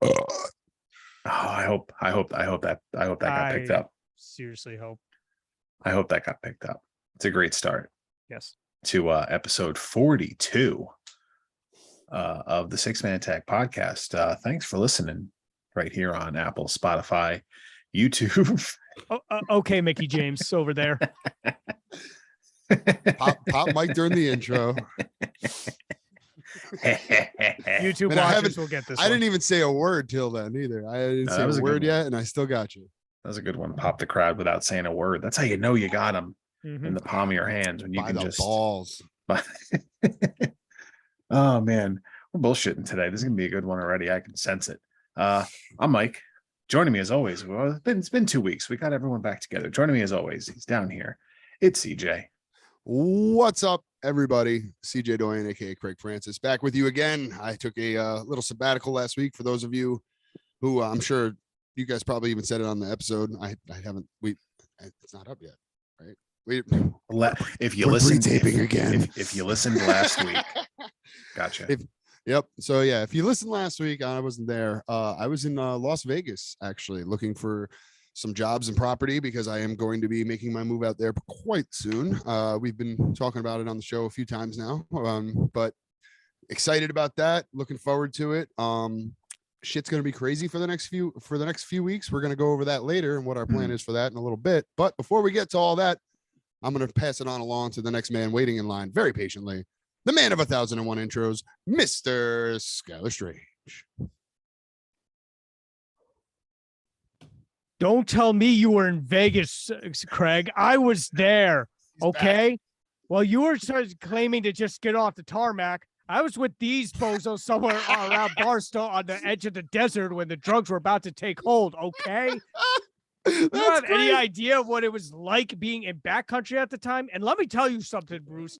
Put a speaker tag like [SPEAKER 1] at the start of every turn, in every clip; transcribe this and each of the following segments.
[SPEAKER 1] I hope that got picked up.
[SPEAKER 2] Seriously hope.
[SPEAKER 1] I hope that got picked up. It's a great start.
[SPEAKER 2] Yes.
[SPEAKER 1] To episode 42 of the Six Man Attack podcast. Thanks for listening right here on Apple, Spotify, YouTube.
[SPEAKER 2] Okay, Mickey James over there.
[SPEAKER 3] Pop mic during the intro.
[SPEAKER 2] YouTube watchers will get this.
[SPEAKER 3] I didn't even say a word till then either. I didn't say a word yet, and I still got you.
[SPEAKER 1] That was a good one. Pop the crowd without saying a word. That's how you know you got them in the palm of your hands when you can just
[SPEAKER 3] balls.
[SPEAKER 1] Oh man, we're bullshitting today. This is gonna be a good one already. I can sense it. I'm Mike. Joining me as always. Well, it's been 2 weeks. We got everyone back together. Joining me as always, he's down here. It's CJ.
[SPEAKER 3] What's up, everybody? CJ Doyen, aka Craig Francis, back with you again. I took a little sabbatical last week. For those of you who I'm sure you guys probably even said it on the episode. I haven't. It's not up yet, right?
[SPEAKER 1] If you listened,
[SPEAKER 3] if
[SPEAKER 1] you listened last week, gotcha.
[SPEAKER 3] Yep. So yeah, if you listened last week, I wasn't there. I was in Las Vegas actually looking for some jobs and property because I am going to be making my move out there quite soon. We've been talking about it on the show a few times now, but excited about that. Looking forward to it. Shit's going to be crazy for the next few weeks. We're going to go over that later and what our plan is for that in a little bit. But before we get to all that, I'm going to pass it on along to the next man waiting in line very patiently. The man of 1,001 intros, Mr. Skylar Strange.
[SPEAKER 2] Don't tell me you were in Vegas, Craig. I was there. Okay. Well, you were claiming to just get off the tarmac. I was with these bozos somewhere around Barstow on the edge of the desert when the drugs were about to take hold. Okay. You don't have any idea what it was like being in backcountry at the time. And let me tell you something, Bruce.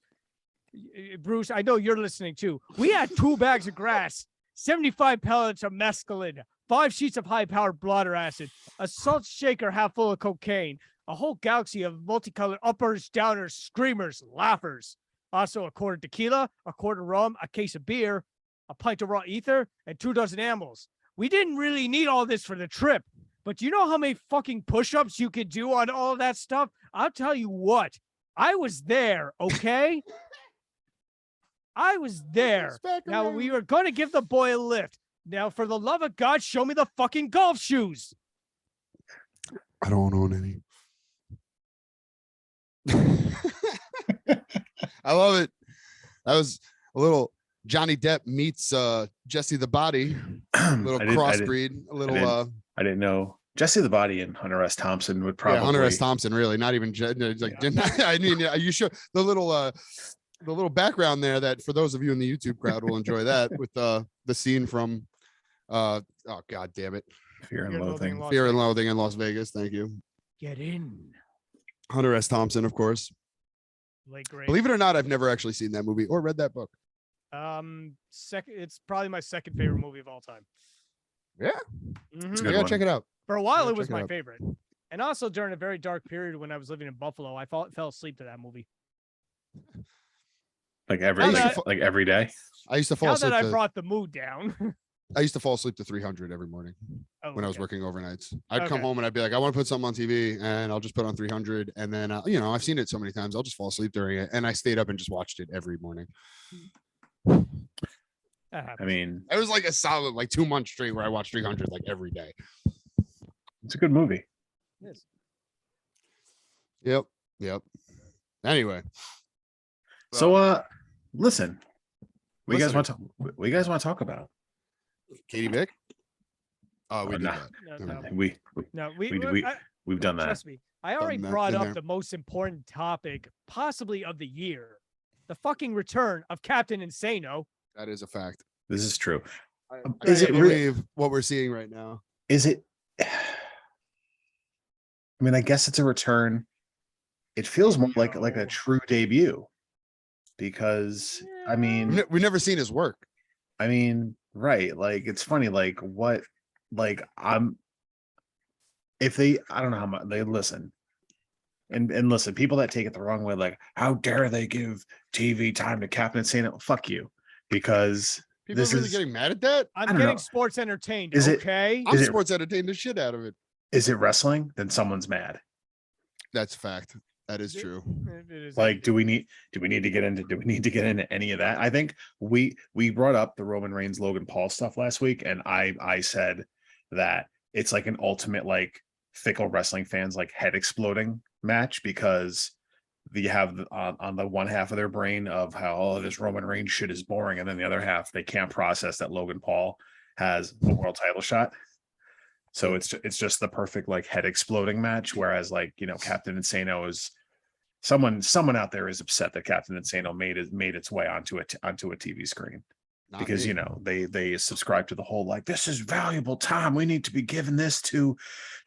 [SPEAKER 2] Bruce, I know you're listening too. We had 2 bags of grass, 75 pellets of mescaline, 5 sheets of high-powered blotter acid, a salt shaker half full of cocaine, a whole galaxy of multicolored uppers, downers, screamers, laughers. Also a quart of tequila, a quart of rum, a case of beer, a pint of raw ether, and 2 dozen animals. We didn't really need all this for the trip, but do you know how many fucking push-ups you could do on all that stuff? I'll tell you what. I was there, okay? I was there. Now, we were going to give the boy a lift. Now, for the love of God, show me the fucking golf shoes.
[SPEAKER 3] I don't own any. I love it. That was a little Johnny Depp meets Jesse the Body. A little crossbreed.
[SPEAKER 1] I didn't know. Jesse the Body and Hunter S. Thompson would probably.
[SPEAKER 3] Yeah, Hunter S. Thompson, really. Not even. I mean, you should. The little background there that for those of you in the YouTube crowd will enjoy that with the scene from oh god damn it,
[SPEAKER 1] Fear and
[SPEAKER 3] Loathing in Las Vegas. Thank you.
[SPEAKER 2] Get in.
[SPEAKER 3] Hunter S. Thompson, of course. Believe it or not, I've never actually seen that movie or read that book.
[SPEAKER 2] It's probably my second favorite movie of all time.
[SPEAKER 3] Yeah.
[SPEAKER 2] Mm-hmm.
[SPEAKER 3] I gotta check it out.
[SPEAKER 2] For a while, it was my favorite. And also during a very dark period when I was living in Buffalo, I fell asleep to that movie.
[SPEAKER 1] Like every day.
[SPEAKER 3] I used to fall asleep.
[SPEAKER 2] Now that I brought the mood down.
[SPEAKER 3] I used to fall asleep to 300 every morning when I was working overnights. I'd come home and I'd be like, I want to put something on TV, and I'll just put on 300. And then, I've seen it so many times. I'll just fall asleep during it. And I stayed up and just watched it every morning.
[SPEAKER 1] I mean,
[SPEAKER 3] it was like a solid 2 months straight where I watched 300 like every day.
[SPEAKER 1] It's a good movie.
[SPEAKER 2] Yes.
[SPEAKER 3] Yep. Anyway.
[SPEAKER 1] So, listen. What you guys want to talk about?
[SPEAKER 3] Katie Vick? Oh, we did
[SPEAKER 1] no.
[SPEAKER 3] that.
[SPEAKER 1] No. We've done that.
[SPEAKER 2] Trust me. I already brought up the most important topic, possibly of the year. The fucking return of Captain Insano.
[SPEAKER 3] That is a fact.
[SPEAKER 1] This is true.
[SPEAKER 3] Is it really what we're seeing right now?
[SPEAKER 1] Is it? I mean, I guess it's a return. It feels more like a true debut because, I mean,
[SPEAKER 3] we've never seen his work.
[SPEAKER 1] I mean, right. Like, it's funny. I don't know how much they listen. And listen, people that take it the wrong way, like, how dare they give TV time to Captain Insano? Fuck you. Because
[SPEAKER 3] People
[SPEAKER 1] This
[SPEAKER 3] are really
[SPEAKER 1] is-
[SPEAKER 3] getting mad at that.
[SPEAKER 2] I'm
[SPEAKER 1] don't
[SPEAKER 2] getting
[SPEAKER 1] know.
[SPEAKER 2] sports entertained.
[SPEAKER 1] Is it-
[SPEAKER 2] Okay.
[SPEAKER 3] I'm
[SPEAKER 1] Is it-
[SPEAKER 3] sports entertained the shit out of it.
[SPEAKER 1] Is it wrestling? Then someone's mad.
[SPEAKER 3] That's a fact. That is
[SPEAKER 2] It-
[SPEAKER 3] true.
[SPEAKER 2] It is
[SPEAKER 1] Like, do we need to get into any of that? I think we brought up the Roman Reigns Logan Paul stuff last week, and I said that it's like an ultimate like fickle wrestling fans like head exploding match, because you have on the one half of their brain of how this Roman Reigns shit is boring, and then the other half they can't process that Logan Paul has a world title shot. So it's just the perfect like head exploding match. Whereas like, you know, Captain Insano is someone out there is upset that Captain Insano made its way onto a TV screen,
[SPEAKER 3] Not
[SPEAKER 1] because
[SPEAKER 3] me.
[SPEAKER 1] you know they subscribe to the whole like, this is valuable time, we need to be giving this to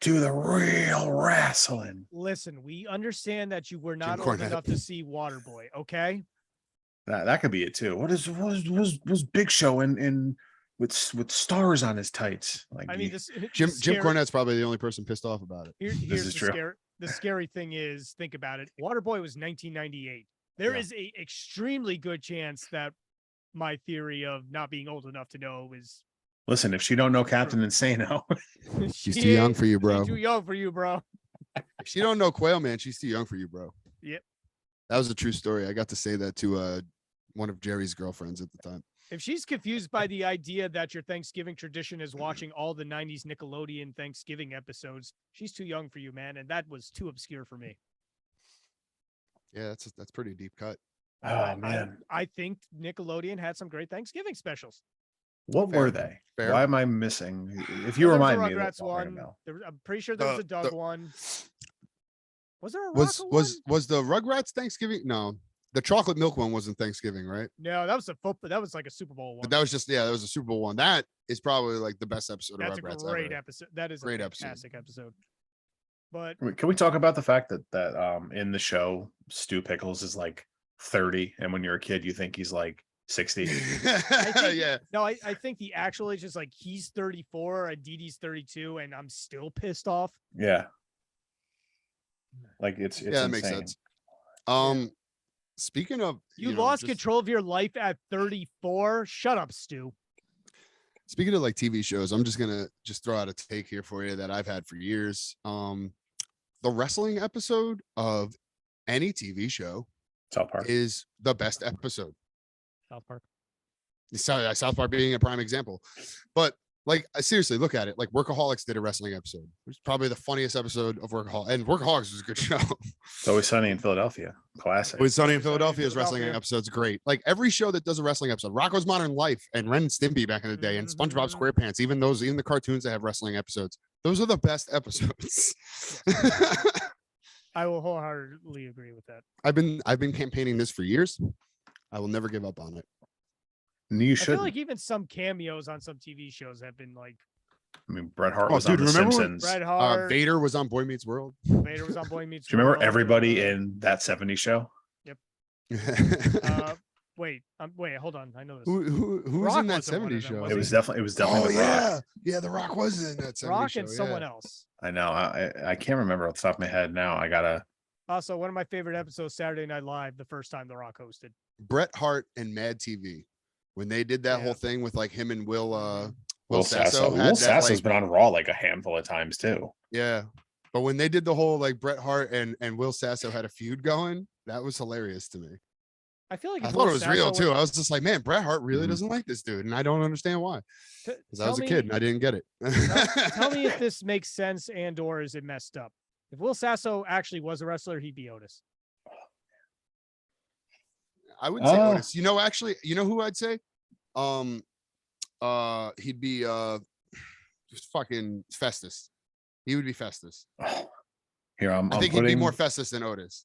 [SPEAKER 1] the real wrestling.
[SPEAKER 2] Listen, we understand that you were not old
[SPEAKER 3] Cornette.
[SPEAKER 2] enough to see Waterboy. Okay.
[SPEAKER 1] That could be it too. What was Big Show in with stars on his tights? Like,
[SPEAKER 2] I mean, this
[SPEAKER 3] Jim
[SPEAKER 2] scary-
[SPEAKER 3] Cornette's probably the only person pissed off about it.
[SPEAKER 2] Here's
[SPEAKER 1] is
[SPEAKER 2] the
[SPEAKER 1] true.
[SPEAKER 2] The scary thing is, think about it. Waterboy was 1998. There
[SPEAKER 3] Yeah.
[SPEAKER 2] is a extremely good chance that my theory of not being old enough to know is
[SPEAKER 1] listen, if she don't know Captain Insano,
[SPEAKER 3] She's too young for you, bro.
[SPEAKER 2] Too young for you, bro.
[SPEAKER 3] If she don't know Quail Man, she's too young for you, bro.
[SPEAKER 2] Yep.
[SPEAKER 3] That was a true story. I got to say that to one of Jerry's girlfriends at the time.
[SPEAKER 2] If she's confused by the idea that your Thanksgiving tradition is watching all the 90s Nickelodeon Thanksgiving episodes, she's too young for you, man. And that was too obscure for me.
[SPEAKER 3] Yeah, that's pretty deep cut.
[SPEAKER 1] oh man,
[SPEAKER 2] I think Nickelodeon had some great Thanksgiving specials.
[SPEAKER 1] what
[SPEAKER 3] Fair.
[SPEAKER 1] were they?
[SPEAKER 3] Fair.
[SPEAKER 1] Why am I missing? If you
[SPEAKER 2] Well, there was
[SPEAKER 1] remind
[SPEAKER 2] a
[SPEAKER 1] me,
[SPEAKER 2] Rugrats
[SPEAKER 1] I'll ring a
[SPEAKER 2] one.
[SPEAKER 1] bell.
[SPEAKER 2] I'm pretty sure there was
[SPEAKER 3] The-
[SPEAKER 2] a Doug
[SPEAKER 3] the-
[SPEAKER 2] one. Was there a
[SPEAKER 3] Was
[SPEAKER 2] Rocco
[SPEAKER 3] was
[SPEAKER 2] one?
[SPEAKER 3] was the Rugrats Thanksgiving? No, the chocolate milk one wasn't Thanksgiving, right?
[SPEAKER 2] No, that was a football. That was like a Super Bowl one.
[SPEAKER 3] But that was just that was a Super Bowl one. That is probably like the best episode
[SPEAKER 2] That's
[SPEAKER 3] of
[SPEAKER 2] a
[SPEAKER 3] Rugrats
[SPEAKER 2] great
[SPEAKER 3] ever.
[SPEAKER 2] episode. That is
[SPEAKER 3] Great
[SPEAKER 2] a
[SPEAKER 3] episode.
[SPEAKER 2] fantastic episode. But
[SPEAKER 1] Can we talk about the fact that in the show Stu Pickles is like 30, and when you're a kid you think he's like 60?
[SPEAKER 2] think-
[SPEAKER 3] Yeah,
[SPEAKER 2] no, I think the actual age is like he's 34 and Dee Dee's 32, and I'm still pissed off.
[SPEAKER 1] Yeah, like it's
[SPEAKER 3] yeah, that
[SPEAKER 1] insane.
[SPEAKER 3] makes sense. Speaking of
[SPEAKER 2] You,
[SPEAKER 3] know,
[SPEAKER 2] lost
[SPEAKER 3] just-
[SPEAKER 2] control of your life at 34. Shut up, Stu.
[SPEAKER 3] Speaking of like TV shows, I'm just gonna throw out a take here for you that I've had for years. The wrestling episode of any TV show
[SPEAKER 1] South Park.
[SPEAKER 3] is the best episode.
[SPEAKER 2] South Park.
[SPEAKER 3] South Park being a prime example. But like seriously, look at it. Like Workaholics did a wrestling episode. It was probably the funniest episode of Workaholics, and Workaholics was a good show.
[SPEAKER 1] It's Always Sunny in Philadelphia. Classic.
[SPEAKER 3] With Sunny in
[SPEAKER 2] Sunny in
[SPEAKER 3] Philadelphia's wrestling
[SPEAKER 2] Philadelphia.
[SPEAKER 3] episode's great. Like every show that does a wrestling episode, Rocco's Modern Life and Ren and Stimpy back in the day, and SpongeBob
[SPEAKER 2] Mhm.
[SPEAKER 3] SquarePants, even the cartoons that have wrestling episodes, those are the best episodes.
[SPEAKER 2] I will wholeheartedly agree with that.
[SPEAKER 3] I've been campaigning this for years. I will never give up on it.
[SPEAKER 1] You
[SPEAKER 2] I
[SPEAKER 1] should.
[SPEAKER 2] feel like even some cameos on some TV shows have been like
[SPEAKER 1] I mean, Bret Hart
[SPEAKER 3] Oh,
[SPEAKER 1] was
[SPEAKER 3] dude,
[SPEAKER 1] on The
[SPEAKER 3] remember when
[SPEAKER 1] Simpsons.
[SPEAKER 2] Bret Hart.
[SPEAKER 3] Vader was on Boy Meets World.
[SPEAKER 2] Vader was on Boy Meets
[SPEAKER 1] Do you remember
[SPEAKER 2] World,
[SPEAKER 1] everybody in that '70s show?
[SPEAKER 2] Wait, hold on. I know this.
[SPEAKER 3] who was
[SPEAKER 2] Rock
[SPEAKER 3] in that
[SPEAKER 2] wasn't one of
[SPEAKER 3] 70s
[SPEAKER 2] them,
[SPEAKER 3] show?
[SPEAKER 2] was
[SPEAKER 1] It
[SPEAKER 2] he?
[SPEAKER 1] was definitely
[SPEAKER 3] Oh
[SPEAKER 1] The Rock.
[SPEAKER 3] yeah, yeah. The Rock was in that 70s
[SPEAKER 2] Rock
[SPEAKER 3] show.
[SPEAKER 2] and someone
[SPEAKER 3] yeah.
[SPEAKER 2] else.
[SPEAKER 1] I know. I can't remember off the top of my head now. I gotta.
[SPEAKER 2] Also, one of my favorite episodes, Saturday Night Live, the first time The Rock hosted.
[SPEAKER 3] Bret Hart and Mad TV when they did that
[SPEAKER 2] Yeah.
[SPEAKER 3] whole thing with like him and Will
[SPEAKER 1] Will
[SPEAKER 3] Sasso.
[SPEAKER 1] Sasso.
[SPEAKER 3] had
[SPEAKER 1] Will
[SPEAKER 3] that,
[SPEAKER 1] Sasso's
[SPEAKER 3] like-
[SPEAKER 1] been on Raw like a handful of times too.
[SPEAKER 3] Yeah. But when they did the whole like Bret Hart and Will Sasso had a feud going, that was hilarious to me.
[SPEAKER 2] I feel like
[SPEAKER 3] I
[SPEAKER 2] if
[SPEAKER 3] thought
[SPEAKER 2] Will
[SPEAKER 3] it was real
[SPEAKER 2] Sasso
[SPEAKER 3] too. I was just like, man, Bret Hart really
[SPEAKER 1] Mhm.
[SPEAKER 3] doesn't like this dude. And I don't understand why.
[SPEAKER 2] T-
[SPEAKER 3] Because I was a
[SPEAKER 2] tell
[SPEAKER 3] kid
[SPEAKER 2] me-
[SPEAKER 3] and I didn't get it.
[SPEAKER 2] Tell me if this makes sense and or is it messed up? If Will Sasso actually was a wrestler, he'd be Otis.
[SPEAKER 3] I wouldn't say
[SPEAKER 1] Oh.
[SPEAKER 3] Otis. You know, actually, you know who I'd say? He'd be just fucking Festus. He would be Festus.
[SPEAKER 1] Here I'm
[SPEAKER 3] I think
[SPEAKER 1] putting,
[SPEAKER 3] he'd be more Festus than Otis.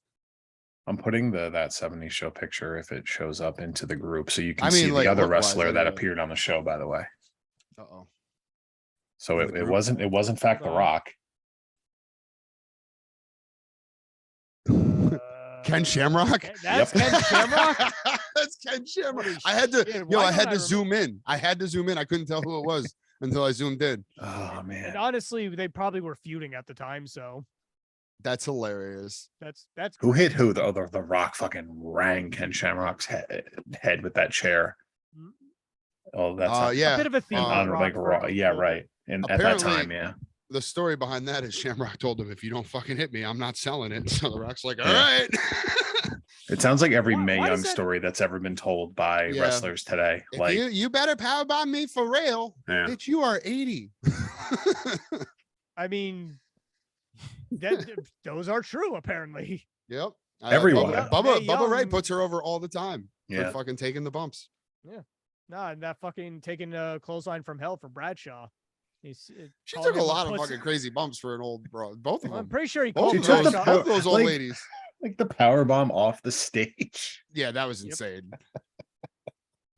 [SPEAKER 1] I'm putting that '70s show picture if it shows up into the group, so you can
[SPEAKER 3] I mean,
[SPEAKER 1] see
[SPEAKER 3] like,
[SPEAKER 1] the other
[SPEAKER 3] look-wise,
[SPEAKER 1] wrestler that
[SPEAKER 3] anyway.
[SPEAKER 1] appeared on the show. By the way,
[SPEAKER 3] Uh-oh.
[SPEAKER 1] so
[SPEAKER 3] In the
[SPEAKER 1] it
[SPEAKER 3] group?
[SPEAKER 1] wasn't. It was in fact The
[SPEAKER 2] Hold on.
[SPEAKER 1] Rock.
[SPEAKER 3] Ken Shamrock?
[SPEAKER 2] That's
[SPEAKER 1] Yep.
[SPEAKER 2] Ken Shamrock.
[SPEAKER 3] That's Ken Shamrock.
[SPEAKER 2] Holy
[SPEAKER 3] I had to,
[SPEAKER 2] shit,
[SPEAKER 3] yo,
[SPEAKER 2] why
[SPEAKER 3] I
[SPEAKER 2] don't
[SPEAKER 3] had
[SPEAKER 2] I
[SPEAKER 3] to
[SPEAKER 2] remember-
[SPEAKER 3] zoom in. I had to zoom in. I couldn't tell who it was until I zoomed in.
[SPEAKER 1] Oh
[SPEAKER 2] And
[SPEAKER 1] man,
[SPEAKER 2] honestly, they probably were feuding at the time, so
[SPEAKER 3] That's hilarious.
[SPEAKER 2] that's
[SPEAKER 1] who
[SPEAKER 2] great.
[SPEAKER 1] hit who? The Rock fucking rang Ken Shamrock's head with that chair. Oh, that's
[SPEAKER 3] Yeah.
[SPEAKER 2] A bit of a theme.
[SPEAKER 1] on
[SPEAKER 2] rock
[SPEAKER 1] like
[SPEAKER 2] for
[SPEAKER 1] raw.
[SPEAKER 2] a
[SPEAKER 1] Yeah,
[SPEAKER 2] little bit.
[SPEAKER 1] right. And at that
[SPEAKER 3] Apparently-
[SPEAKER 1] time, yeah.
[SPEAKER 3] The story behind that is Shamrock told him, if you don't fucking hit me, I'm not selling it. So The Rock's like, all
[SPEAKER 1] Yeah.
[SPEAKER 3] right.
[SPEAKER 1] It sounds like every
[SPEAKER 2] Why-
[SPEAKER 1] Mae
[SPEAKER 2] why
[SPEAKER 1] Young
[SPEAKER 2] does that-
[SPEAKER 1] story that's ever been told by
[SPEAKER 3] Yeah.
[SPEAKER 1] wrestlers today.
[SPEAKER 3] If
[SPEAKER 1] Like,
[SPEAKER 3] you better powerbomb me for real.
[SPEAKER 1] yeah.
[SPEAKER 3] Bitch, you are 80.
[SPEAKER 2] I mean, that those are true apparently.
[SPEAKER 3] Yep.
[SPEAKER 1] Everyone.
[SPEAKER 3] Bubba Ray
[SPEAKER 2] Young-
[SPEAKER 3] puts her over all the time
[SPEAKER 1] Yeah.
[SPEAKER 3] for fucking taking the bumps.
[SPEAKER 2] Nah, and that fucking taking a clothesline from hell from Bradshaw.
[SPEAKER 3] She took a lot of fucking crazy bumps for an old bro. Both of
[SPEAKER 2] I'm
[SPEAKER 3] them.
[SPEAKER 2] pretty sure he
[SPEAKER 3] Both
[SPEAKER 2] called
[SPEAKER 3] of
[SPEAKER 1] She took
[SPEAKER 3] those,
[SPEAKER 1] the
[SPEAKER 2] Bradshaw.
[SPEAKER 3] both of those old
[SPEAKER 1] like-
[SPEAKER 3] ladies.
[SPEAKER 1] Like the power bomb off the stage.
[SPEAKER 3] Yeah, that was
[SPEAKER 2] Yep.
[SPEAKER 3] insane.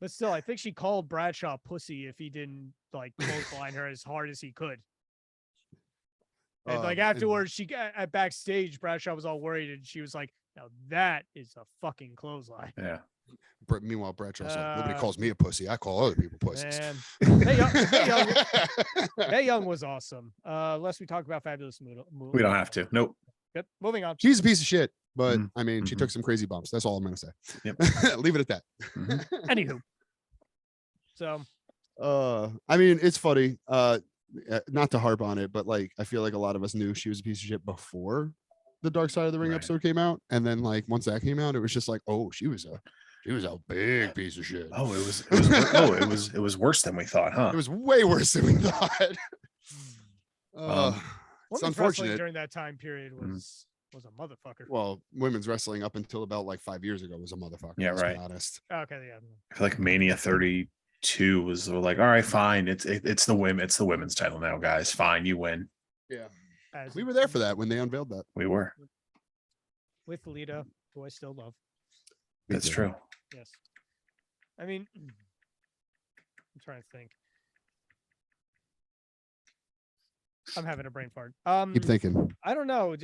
[SPEAKER 2] But still, I think she called Bradshaw pussy if he didn't like clothesline her as hard as he could. And like
[SPEAKER 3] And-
[SPEAKER 2] afterwards, she at backstage, Bradshaw was all worried, and she was like, "Now that is a fucking clothesline."
[SPEAKER 1] Yeah.
[SPEAKER 3] Meanwhile, Bradshaw's like, nobody
[SPEAKER 2] Uh,
[SPEAKER 3] calls me a pussy. I call other people pussies.
[SPEAKER 2] And Mae Young was awesome. Unless we talk about Fabulous Moolah.
[SPEAKER 1] We don't have to. Nope.
[SPEAKER 2] Good. Moving on.
[SPEAKER 3] She's a piece of shit, but
[SPEAKER 1] Mhm.
[SPEAKER 3] I mean, she
[SPEAKER 1] Mhm.
[SPEAKER 3] took some crazy bumps. That's all I'm gonna say.
[SPEAKER 1] Yep.
[SPEAKER 3] Leave it at that.
[SPEAKER 1] Mhm.
[SPEAKER 2] Anywho, so
[SPEAKER 3] I mean, it's funny. Not to harp on it, but like, I feel like a lot of us knew she was a piece of shit before the Dark Side of the Ring
[SPEAKER 1] Right.
[SPEAKER 3] episode came out, and then like once that came out, it was just like, oh, she was a big piece of shit.
[SPEAKER 1] Oh, it was worse than we thought, huh?
[SPEAKER 3] It was way worse than we thought.
[SPEAKER 1] Um,
[SPEAKER 3] It's
[SPEAKER 2] women's wrestling
[SPEAKER 3] unfortunate.
[SPEAKER 2] during that time period
[SPEAKER 1] Mhm.
[SPEAKER 2] was a motherfucker.
[SPEAKER 3] Well, women's wrestling up until about like 5 years ago was a motherfucker.
[SPEAKER 1] Yeah,
[SPEAKER 3] let's be
[SPEAKER 1] right.
[SPEAKER 3] honest.
[SPEAKER 2] Okay, yeah.
[SPEAKER 1] I feel like Mania 32 was like, all right, fine. It's the women's title now, guys. Fine, you win.
[SPEAKER 3] Yeah,
[SPEAKER 2] As
[SPEAKER 3] we were there for that when they unveiled that.
[SPEAKER 1] We were.
[SPEAKER 2] with Lita, who I still love.
[SPEAKER 1] That's
[SPEAKER 3] too.
[SPEAKER 1] true.
[SPEAKER 2] Yes. I mean, I'm trying to think. I'm having a brain fart.
[SPEAKER 3] Keep thinking.
[SPEAKER 2] I don't know.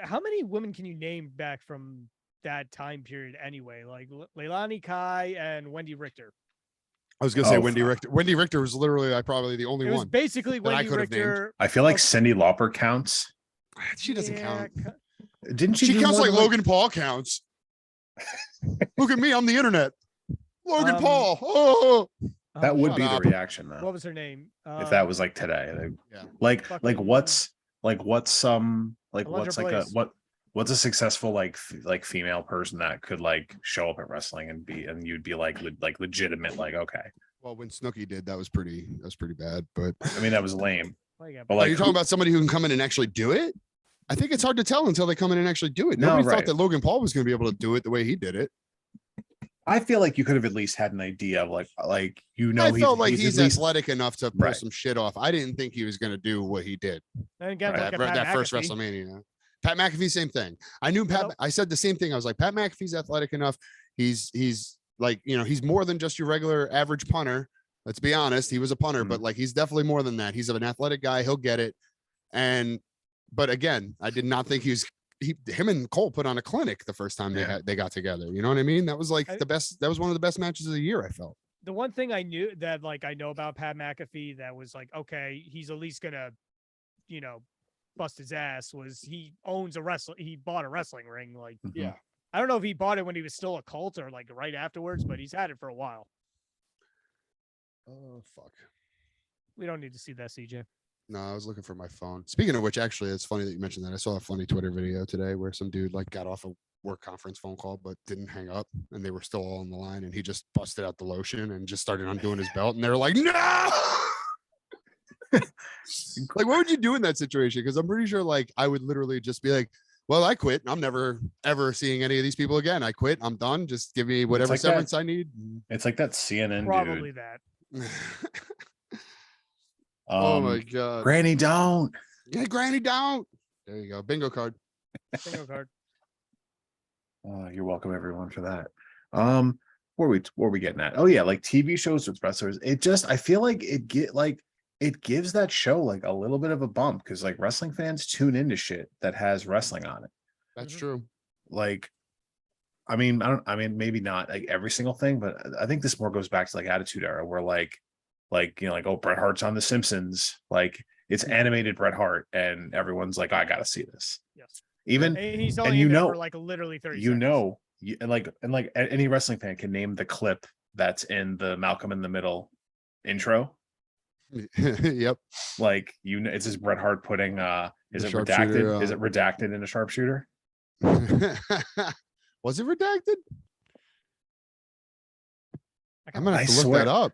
[SPEAKER 2] How many women can you name back from that time period anyway? Like Leilani Kai and Wendy Richter.
[SPEAKER 3] I was gonna say
[SPEAKER 1] Oh,
[SPEAKER 3] Wendy
[SPEAKER 1] fuck.
[SPEAKER 3] Richter. Wendy Richter was literally like probably the only
[SPEAKER 2] It was
[SPEAKER 3] one.
[SPEAKER 2] basically
[SPEAKER 3] that I
[SPEAKER 2] Wendy
[SPEAKER 3] could have named.
[SPEAKER 2] Richter.
[SPEAKER 1] I feel like
[SPEAKER 2] Okay.
[SPEAKER 1] Cyndi Lauper counts.
[SPEAKER 3] She doesn't count.
[SPEAKER 1] Didn't she?
[SPEAKER 3] She
[SPEAKER 1] do
[SPEAKER 3] counts
[SPEAKER 1] more
[SPEAKER 3] like
[SPEAKER 1] than,
[SPEAKER 3] Logan Paul counts. Look at me, I'm the internet. Logan
[SPEAKER 2] Um,
[SPEAKER 3] Paul. Oh,
[SPEAKER 1] That would
[SPEAKER 3] shut
[SPEAKER 1] be
[SPEAKER 3] up.
[SPEAKER 1] the reaction though.
[SPEAKER 2] What was her name?
[SPEAKER 1] If that was like today.
[SPEAKER 3] Yeah.
[SPEAKER 1] Like
[SPEAKER 2] Fucking-
[SPEAKER 1] what's some like
[SPEAKER 2] Alundra
[SPEAKER 1] what's like
[SPEAKER 2] Blaze.
[SPEAKER 1] what's a successful like female person that could like show up at wrestling and you'd be like legitimate, like, okay.
[SPEAKER 3] well, when Snooki did, that was pretty bad. But
[SPEAKER 1] I mean, that was lame.
[SPEAKER 2] Well, yeah,
[SPEAKER 1] But
[SPEAKER 3] are
[SPEAKER 1] like
[SPEAKER 3] you talking about somebody who can come in and actually do it? I think it's hard to tell until they come in and actually do it.
[SPEAKER 1] No,
[SPEAKER 3] Nobody
[SPEAKER 1] right.
[SPEAKER 3] thought that Logan Paul was going to be able to do it the way he did it.
[SPEAKER 1] I feel like you could have at least had an idea of like
[SPEAKER 3] I
[SPEAKER 1] he's,
[SPEAKER 3] felt like
[SPEAKER 1] he's
[SPEAKER 3] he's
[SPEAKER 1] at least
[SPEAKER 3] athletic enough to pull
[SPEAKER 1] Right.
[SPEAKER 3] some shit off. I didn't think he was going to do what he did.
[SPEAKER 2] and again,
[SPEAKER 1] Right.
[SPEAKER 2] look at
[SPEAKER 3] that
[SPEAKER 2] Pat
[SPEAKER 3] first
[SPEAKER 2] McAfee.
[SPEAKER 3] WrestleMania. Pat McAfee, same thing. I knew Pat.
[SPEAKER 2] Nope.
[SPEAKER 3] I said the same thing. I was like, Pat McAfee's athletic enough. He's like, he's more than just your regular average punter. Let's be honest. He was a punter, but like, he's definitely more than that. He's an athletic guy. He'll get it. But again, I did not think him and Cole put on a clinic the first time they got together. You know what I mean? That was like the best. That was one of the best matches of the year, I felt.
[SPEAKER 2] The one thing I knew that like I know about Pat McAfee that was like, okay, he's at least gonna, bust his ass was he owns a he bought a wrestling ring. Like,
[SPEAKER 1] Yeah.
[SPEAKER 2] I don't know if he bought it when he was still a cult or like right afterwards, but he's had it for a while.
[SPEAKER 3] Oh fuck.
[SPEAKER 2] We don't need to see that, CJ.
[SPEAKER 3] No, I was looking for my phone. Speaking of which, actually, it's funny that you mentioned that. I saw a funny Twitter video today where some dude like got off a work conference phone call but didn't hang up, and they were still all on the line, and he just busted out the lotion and just started undoing his belt, and they were like, "No!" Like, what would you do in that situation? Because I'm pretty sure, like, I would literally just be like, "Well, I quit. I'm never ever seeing any of these people again. I quit. I'm done. Just give me whatever
[SPEAKER 1] like that-
[SPEAKER 3] severance I need."
[SPEAKER 1] It's like that CNN
[SPEAKER 2] Probably
[SPEAKER 1] dude.
[SPEAKER 2] that.
[SPEAKER 3] Oh my god.
[SPEAKER 1] Granny, don't.
[SPEAKER 3] Yeah, Granny, don't. There you go. Bingo card.
[SPEAKER 2] Bingo card.
[SPEAKER 1] You're welcome, everyone, for that. Where we getting at? Oh yeah, like TV shows with wrestlers. I feel like it gives that show like a little bit of a bump because like wrestling fans tune into shit that has wrestling on it.
[SPEAKER 3] That's
[SPEAKER 2] Mhm.
[SPEAKER 3] true.
[SPEAKER 1] Like, I mean, maybe not like every single thing, but I think this more goes back to like Attitude Era, where like oh, Bret Hart's on The Simpsons, like it's animated Bret Hart, and everyone's like, I gotta see this.
[SPEAKER 2] Yes.
[SPEAKER 1] Even
[SPEAKER 2] And he's
[SPEAKER 1] and
[SPEAKER 2] only
[SPEAKER 1] you
[SPEAKER 2] in there
[SPEAKER 1] know-
[SPEAKER 2] for like literally 30
[SPEAKER 1] you
[SPEAKER 2] seconds.
[SPEAKER 1] know, and like any wrestling fan can name the clip that's in the Malcolm in the Middle intro.
[SPEAKER 3] Yep.
[SPEAKER 1] Like it's this Bret Hart putting is
[SPEAKER 3] The
[SPEAKER 1] it
[SPEAKER 3] sharpshooter,
[SPEAKER 1] redacted? Is it redacted in a sharpshooter?
[SPEAKER 3] Was it redacted? I'm gonna have
[SPEAKER 1] I
[SPEAKER 3] to look
[SPEAKER 1] swear.
[SPEAKER 3] that up.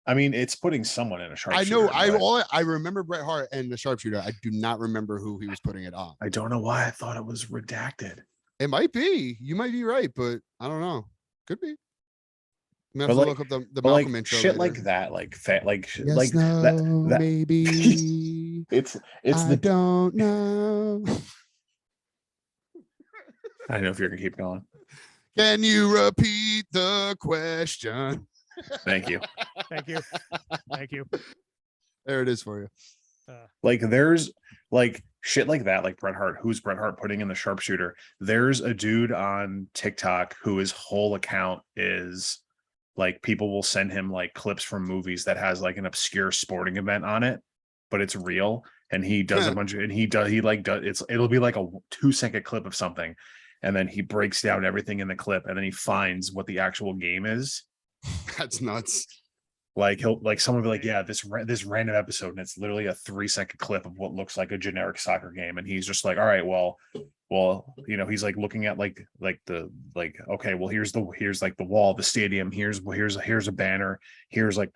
[SPEAKER 1] I mean, it's putting someone in a
[SPEAKER 3] I
[SPEAKER 1] sharpshooter.
[SPEAKER 3] know.
[SPEAKER 1] but
[SPEAKER 3] I remember Bret Hart and the sharpshooter. I do not remember who he was putting it on.
[SPEAKER 1] I don't know why I thought it was redacted.
[SPEAKER 3] It might be. You might be right, but I don't know. Could be. I'm gonna have
[SPEAKER 1] But
[SPEAKER 3] to
[SPEAKER 1] like-
[SPEAKER 3] look up the
[SPEAKER 1] But
[SPEAKER 3] Malcolm
[SPEAKER 1] like
[SPEAKER 3] intro
[SPEAKER 1] shit
[SPEAKER 3] later.
[SPEAKER 1] like that, like fat, like
[SPEAKER 3] Yes,
[SPEAKER 1] like
[SPEAKER 3] no,
[SPEAKER 1] that.
[SPEAKER 3] maybe.
[SPEAKER 1] It's
[SPEAKER 3] I
[SPEAKER 1] the.
[SPEAKER 3] don't know.
[SPEAKER 1] I don't know if you're gonna keep going.
[SPEAKER 3] Can you repeat the question?
[SPEAKER 1] Thank you.
[SPEAKER 2] Thank you. Thank you.
[SPEAKER 3] There it is for you.
[SPEAKER 1] Like there's like shit like that, like Bret Hart. Who's Bret Hart putting in the sharpshooter? There's a dude on TikTok who his whole account is like people will send him like clips from movies that has like an obscure sporting event on it, but it's real. And he does a bunch of, and he does it'll be like a 2-second clip of something, and then he breaks down everything in the clip, and then he finds what the actual game is.
[SPEAKER 3] That's nuts.
[SPEAKER 1] Like he'll like someone will be like, yeah, this random episode, and it's literally a 3-second clip of what looks like a generic soccer game, and he's just like, all right, well, he's like looking at like okay, well, here's like the wall of the stadium, here's a banner, here's like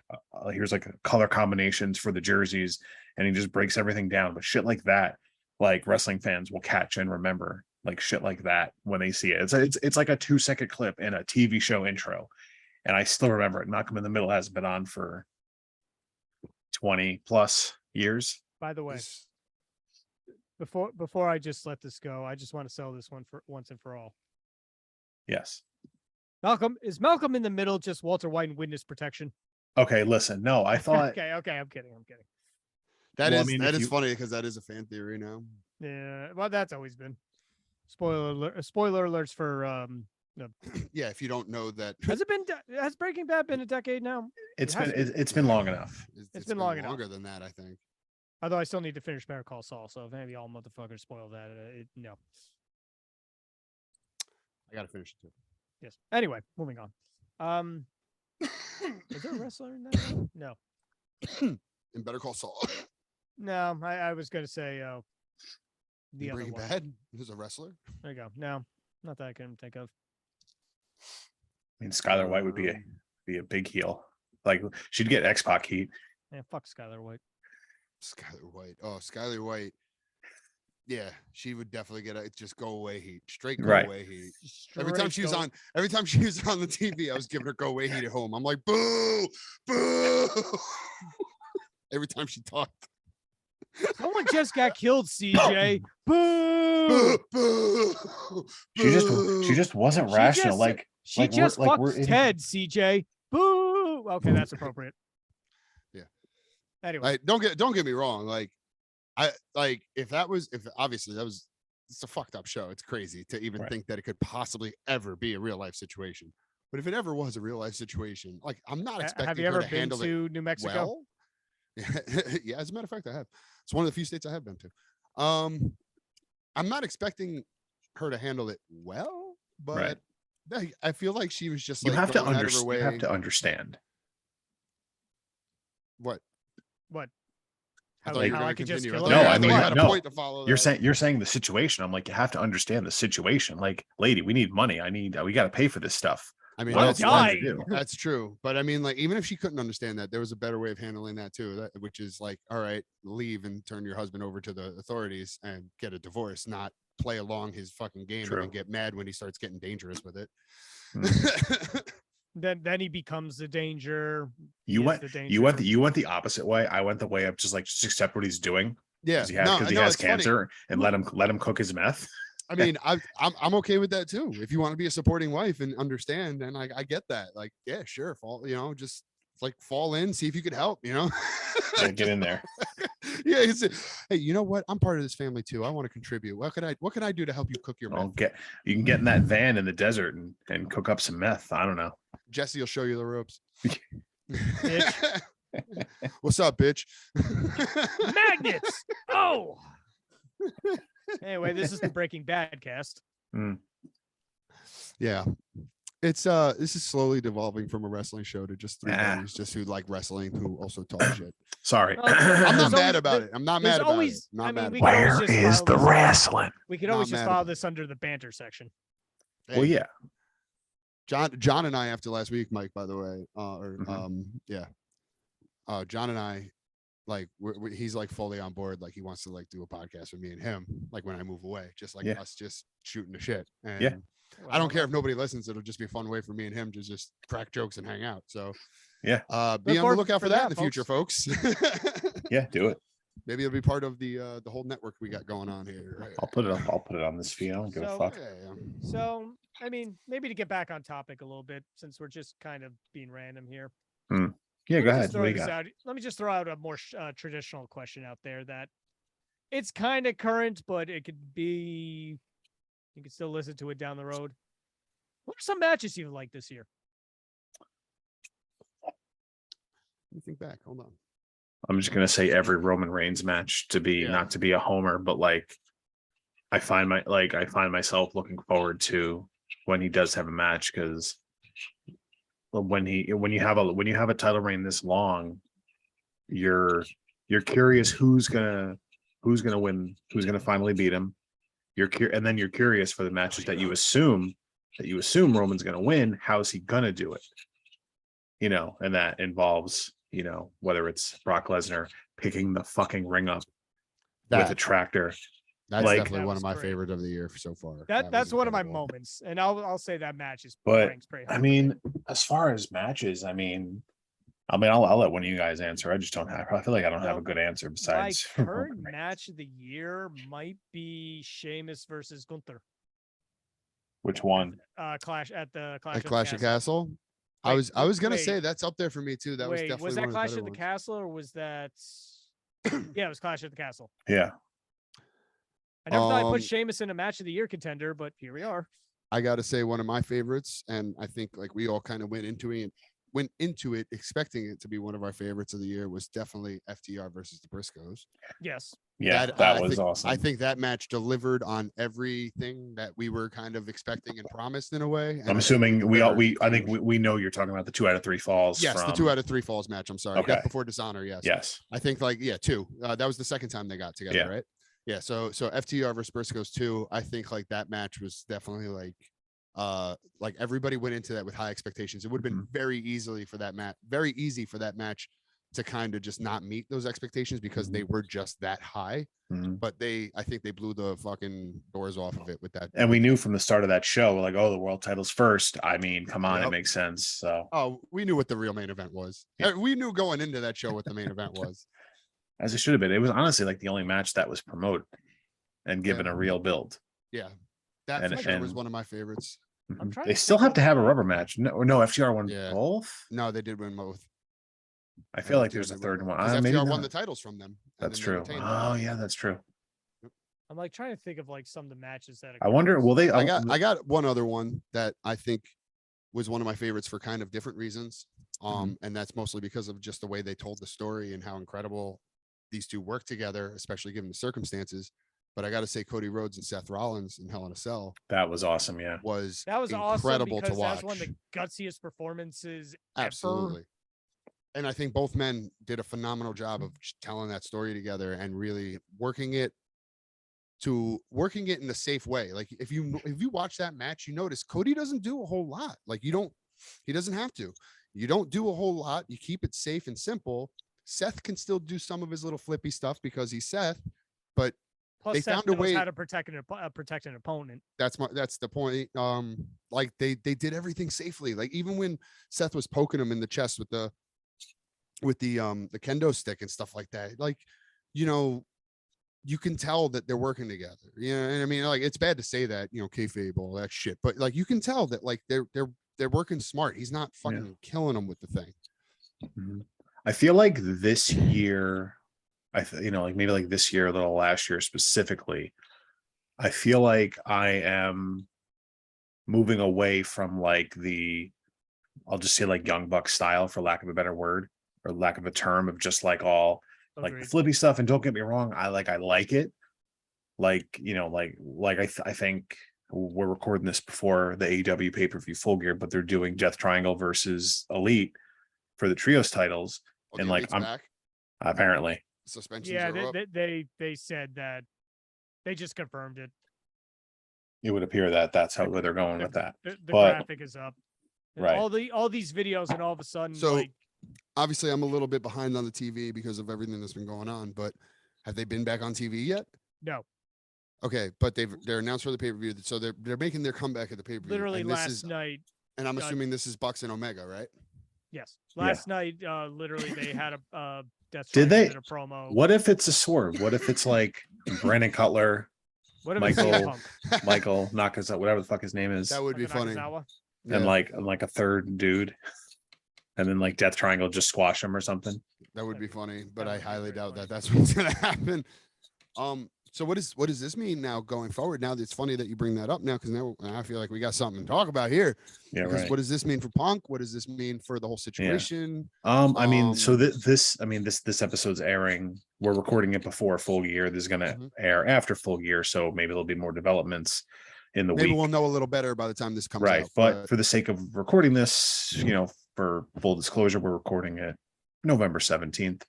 [SPEAKER 1] color combinations for the jerseys, and he just breaks everything down. But shit like that, like wrestling fans will catch and remember like shit like that when they see it. It's like a 2-second clip in a TV show intro. And I still remember it. Malcolm in the Middle hasn't been on for 20 plus years.
[SPEAKER 2] By the way, before I just let this go, I just want to sell this one for once and for all.
[SPEAKER 1] Yes.
[SPEAKER 2] Malcolm in the Middle just Walter White and witness protection?
[SPEAKER 1] Okay, listen. No, I thought.
[SPEAKER 2] okay, I'm kidding.
[SPEAKER 3] That is funny because that is a fan theory now.
[SPEAKER 2] Yeah, well, that's always been. Spoiler alerts for
[SPEAKER 3] Yeah, if you don't know that,
[SPEAKER 2] has Breaking Bad been a decade now?
[SPEAKER 1] It's been long enough.
[SPEAKER 3] it's
[SPEAKER 2] been long enough.
[SPEAKER 3] longer than that, I think.
[SPEAKER 2] Although I still need to finish Better Call Saul, so if maybe all motherfuckers spoil that. No.
[SPEAKER 3] I gotta finish it too.
[SPEAKER 2] Yes. Anyway, moving on. Is there a wrestler in that? No.
[SPEAKER 3] And Better Call Saul.
[SPEAKER 2] No, I was gonna say the other
[SPEAKER 3] Breaking
[SPEAKER 2] one.
[SPEAKER 3] Bad. Who's a wrestler?
[SPEAKER 2] There you go. No, not that I can think of.
[SPEAKER 1] I mean, Skylar White would be a big heel. Like she'd get X-Pac heat.
[SPEAKER 2] Man, fuck Skylar White.
[SPEAKER 3] Skylar White. Oh, Skylar White. Yeah, she would definitely get a just go away heat. Straight go away heat. Every time she was on the TV, I was giving her go away heat at home. I'm like, boo, boo. Every time she talked.
[SPEAKER 2] Someone just got killed, CJ. Boo!
[SPEAKER 3] Boo, boo,
[SPEAKER 1] She just wasn't rational.
[SPEAKER 2] She just fucked Ted, CJ. Boo! Okay, that's appropriate.
[SPEAKER 3] Yeah.
[SPEAKER 2] Anyway,
[SPEAKER 3] don't get me wrong. If obviously it's a fucked up show. It's crazy to even think that it could possibly ever be a real life situation. But if it ever was a real life situation, like I'm not expecting
[SPEAKER 2] have you
[SPEAKER 3] her
[SPEAKER 2] ever
[SPEAKER 3] to
[SPEAKER 2] been
[SPEAKER 3] handle
[SPEAKER 2] to
[SPEAKER 3] it
[SPEAKER 2] New Mexico?
[SPEAKER 3] well. Yeah, as a matter of fact, I have. It's one of the few states I have been to. I'm not expecting her to handle it well, but I feel like she was just
[SPEAKER 1] You
[SPEAKER 3] like
[SPEAKER 1] have to
[SPEAKER 3] going out of her way.
[SPEAKER 1] You have to understand.
[SPEAKER 3] What?
[SPEAKER 2] How,
[SPEAKER 3] thought you were
[SPEAKER 2] how
[SPEAKER 3] gonna
[SPEAKER 2] I could just
[SPEAKER 3] continue.
[SPEAKER 2] kill
[SPEAKER 3] I
[SPEAKER 2] him?
[SPEAKER 3] thought you had a
[SPEAKER 1] no.
[SPEAKER 3] point to follow.
[SPEAKER 1] You're
[SPEAKER 3] that.
[SPEAKER 1] saying the situation. I'm like, you have to understand the situation. Like, lady, we need money. We got to pay for this stuff.
[SPEAKER 3] I mean,
[SPEAKER 1] What else
[SPEAKER 3] that's,
[SPEAKER 1] do you do?
[SPEAKER 3] that's true. But I mean, like, even if she couldn't understand that, there was a better way of handling that too. Which is like, all right, leave and turn your husband over to the authorities and get a divorce, not play along his fucking game
[SPEAKER 1] True.
[SPEAKER 3] and then get mad when he starts getting dangerous with it.
[SPEAKER 2] Then he becomes the danger.
[SPEAKER 1] You went the opposite way. I went the way of just accept what he's doing.
[SPEAKER 3] Yeah,
[SPEAKER 1] because he has cancer, and let him cook his meth.
[SPEAKER 3] I mean, I'm okay with that too. If you want to be a supporting wife and understand, and I get that. Like, yeah, sure, just like fall in, see if you could help.
[SPEAKER 1] Yeah, get in there.
[SPEAKER 3] Yeah, hey, you know what? I'm part of this family too. I want to contribute. What can I do to help you cook your meth?
[SPEAKER 1] You can get in that van in the desert and cook up some meth. I don't know.
[SPEAKER 3] Jesse will show you the ropes.
[SPEAKER 2] Bitch.
[SPEAKER 3] What's up, bitch?
[SPEAKER 2] Magnets. Oh. Anyway, this is the Breaking Bad cast.
[SPEAKER 3] Yeah. It's this is slowly devolving from a wrestling show to just three
[SPEAKER 1] Nah.
[SPEAKER 3] buddies just who like wrestling who also talk shit.
[SPEAKER 1] Sorry.
[SPEAKER 2] No,
[SPEAKER 3] I'm not
[SPEAKER 2] There's
[SPEAKER 3] mad
[SPEAKER 2] always-
[SPEAKER 3] about it. I'm not
[SPEAKER 2] there's
[SPEAKER 3] mad about
[SPEAKER 2] always-
[SPEAKER 3] it. Not
[SPEAKER 2] I mean,
[SPEAKER 3] mad
[SPEAKER 2] we
[SPEAKER 3] about
[SPEAKER 2] could
[SPEAKER 3] it.
[SPEAKER 2] always
[SPEAKER 1] Where
[SPEAKER 2] just
[SPEAKER 1] is
[SPEAKER 2] file
[SPEAKER 1] the
[SPEAKER 2] this-
[SPEAKER 1] wrestling?
[SPEAKER 2] We could
[SPEAKER 3] Not
[SPEAKER 2] always just
[SPEAKER 3] mad
[SPEAKER 2] file
[SPEAKER 3] about
[SPEAKER 2] this under the banter section.
[SPEAKER 1] Well,
[SPEAKER 3] Hey,
[SPEAKER 1] yeah.
[SPEAKER 3] John and I after last week, Mike, by the way,
[SPEAKER 1] Mhm.
[SPEAKER 3] yeah. John and I, like, he's like fully on board. Like, he wants to like do a podcast with me and him, like when I move away, just like
[SPEAKER 1] Yeah.
[SPEAKER 3] us just shooting the shit. And
[SPEAKER 1] Yeah.
[SPEAKER 3] I don't care if nobody listens. It'll just be a fun way for me and him to just crack jokes and hang out. So
[SPEAKER 1] Yeah.
[SPEAKER 3] be on the
[SPEAKER 2] forward
[SPEAKER 3] lookout
[SPEAKER 2] for
[SPEAKER 3] for that
[SPEAKER 2] that,
[SPEAKER 3] in the future, folks.
[SPEAKER 1] Yeah, do it.
[SPEAKER 3] Maybe it'll be part of the whole network we got going on here.
[SPEAKER 1] I'll put it up. I'll put it on this feed. I don't give a
[SPEAKER 2] So-
[SPEAKER 1] fuck.
[SPEAKER 3] Yeah.
[SPEAKER 2] So, I mean, maybe to get back on topic a little bit, since we're just kind of being random here.
[SPEAKER 1] Yeah,
[SPEAKER 2] Let
[SPEAKER 1] go
[SPEAKER 2] me just
[SPEAKER 1] ahead.
[SPEAKER 2] throw
[SPEAKER 1] What do you
[SPEAKER 2] this
[SPEAKER 1] got?
[SPEAKER 2] out. Let me just throw out a more traditional question out there that it's kind of current, but it could be, you can still listen to it down the road. What are some matches you like this year?
[SPEAKER 3] Let me think back. Hold on.
[SPEAKER 1] I'm just gonna say every Roman Reigns match to be
[SPEAKER 3] Yeah.
[SPEAKER 1] not to be a homer, but like I find myself looking forward to when he does have a match because when you have a title reign this long, you're curious who's gonna win, who's gonna finally beat him. And then you're curious for the matches that you assume Roman's gonna win. How's he gonna do it? You know, and that involves, you know, whether it's Brock Lesnar picking the fucking ring up with a tractor.
[SPEAKER 3] That's
[SPEAKER 1] like-
[SPEAKER 3] definitely
[SPEAKER 2] That
[SPEAKER 3] one
[SPEAKER 2] was
[SPEAKER 3] of my
[SPEAKER 2] great.
[SPEAKER 3] favorite of the year so far.
[SPEAKER 2] That's
[SPEAKER 3] was
[SPEAKER 2] one of my
[SPEAKER 3] incredible.
[SPEAKER 2] moments, and I'll say that match is
[SPEAKER 1] But,
[SPEAKER 2] ranks pretty
[SPEAKER 1] I
[SPEAKER 2] high.
[SPEAKER 1] mean, as far as matches, I'll let one of you guys answer. I just don't have. I feel like I don't have
[SPEAKER 2] No,
[SPEAKER 1] a good answer
[SPEAKER 2] my
[SPEAKER 1] besides.
[SPEAKER 2] current match of the year might be Sheamus versus Gunther.
[SPEAKER 1] Which one?
[SPEAKER 2] Clash at the Clash,
[SPEAKER 3] At
[SPEAKER 2] of,
[SPEAKER 3] Clash
[SPEAKER 2] the
[SPEAKER 3] of
[SPEAKER 2] Castle.
[SPEAKER 3] Castle. I
[SPEAKER 2] Wait,
[SPEAKER 3] was gonna
[SPEAKER 2] wait.
[SPEAKER 3] say that's up there for me too. That was
[SPEAKER 2] Wait,
[SPEAKER 3] definitely
[SPEAKER 2] was
[SPEAKER 3] one
[SPEAKER 2] that
[SPEAKER 3] of
[SPEAKER 2] Clash
[SPEAKER 3] the
[SPEAKER 2] of
[SPEAKER 3] better
[SPEAKER 2] the
[SPEAKER 3] ones.
[SPEAKER 2] Castle or was that? Yeah, it was Clash of the Castle.
[SPEAKER 1] Yeah,
[SPEAKER 2] I never thought I'd
[SPEAKER 3] Um,
[SPEAKER 2] put Sheamus in a match of the year contender, but here we are.
[SPEAKER 3] I gotta say one of my favorites, and I think like we all kind of went into it expecting it to be one of our favorites of the year, was definitely FTR versus the Briscoes.
[SPEAKER 2] Yes.
[SPEAKER 1] yeah,
[SPEAKER 3] That,
[SPEAKER 1] that
[SPEAKER 3] I
[SPEAKER 1] was
[SPEAKER 3] think-
[SPEAKER 1] awesome.
[SPEAKER 3] I think that match delivered on everything that we were kind of expecting and promised in a way. and I
[SPEAKER 1] I'm
[SPEAKER 3] think
[SPEAKER 1] assuming
[SPEAKER 3] delivered
[SPEAKER 1] I think
[SPEAKER 3] huge.
[SPEAKER 1] we know you're talking about the 2 out of 3 falls.
[SPEAKER 3] Yes, the
[SPEAKER 1] from,
[SPEAKER 3] 2 out of 3 falls match. I'm sorry.
[SPEAKER 1] Okay.
[SPEAKER 3] Death Before Dishonor. Yes.
[SPEAKER 1] Yes,
[SPEAKER 3] I think like, yeah, 2. That was the second time they got together,
[SPEAKER 1] Yeah.
[SPEAKER 3] right? Yeah. So FTR versus Briscoes 2. I think like that match was definitely like everybody went into that with high expectations. It would have been very easy for that match to kind of just not meet those expectations because they were just that high.
[SPEAKER 1] Mhm.
[SPEAKER 3] But I think they blew the fucking doors off of it with that.
[SPEAKER 1] and we knew from the start of that show, like, oh, the world title's first. I mean, come on, it
[SPEAKER 3] Yep.
[SPEAKER 1] makes sense. So
[SPEAKER 3] Oh, we knew what the real main event was.
[SPEAKER 1] Yeah.
[SPEAKER 3] We knew going into that show what the main event was.
[SPEAKER 1] as it should have been, it was honestly like the only match that was promoted and given a real build.
[SPEAKER 3] Yeah. That
[SPEAKER 1] And-
[SPEAKER 3] for sure was
[SPEAKER 1] and-
[SPEAKER 3] one of my favorites.
[SPEAKER 2] I'm trying
[SPEAKER 1] They
[SPEAKER 2] to
[SPEAKER 1] still
[SPEAKER 2] think
[SPEAKER 1] have to
[SPEAKER 2] of,
[SPEAKER 1] have a rubber match. No, FTR won
[SPEAKER 3] Yeah.
[SPEAKER 1] both.
[SPEAKER 3] No, they did win both.
[SPEAKER 1] I feel like there's a third one.
[SPEAKER 3] Because
[SPEAKER 1] Maybe
[SPEAKER 3] FTR won
[SPEAKER 1] not.
[SPEAKER 3] the titles from them. and
[SPEAKER 1] That's
[SPEAKER 3] then they
[SPEAKER 1] true.
[SPEAKER 3] retained them.
[SPEAKER 1] Oh yeah, that's true.
[SPEAKER 2] I'm like trying to think of like some of the matches that
[SPEAKER 1] I wonder, will they?
[SPEAKER 3] I got one other one that I think was one of my favorites for kind of different reasons. And that's mostly because of just the way they told the story and how incredible these two work together, especially given the circumstances. But I got to say, Cody Rhodes and Seth Rollins in Hell in a Cell
[SPEAKER 1] That was awesome. Yeah.
[SPEAKER 3] was
[SPEAKER 2] incredible
[SPEAKER 3] to
[SPEAKER 2] because
[SPEAKER 3] watch.
[SPEAKER 2] that's one of the gutsiest performances ever.
[SPEAKER 3] Absolutely. And I think both men did a phenomenal job of just telling that story together and really working it in a safe way. Like if you watch that match, you notice Cody doesn't do a whole lot. Like he doesn't have to. You don't do a whole lot. You keep it safe and simple. Seth can still do some of his little flippy stuff because he's Seth, but
[SPEAKER 2] Plus,
[SPEAKER 3] they
[SPEAKER 2] Seth
[SPEAKER 3] found a
[SPEAKER 2] knows
[SPEAKER 3] way-
[SPEAKER 2] how to protect an opponent.
[SPEAKER 3] that's the point. Like they did everything safely. Like even when Seth was poking him in the chest with the kendo stick and stuff like that, like, you know, you can tell that they're working together. You know, and I mean, like, it's bad to say that, you know, kayfabe, all that shit, but like you can tell that like they're working smart. He's not fucking killing them with the thing.
[SPEAKER 1] Mhm. I feel like this year, like maybe like this year, a little last year specifically, I feel like I am moving away from like I'll just say like Young Buck style, for lack of a better word or lack of a term, of just like all like the
[SPEAKER 2] Agreed.
[SPEAKER 1] flippy stuff. And don't get me wrong, I like it. Like, you know, I think we're recording this before the AEW pay-per-view Full Gear, but they're doing Death Triangle versus Elite for the trios titles.
[SPEAKER 3] Oh,
[SPEAKER 1] And
[SPEAKER 3] the
[SPEAKER 1] like
[SPEAKER 3] Elite's
[SPEAKER 1] I'm
[SPEAKER 3] back.
[SPEAKER 1] apparently,
[SPEAKER 3] Suspensions
[SPEAKER 2] Yeah,
[SPEAKER 3] are up.
[SPEAKER 2] they said that they just confirmed it.
[SPEAKER 1] it would appear that that's how where they're going with that.
[SPEAKER 2] The
[SPEAKER 1] But
[SPEAKER 2] graphic is up. And
[SPEAKER 1] right.
[SPEAKER 2] all these videos, and all of a sudden,
[SPEAKER 3] So
[SPEAKER 2] like,
[SPEAKER 3] obviously, I'm a little bit behind on the TV because of everything that's been going on. But have they been back on TV yet?
[SPEAKER 2] no,
[SPEAKER 3] Okay, but they're announced for the pay per view, so they're making their comeback at the pay per view.
[SPEAKER 2] literally last night.
[SPEAKER 3] And I'm assuming this is Bucks and Omega, right?
[SPEAKER 2] Yes, last night, literally they had a Death
[SPEAKER 1] Did
[SPEAKER 2] Triangle
[SPEAKER 1] they-
[SPEAKER 2] did a promo.
[SPEAKER 1] What if it's a swerve? What if it's like Brandon Cutler,
[SPEAKER 2] What if it's CM
[SPEAKER 1] Michael-
[SPEAKER 2] Punk?
[SPEAKER 1] Michael Nakazawa, whatever the fuck his name is,
[SPEAKER 3] That would be funny.
[SPEAKER 2] Nakazawa?
[SPEAKER 1] and
[SPEAKER 3] Yeah,
[SPEAKER 1] like a third dude, and then like Death Triangle just squash him or something.
[SPEAKER 3] that would be funny, but
[SPEAKER 2] that
[SPEAKER 3] I
[SPEAKER 2] would be
[SPEAKER 3] highly
[SPEAKER 2] very
[SPEAKER 3] doubt
[SPEAKER 2] funny.
[SPEAKER 3] that that's what's gonna happen. So what does this mean now going forward? Now it's funny that you bring that up now because now I feel like we got something to talk about here.
[SPEAKER 1] Yeah,
[SPEAKER 3] Because
[SPEAKER 1] right.
[SPEAKER 3] what does this mean for Punk? What does this mean for the whole situation?
[SPEAKER 1] I mean, so
[SPEAKER 3] Um,
[SPEAKER 1] this episode's airing. We're recording it before Full Gear. This is gonna
[SPEAKER 3] Mhm.
[SPEAKER 1] air after Full Gear, so maybe there'll be more developments in the
[SPEAKER 3] Maybe
[SPEAKER 1] week.
[SPEAKER 3] we'll know a little better by the time this comes
[SPEAKER 1] Right,
[SPEAKER 3] out.
[SPEAKER 1] but for the sake of recording this, for full disclosure, we're recording it November 17th,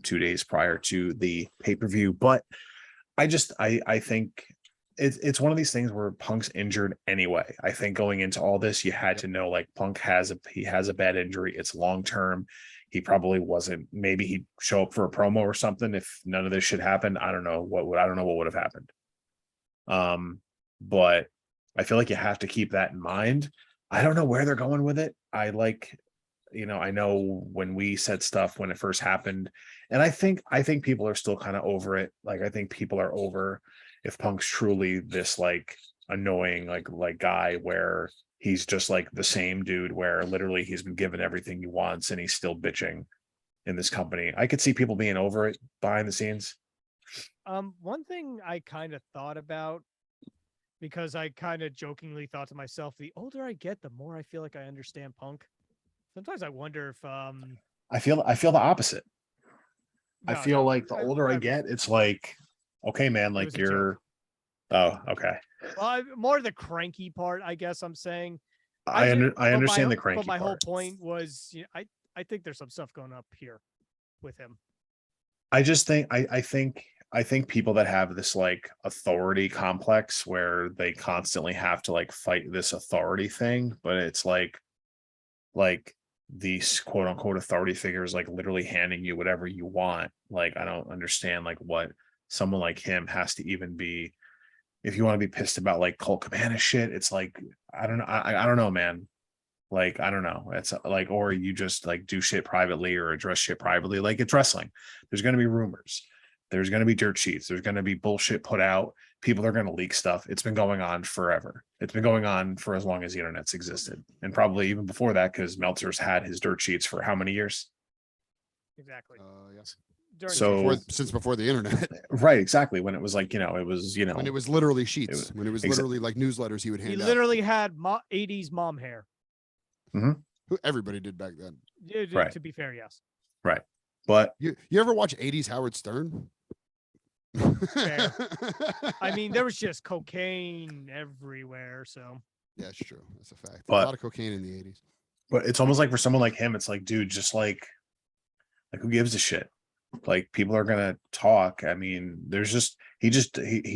[SPEAKER 1] 2 days prior to the pay-per-view. But I think it's one of these things where Punk's injured anyway. I think going into all this, you had to know like Punk has a bad injury. It's long term. He probably wasn't. Maybe he'd show up for a promo or something if none of this should happen. I don't know what would have happened. But I feel like you have to keep that in mind. I don't know where they're going with it. I know when we said stuff when it first happened, and I think people are still kind of over it. Like I think people are over if Punk's truly this like annoying like guy where he's just like the same dude where literally he's been given everything he wants and he's still bitching in this company. I could see people being over it behind the scenes.
[SPEAKER 2] One thing I kind of thought about, because I kind of jokingly thought to myself, the older I get, the more I feel like I understand Punk. Sometimes I wonder if
[SPEAKER 1] I feel the opposite. I
[SPEAKER 2] no,
[SPEAKER 1] feel
[SPEAKER 2] no,
[SPEAKER 1] like the older I get, it's like, okay, man, like
[SPEAKER 2] was a
[SPEAKER 1] you're. Oh, okay.
[SPEAKER 2] well, more the cranky part, I guess I'm saying.
[SPEAKER 1] I
[SPEAKER 2] but my
[SPEAKER 1] understand the
[SPEAKER 2] whole-
[SPEAKER 1] cranky
[SPEAKER 2] But my whole
[SPEAKER 1] part.
[SPEAKER 2] point was, I think there's some stuff going up here with him.
[SPEAKER 1] I just think I think people that have this like authority complex where they constantly have to like fight this authority thing, but it's like these quote unquote authority figures like literally handing you whatever you want. Like I don't understand like what someone like him has to even be. If you want to be pissed about like Colt Cabana shit, it's like I don't know. I don't know, man. Like I don't know. It's like or you just like do shit privately or address shit privately. Like it's wrestling. There's going to be rumors. There's going to be dirt sheets. There's going to be bullshit put out. People are going to leak stuff. It's been going on forever. It's been going on for as long as the internet's existed, and probably even before that, because Meltzer's had his dirt sheets for how many years?
[SPEAKER 2] Exactly.
[SPEAKER 3] Yes.
[SPEAKER 2] During
[SPEAKER 1] So-
[SPEAKER 3] Since before the internet,
[SPEAKER 1] Right, exactly. When it was like it was
[SPEAKER 3] when it was literally sheets,
[SPEAKER 1] was-
[SPEAKER 3] when it was
[SPEAKER 1] exa-
[SPEAKER 3] literally like newsletters he would
[SPEAKER 2] he
[SPEAKER 3] hand out.
[SPEAKER 2] literally had 80s mom hair.
[SPEAKER 3] Who everybody did back then.
[SPEAKER 1] Right.
[SPEAKER 2] To be fair, yes.
[SPEAKER 1] but
[SPEAKER 3] You ever watch 80s Howard Stern?
[SPEAKER 2] Fair. I mean, there was just cocaine everywhere. So
[SPEAKER 3] Yeah, it's true. That's a fact.
[SPEAKER 1] But-
[SPEAKER 3] a lot of cocaine in the 80s.
[SPEAKER 1] but it's almost like for someone like him, it's like, dude, just like who gives a shit? Like people are gonna talk. I mean, there's just he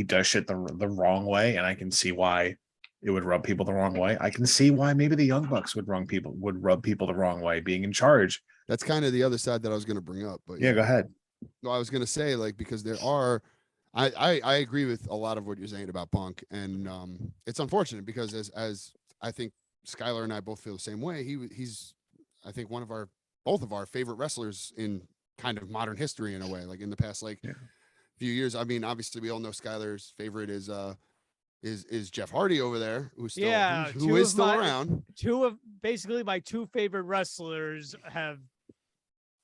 [SPEAKER 1] does shit the wrong way, and I can see why it would rub people the wrong way. I can see why maybe the Young Bucks would rub people the wrong way, being in charge.
[SPEAKER 3] That's kind of the other side that I was going to bring up. But
[SPEAKER 1] Yeah, go ahead.
[SPEAKER 3] No, I was going to say like because there are, I agree with a lot of what you're saying about Punk, and it's unfortunate because as I think Skylar and I both feel the same way. He's I think both of our favorite wrestlers in kind of modern history in a way, like in the past few years. I mean, obviously we all know Skylar's favorite is Jeff Hardy over there, who's still who is still around.
[SPEAKER 2] Two of basically my two favorite wrestlers have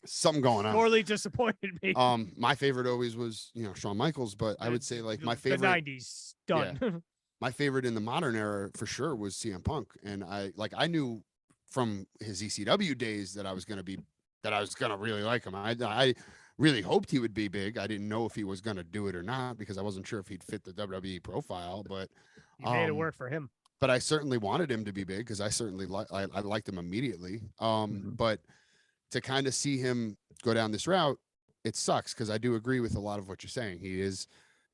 [SPEAKER 3] Something going on.
[SPEAKER 2] sorely disappointed me.
[SPEAKER 3] My favorite always was Shawn Michaels, but I would say like my favorite
[SPEAKER 2] the 90s done.
[SPEAKER 3] my favorite in the modern era for sure was CM Punk, and I knew from his ECW days that I was gonna really like him. I really hoped he would be big. I didn't know if he was gonna do it or not because I wasn't sure if he'd fit the WWE profile, but
[SPEAKER 2] You made it work for him.
[SPEAKER 3] But I certainly wanted him to be big because I certainly I liked him immediately. But to kind of see him go down this route, it sucks because I do agree with a lot of what you're saying. He is,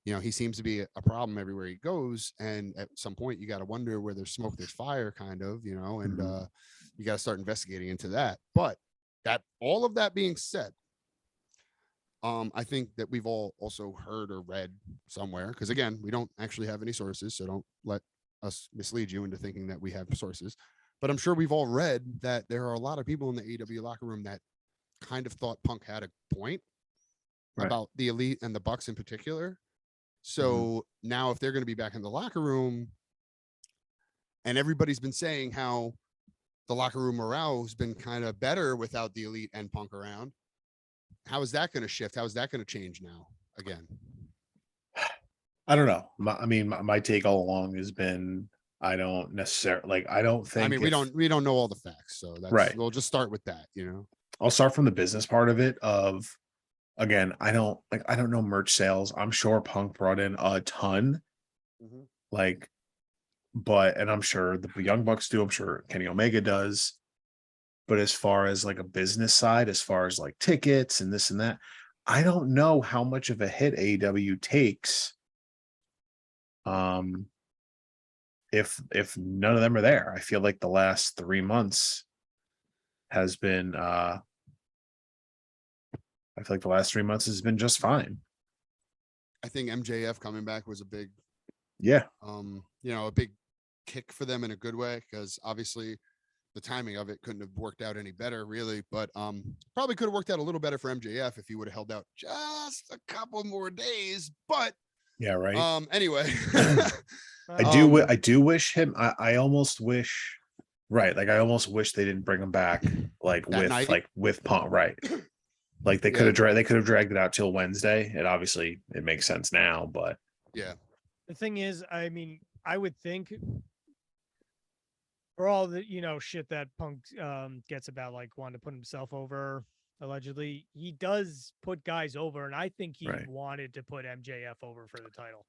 [SPEAKER 3] he seems to be a problem everywhere he goes. And at some point you got to wonder where there's smoke, there's fire kind of, and you got to start investigating into that. But all of that being said, I think that we've all also heard or read somewhere, because again, we don't actually have any sources, so don't let us mislead you into thinking that we have sources. But I'm sure we've all read that there are a lot of people in the AEW locker room that kind of thought Punk had a point about the Elite and the Bucks in particular. So now if they're going to be back in the locker room, and everybody's been saying how the locker room morale has been kind of better without the Elite and Punk around, how is that going to shift? How is that going to change now again?
[SPEAKER 1] I don't know. My take all along has been, I don't necessarily I don't think.
[SPEAKER 3] I mean, we don't know all the facts, so that's we'll just start with that.
[SPEAKER 1] I'll start from the business part of it. Again, I don't know merch sales. I'm sure Punk brought in a ton, and I'm sure the Young Bucks do. I'm sure Kenny Omega does. But as far as like a business side, as far as like tickets and this and that, I don't know how much of a hit AEW takes. If none of them are there, I feel like the last 3 months has been just fine.
[SPEAKER 3] I think MJF coming back was a big a big kick for them in a good way, because obviously the timing of it couldn't have worked out any better really, but probably could have worked out a little better for MJF if he would have held out just a couple more days. But anyway,
[SPEAKER 1] I do wish him. I almost wish, I almost wish they didn't bring him back with Punk, Like they could have dragged it out till Wednesday. And obviously it makes sense now, but
[SPEAKER 2] the thing is, I mean, I would think for all the shit that Punk gets about wanting to put himself over, allegedly, he does put guys over, and I think he wanted to put MJF over for the title.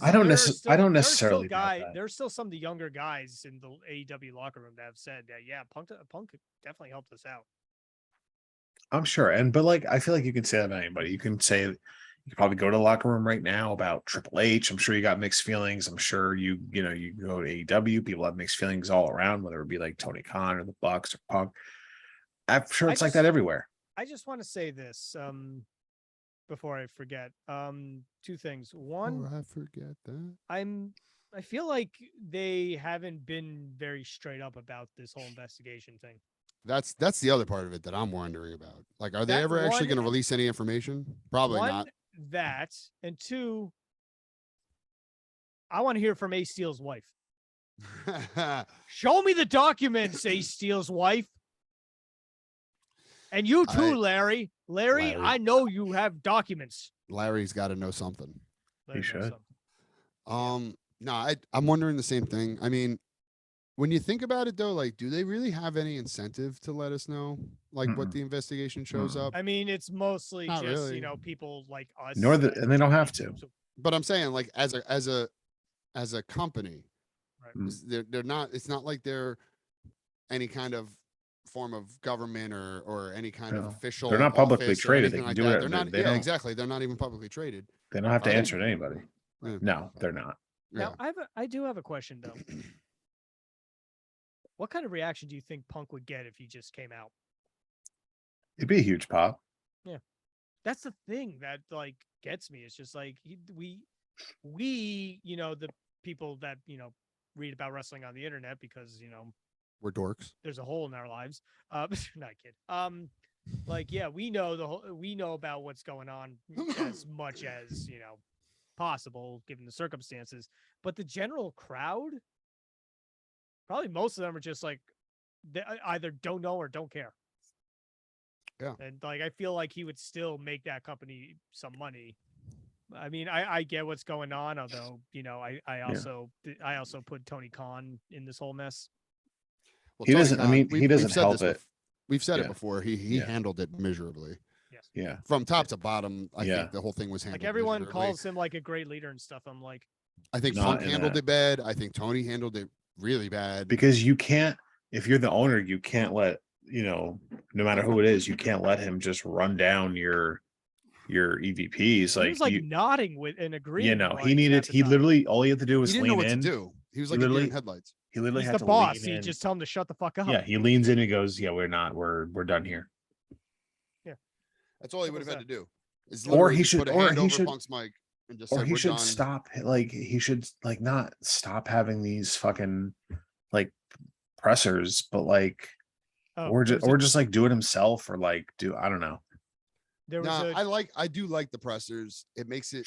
[SPEAKER 1] I don't necessarily.
[SPEAKER 2] There's still some of the younger guys in the AEW locker room that have said that Punk definitely helped us out.
[SPEAKER 1] I'm sure, but I feel like you can say that about anybody. You can probably go to the locker room right now about Triple H. I'm sure you got mixed feelings. I'm sure you go to AEW, people have mixed feelings all around, whether it be like Tony Khan or the Bucks or Punk. I'm sure it's like that everywhere.
[SPEAKER 2] I just want to say this before I forget. Two things. One,
[SPEAKER 3] I forget that.
[SPEAKER 2] I feel like they haven't been very straight up about this whole investigation thing.
[SPEAKER 3] That's the other part of it that I'm wondering about. Are they ever actually going to release any information? Probably not.
[SPEAKER 2] That, and two, I want to hear from Ace Steel's wife. Show me the documents, Ace Steel's wife. And you too, Larry. Larry, I know you have documents.
[SPEAKER 3] Larry's got to know something.
[SPEAKER 1] He should.
[SPEAKER 3] No, I'm wondering the same thing. I mean, when you think about it, though, do they really have any incentive to let us know, what the investigation shows up?
[SPEAKER 2] I mean, it's mostly
[SPEAKER 3] Not
[SPEAKER 2] just
[SPEAKER 3] really.
[SPEAKER 2] people like us.
[SPEAKER 1] And they don't have to.
[SPEAKER 3] But I'm saying, as a company, they're not. It's not like they're any kind of form of government or any kind of official.
[SPEAKER 1] They're not publicly traded. They can do it.
[SPEAKER 3] They're not. Exactly. They're not even publicly traded.
[SPEAKER 1] They don't have to answer to anybody. No, they're not.
[SPEAKER 2] Now, I do have a question though. What kind of reaction do you think Punk would get if he just came out?
[SPEAKER 1] It'd be a huge pop.
[SPEAKER 2] Yeah, that's the thing that gets me. It's just we the people that read about wrestling on the internet because
[SPEAKER 3] we're dorks.
[SPEAKER 2] There's a hole in our lives. Not kid. We know we know about what's going on as much as possible given the circumstances, but the general crowd. Probably most of them are just they either don't know or don't care.
[SPEAKER 3] Yeah.
[SPEAKER 2] And I feel like he would still make that company some money. I mean, I get what's going on, although, I also put Tony Khan in this whole mess.
[SPEAKER 3] Well,
[SPEAKER 1] he doesn't help it.
[SPEAKER 3] We've said it before. He handled it miserably.
[SPEAKER 2] Yes.
[SPEAKER 1] Yeah.
[SPEAKER 3] From top to bottom, I think the whole thing was handled.
[SPEAKER 2] Everyone
[SPEAKER 3] miserably.
[SPEAKER 2] calls him a great leader and stuff. I'm like,
[SPEAKER 3] I think
[SPEAKER 1] Not
[SPEAKER 3] Punk
[SPEAKER 1] in
[SPEAKER 3] handled
[SPEAKER 1] a-
[SPEAKER 3] it bad. I think Tony handled it really bad.
[SPEAKER 1] because you can't, if you're the owner, you can't let, no matter who it is, you can't let him just run down your EVPs.
[SPEAKER 2] He was
[SPEAKER 1] Like
[SPEAKER 2] like nodding with and agreeing.
[SPEAKER 1] he literally, all he had to do
[SPEAKER 3] He
[SPEAKER 1] was
[SPEAKER 3] didn't know
[SPEAKER 1] lean
[SPEAKER 3] what to
[SPEAKER 1] in.
[SPEAKER 3] do. He was
[SPEAKER 1] He
[SPEAKER 3] like a deer
[SPEAKER 1] literally-
[SPEAKER 3] in headlights.
[SPEAKER 1] He literally
[SPEAKER 2] He's
[SPEAKER 1] had
[SPEAKER 2] the
[SPEAKER 1] to
[SPEAKER 2] boss.
[SPEAKER 1] lean
[SPEAKER 2] He
[SPEAKER 1] in.
[SPEAKER 2] just tell him to shut the fuck up.
[SPEAKER 1] Yeah, he leans in and goes, "Yeah, we're done here."
[SPEAKER 3] That's all he would
[SPEAKER 2] Simple
[SPEAKER 3] have
[SPEAKER 2] as
[SPEAKER 3] had to do. Is
[SPEAKER 1] Or
[SPEAKER 3] literally
[SPEAKER 1] he
[SPEAKER 3] just
[SPEAKER 1] should-
[SPEAKER 3] put a
[SPEAKER 1] or
[SPEAKER 3] hand
[SPEAKER 1] he
[SPEAKER 3] over
[SPEAKER 1] should-
[SPEAKER 3] Punk's mic and just
[SPEAKER 1] Or
[SPEAKER 3] said,
[SPEAKER 1] he
[SPEAKER 3] "We're
[SPEAKER 1] should
[SPEAKER 3] done."
[SPEAKER 1] stop. Like he should like not stop having these fucking like pressers, but like
[SPEAKER 2] Oh,
[SPEAKER 1] or
[SPEAKER 2] there
[SPEAKER 1] just
[SPEAKER 2] was a-
[SPEAKER 1] or just like do it himself or like do I don't know.
[SPEAKER 2] there was
[SPEAKER 3] Nah,
[SPEAKER 2] a
[SPEAKER 3] I do like the pressers. It makes it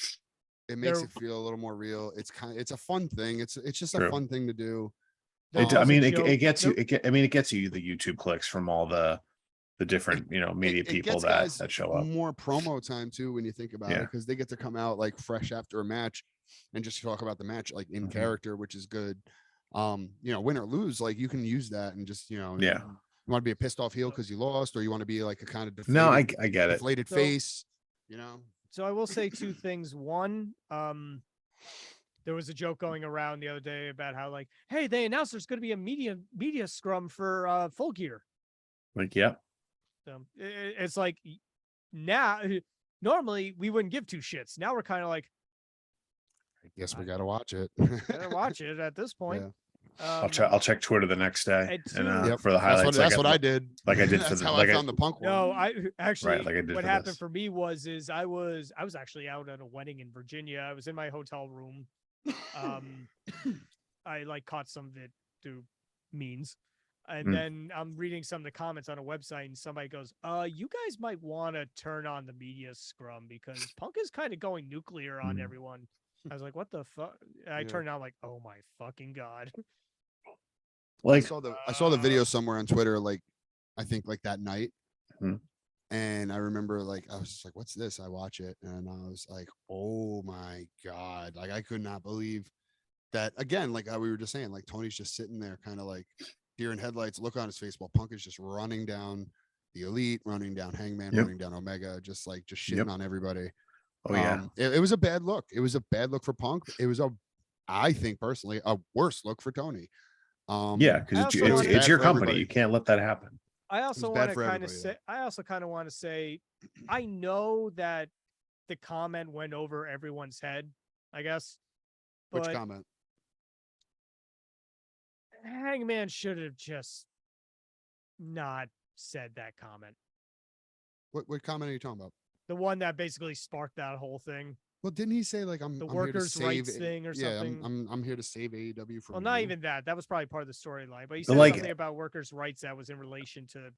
[SPEAKER 2] There-
[SPEAKER 3] feel a little more real. It's a fun thing. It's just a
[SPEAKER 1] True.
[SPEAKER 3] fun thing to do.
[SPEAKER 2] there
[SPEAKER 1] I
[SPEAKER 2] was a
[SPEAKER 1] mean, it
[SPEAKER 2] joke-
[SPEAKER 1] gets
[SPEAKER 2] there-
[SPEAKER 1] you. It gets you the YouTube clicks from all the different media
[SPEAKER 3] It
[SPEAKER 1] people
[SPEAKER 3] gets
[SPEAKER 1] that
[SPEAKER 3] guys
[SPEAKER 1] show up.
[SPEAKER 3] more promo time too when you think about it,
[SPEAKER 1] Yeah.
[SPEAKER 3] because they get to come out like fresh after a match and just talk about the match like in
[SPEAKER 1] Mhm.
[SPEAKER 3] character, which is good. Win or lose, like you can use that and just
[SPEAKER 1] Yeah.
[SPEAKER 3] you want to be a pissed off heel because you lost, or you want to be like a kind of deflated,
[SPEAKER 1] No, I get it.
[SPEAKER 3] deflated
[SPEAKER 2] So-
[SPEAKER 3] face.
[SPEAKER 2] So I will say two things. One, there was a joke going around the other day about how like, hey, they announced there's going to be a media scrum for Full Gear.
[SPEAKER 1] Like, yeah,
[SPEAKER 2] So it's like now, normally we wouldn't give two shits. Now we're kind of like,
[SPEAKER 3] I guess we gotta watch it.
[SPEAKER 2] gotta watch it at this point.
[SPEAKER 3] Yeah.
[SPEAKER 1] I'll check Twitter the next day
[SPEAKER 2] and
[SPEAKER 1] and
[SPEAKER 2] two-
[SPEAKER 3] Yep.
[SPEAKER 1] for the highlights.
[SPEAKER 3] That's what I did.
[SPEAKER 1] like I did for
[SPEAKER 3] That's
[SPEAKER 1] the-
[SPEAKER 3] how
[SPEAKER 1] like
[SPEAKER 3] I
[SPEAKER 1] I-
[SPEAKER 3] found the Punk one.
[SPEAKER 2] No, I actually
[SPEAKER 1] like I did
[SPEAKER 2] what
[SPEAKER 1] for
[SPEAKER 2] happened
[SPEAKER 1] this.
[SPEAKER 2] for me was I was actually out at a wedding in Virginia. I was in my hotel room. I like caught some of it through means. And
[SPEAKER 1] Mm.
[SPEAKER 2] then I'm reading some of the comments on a website and somebody goes, you guys might want to turn on the media scrum because Punk is kind of going nuclear on
[SPEAKER 1] Mm.
[SPEAKER 2] everyone. I was like, what the fuck? I
[SPEAKER 3] Yeah.
[SPEAKER 2] turned on like, oh my fucking God.
[SPEAKER 1] like
[SPEAKER 3] I saw the video somewhere on Twitter, like I think like that night.
[SPEAKER 1] Hmm.
[SPEAKER 3] And I remember like I was just like, what's this? I watch it and I was like, oh my God. Like I could not believe that again, like how we were just saying, like Tony's just sitting there kind of like deer in headlights, look on his face while Punk is just running down the Elite, running down Hangman,
[SPEAKER 1] Yep.
[SPEAKER 3] running down Omega, just shitting
[SPEAKER 1] Yep.
[SPEAKER 3] on everybody.
[SPEAKER 1] oh yeah.
[SPEAKER 3] It was a bad look. It was a bad look for Punk. It was I think personally, a worse look for Tony.
[SPEAKER 1] Yeah, because
[SPEAKER 2] I
[SPEAKER 1] it's,
[SPEAKER 2] also
[SPEAKER 1] it's,
[SPEAKER 2] wanna-
[SPEAKER 1] it's your
[SPEAKER 3] Bad for
[SPEAKER 1] company.
[SPEAKER 3] everybody.
[SPEAKER 1] You can't let that happen.
[SPEAKER 2] I also
[SPEAKER 3] bad
[SPEAKER 2] want to
[SPEAKER 3] for
[SPEAKER 2] kind of
[SPEAKER 3] everybody,
[SPEAKER 2] say, I also kind of want to say, I know that the comment went over everyone's head, I guess.
[SPEAKER 3] Which
[SPEAKER 2] But
[SPEAKER 3] comment?
[SPEAKER 2] Hangman should have just not said that comment.
[SPEAKER 3] What comment are you talking about?
[SPEAKER 2] The one that basically sparked that whole thing.
[SPEAKER 3] Well, didn't he say like I'm
[SPEAKER 2] The
[SPEAKER 3] here to
[SPEAKER 2] workers'
[SPEAKER 3] save
[SPEAKER 2] rights
[SPEAKER 3] it-
[SPEAKER 2] thing or
[SPEAKER 3] yeah,
[SPEAKER 2] something.
[SPEAKER 3] I'm here to save AEW from
[SPEAKER 2] Well, not
[SPEAKER 3] you.
[SPEAKER 2] even that. That was probably part of the storyline. But he
[SPEAKER 1] But,
[SPEAKER 2] said
[SPEAKER 1] like-
[SPEAKER 2] something about workers' rights that was in relation to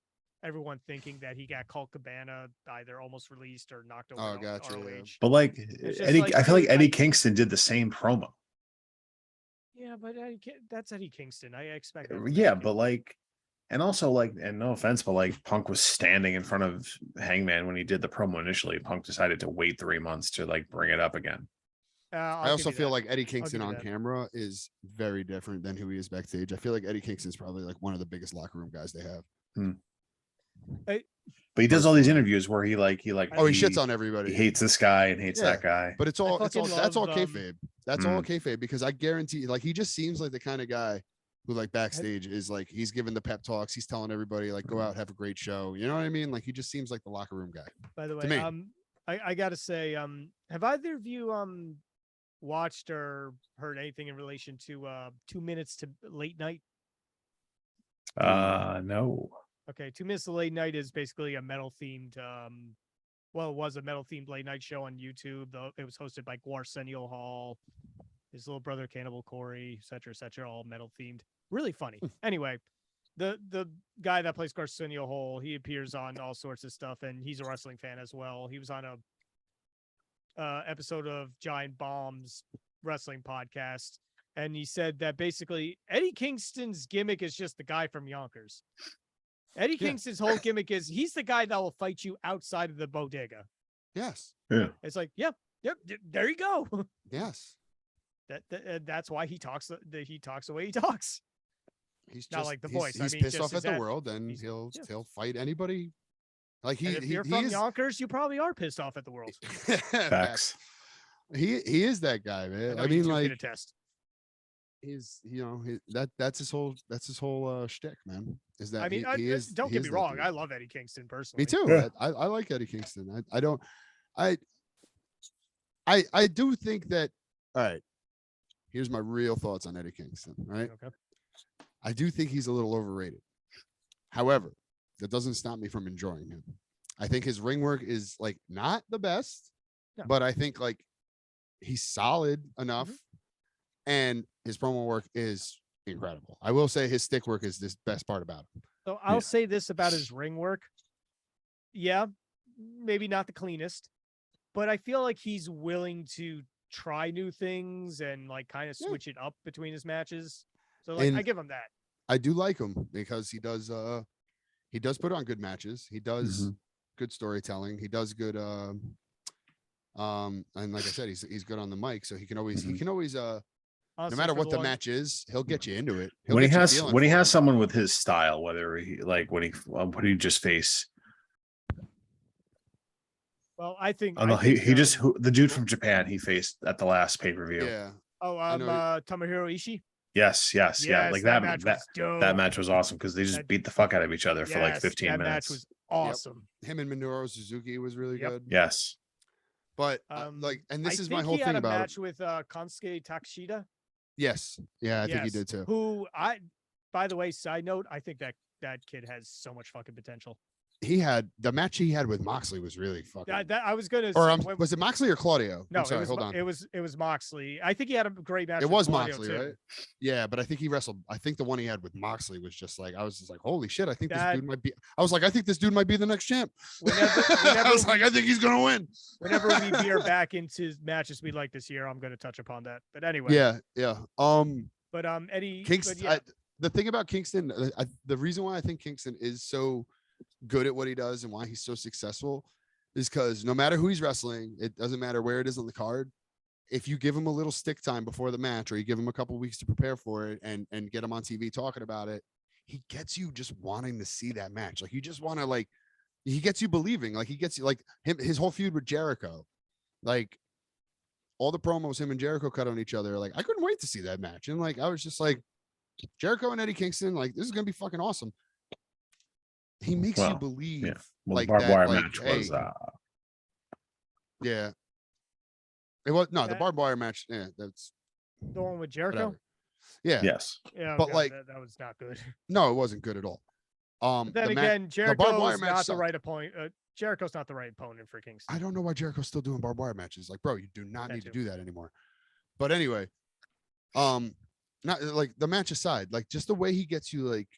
[SPEAKER 2] everyone thinking that he got Colt Cabana either almost released or knocked over.
[SPEAKER 3] Oh,
[SPEAKER 2] to
[SPEAKER 3] gotcha, yeah.
[SPEAKER 2] ROH.
[SPEAKER 1] But like
[SPEAKER 2] just
[SPEAKER 1] Eddie,
[SPEAKER 2] like,
[SPEAKER 1] I feel like
[SPEAKER 2] dude,
[SPEAKER 1] Eddie
[SPEAKER 2] like-
[SPEAKER 1] Kingston did the same promo.
[SPEAKER 2] Yeah, but that's Eddie Kingston. I expect. that from
[SPEAKER 1] Yeah,
[SPEAKER 2] Eddie
[SPEAKER 1] but like, and also like, and no offense, but like Punk was standing in front of Hangman when he did the promo initially. Punk decided to wait 3 months to like bring it up again.
[SPEAKER 2] I'll
[SPEAKER 3] I
[SPEAKER 2] give
[SPEAKER 3] also
[SPEAKER 2] you
[SPEAKER 3] feel
[SPEAKER 2] that.
[SPEAKER 3] like Eddie Kingston
[SPEAKER 2] you
[SPEAKER 3] on
[SPEAKER 2] that.
[SPEAKER 3] camera is very different than who he is backstage. I feel like Eddie Kingston's probably like one of the biggest locker room guys they have.
[SPEAKER 1] But he does all these
[SPEAKER 3] Personally.
[SPEAKER 1] interviews where he
[SPEAKER 3] Oh, he shits on everybody.
[SPEAKER 1] He hates this guy and hates
[SPEAKER 3] Yeah.
[SPEAKER 1] that guy.
[SPEAKER 3] But it's all that's all
[SPEAKER 2] fucking love,
[SPEAKER 3] kayfabe. That's all kayfabe because I guarantee like he just seems like the kind of guy who like backstage is like he's giving the pep talks, he's telling everybody like go out, have a great show. You know what I mean? Like he just seems like the locker room guy.
[SPEAKER 2] By the
[SPEAKER 3] to
[SPEAKER 2] way,
[SPEAKER 3] me.
[SPEAKER 2] I gotta say, have either of you watched or heard anything in relation to 2 minutes to late night?
[SPEAKER 1] No.
[SPEAKER 2] Okay, 2 minutes to late night is basically a metal themed well, it was a metal themed late night show on YouTube. Though it was hosted by Arsenio Hall, his little brother Cannibal Corey, et cetera, all metal themed. Really funny. Anyway, the guy that plays Arsenio Hall, he appears on all sorts of stuff, and he's a wrestling fan as well. He was on a episode of Giant Bomb's wrestling podcast, and he said that basically Eddie Kingston's gimmick is just the guy from Yonkers. Eddie
[SPEAKER 3] Yeah.
[SPEAKER 2] Kingston's whole gimmick is he's the guy that will fight you outside of the bodega.
[SPEAKER 3] Yes.
[SPEAKER 2] It's like, yep, there you go.
[SPEAKER 3] Yes.
[SPEAKER 2] That's why he talks the way he talks.
[SPEAKER 3] He's
[SPEAKER 2] Not
[SPEAKER 3] just
[SPEAKER 2] like the
[SPEAKER 3] he's,
[SPEAKER 2] voice. I
[SPEAKER 3] he's
[SPEAKER 2] mean,
[SPEAKER 3] pissed
[SPEAKER 2] just
[SPEAKER 3] off
[SPEAKER 2] his
[SPEAKER 3] at the
[SPEAKER 2] act-
[SPEAKER 3] world and
[SPEAKER 2] he's-
[SPEAKER 3] he'll
[SPEAKER 2] yeah.
[SPEAKER 3] fight anybody. Like
[SPEAKER 2] And if you're
[SPEAKER 3] he
[SPEAKER 2] from
[SPEAKER 3] is
[SPEAKER 2] Yonkers, you probably are pissed off at the world.
[SPEAKER 3] Facts.
[SPEAKER 1] Facts.
[SPEAKER 3] He is that guy, man.
[SPEAKER 2] know
[SPEAKER 3] I
[SPEAKER 2] you
[SPEAKER 3] mean,
[SPEAKER 2] two can
[SPEAKER 3] like
[SPEAKER 2] attest.
[SPEAKER 3] he's that's his whole shtick, man. Is that
[SPEAKER 2] I mean, don't
[SPEAKER 3] he
[SPEAKER 2] get
[SPEAKER 3] is
[SPEAKER 2] me
[SPEAKER 3] that
[SPEAKER 2] wrong.
[SPEAKER 3] dude.
[SPEAKER 2] I love Eddie Kingston personally.
[SPEAKER 3] Me too.
[SPEAKER 1] Yeah.
[SPEAKER 3] I like Eddie Kingston. I don't I I do think that all right. Here's my real thoughts on Eddie Kingston. Right.
[SPEAKER 2] Okay.
[SPEAKER 3] I do think he's a little overrated. However, that doesn't stop me from enjoying him. I think his ring work is like not the best,
[SPEAKER 2] No.
[SPEAKER 3] but I think like he's solid enough, and his promo work is incredible. I will say his stick work is the best part about him.
[SPEAKER 2] So I'll
[SPEAKER 1] Yeah.
[SPEAKER 2] say this about his ring work. Yeah, maybe not the cleanest, but I feel like he's willing to try new things and like kind of
[SPEAKER 3] Yeah.
[SPEAKER 2] switch it up between his matches. So like I
[SPEAKER 3] And
[SPEAKER 2] give him that.
[SPEAKER 3] I do like him because he does put on good matches. He does
[SPEAKER 1] Mhm.
[SPEAKER 3] good storytelling. He does good and like I said, he's good on the mic, so he can always no
[SPEAKER 2] Honestly,
[SPEAKER 3] matter
[SPEAKER 2] for
[SPEAKER 3] what the
[SPEAKER 2] long-
[SPEAKER 3] match is, he'll get you into it. He'll
[SPEAKER 1] When he
[SPEAKER 3] get you
[SPEAKER 1] has
[SPEAKER 3] feeling
[SPEAKER 1] when he
[SPEAKER 3] for
[SPEAKER 1] has
[SPEAKER 3] it.
[SPEAKER 1] someone with his style, whether he like when he just face
[SPEAKER 2] Well, I think
[SPEAKER 1] he just the dude from Japan he faced at the last pay-per-view.
[SPEAKER 3] Yeah.
[SPEAKER 2] Oh,
[SPEAKER 3] I know-
[SPEAKER 2] Tomohiro Ishii.
[SPEAKER 1] Yes, yeah.
[SPEAKER 2] Yes,
[SPEAKER 1] Like
[SPEAKER 2] that
[SPEAKER 1] that
[SPEAKER 2] match
[SPEAKER 1] that,
[SPEAKER 2] was dope.
[SPEAKER 1] that match was awesome because they just
[SPEAKER 2] That-
[SPEAKER 1] beat the fuck out of each other for like
[SPEAKER 2] Yes,
[SPEAKER 1] 15
[SPEAKER 2] that
[SPEAKER 1] minutes.
[SPEAKER 2] match was awesome.
[SPEAKER 3] Him and Minoru Suzuki was really
[SPEAKER 2] Yep.
[SPEAKER 3] good.
[SPEAKER 1] Yes.
[SPEAKER 3] But like, and this
[SPEAKER 2] I
[SPEAKER 3] is my
[SPEAKER 2] think
[SPEAKER 3] whole
[SPEAKER 2] he
[SPEAKER 3] thing
[SPEAKER 2] had a
[SPEAKER 3] about
[SPEAKER 2] match with Kansuke Takeshita.
[SPEAKER 3] Yes. Yeah, I think he
[SPEAKER 2] Yes,
[SPEAKER 3] did too.
[SPEAKER 2] Who by the way, side note, I think that kid has so much fucking potential.
[SPEAKER 3] He had the match he had with Moxley was really fucking.
[SPEAKER 2] That I was gonna.
[SPEAKER 3] Or
[SPEAKER 2] say,
[SPEAKER 3] was it Moxley or Claudio?
[SPEAKER 2] No,
[SPEAKER 3] I'm sorry,
[SPEAKER 2] it was.
[SPEAKER 3] hold on.
[SPEAKER 2] It was Moxley. I think he had a great match.
[SPEAKER 3] It
[SPEAKER 2] with
[SPEAKER 3] was
[SPEAKER 2] Claudio,
[SPEAKER 3] Moxley,
[SPEAKER 2] too.
[SPEAKER 3] right? Yeah, but I think he wrestled. I think the one he had with Moxley was just like I was just like, holy shit! I think this dude might be. I was like, I think this dude might be the next champ.
[SPEAKER 2] Whenever
[SPEAKER 3] I was like, I think he's gonna win.
[SPEAKER 2] Whenever we veer back into matches we like this year, I'm going to touch upon that. But anyway.
[SPEAKER 3] Yeah.
[SPEAKER 2] But Eddie.
[SPEAKER 3] Kingston.
[SPEAKER 2] But yeah.
[SPEAKER 3] The thing about Kingston, the reason why I think Kingston is so good at what he does and why he's so successful is because no matter who he's wrestling, it doesn't matter where it is on the card. If you give him a little stick time before the match, or you give him a couple weeks to prepare for it and get him on TV talking about it, he gets you just wanting to see that match. Like you just want to like, he gets you believing. Like he gets you like his whole feud with Jericho, like all the promos him and Jericho cut on each other. Like I couldn't wait to see that match. And like, I was just like, Jericho and Eddie Kingston, like this is going to be fucking awesome. He makes you believe.
[SPEAKER 1] Yeah. Well,
[SPEAKER 3] like
[SPEAKER 1] the barbed
[SPEAKER 3] that,
[SPEAKER 1] wire
[SPEAKER 3] like,
[SPEAKER 1] match
[SPEAKER 3] hey,
[SPEAKER 1] was
[SPEAKER 3] yeah. It was no the
[SPEAKER 2] That-
[SPEAKER 3] barbed wire match. Yeah, that's
[SPEAKER 2] The one with Jericho.
[SPEAKER 3] whatever. Yeah,
[SPEAKER 1] yes.
[SPEAKER 2] Yeah,
[SPEAKER 3] But,
[SPEAKER 2] God,
[SPEAKER 3] like-
[SPEAKER 2] that was not good.
[SPEAKER 3] no, it wasn't good at all.
[SPEAKER 2] But then
[SPEAKER 3] the
[SPEAKER 2] again,
[SPEAKER 3] barbed wire
[SPEAKER 2] Jericho's
[SPEAKER 3] match
[SPEAKER 2] not the
[SPEAKER 3] sucked.
[SPEAKER 2] right opponent. Jericho's not the right opponent for Kingston.
[SPEAKER 3] I don't know why Jericho's still doing barbed wire matches. Like, bro, you do not
[SPEAKER 2] That
[SPEAKER 3] need to
[SPEAKER 2] too.
[SPEAKER 3] do that anymore. But anyway, not like the match aside, like just the way he gets you like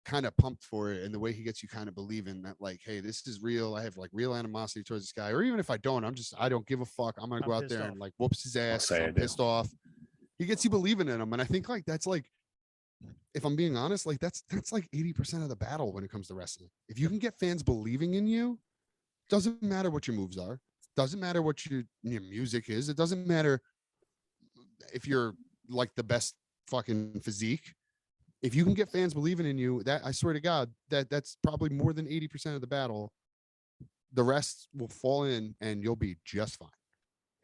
[SPEAKER 3] kind of pumped for it, and the way he gets you kind of believing that like, hey, this is real. I have like real animosity towards this guy, or even if I don't, I don't give a fuck. I'm gonna go out
[SPEAKER 2] pissed
[SPEAKER 3] there
[SPEAKER 2] off.
[SPEAKER 3] and like whoops his ass. 'cause
[SPEAKER 1] say I
[SPEAKER 3] I'm
[SPEAKER 1] do.
[SPEAKER 3] pissed off. He gets you believing in him, and I think like that's like, if I'm being honest, like that's like 80% of the battle when it comes to wrestling. If you can get fans believing in you, doesn't matter what your moves are, doesn't matter what your music is, it doesn't matter if you're like the best fucking physique. If you can get fans believing in you, that I swear to God, that's probably more than 80% of the battle. The rest will fall in, and you'll be just fine.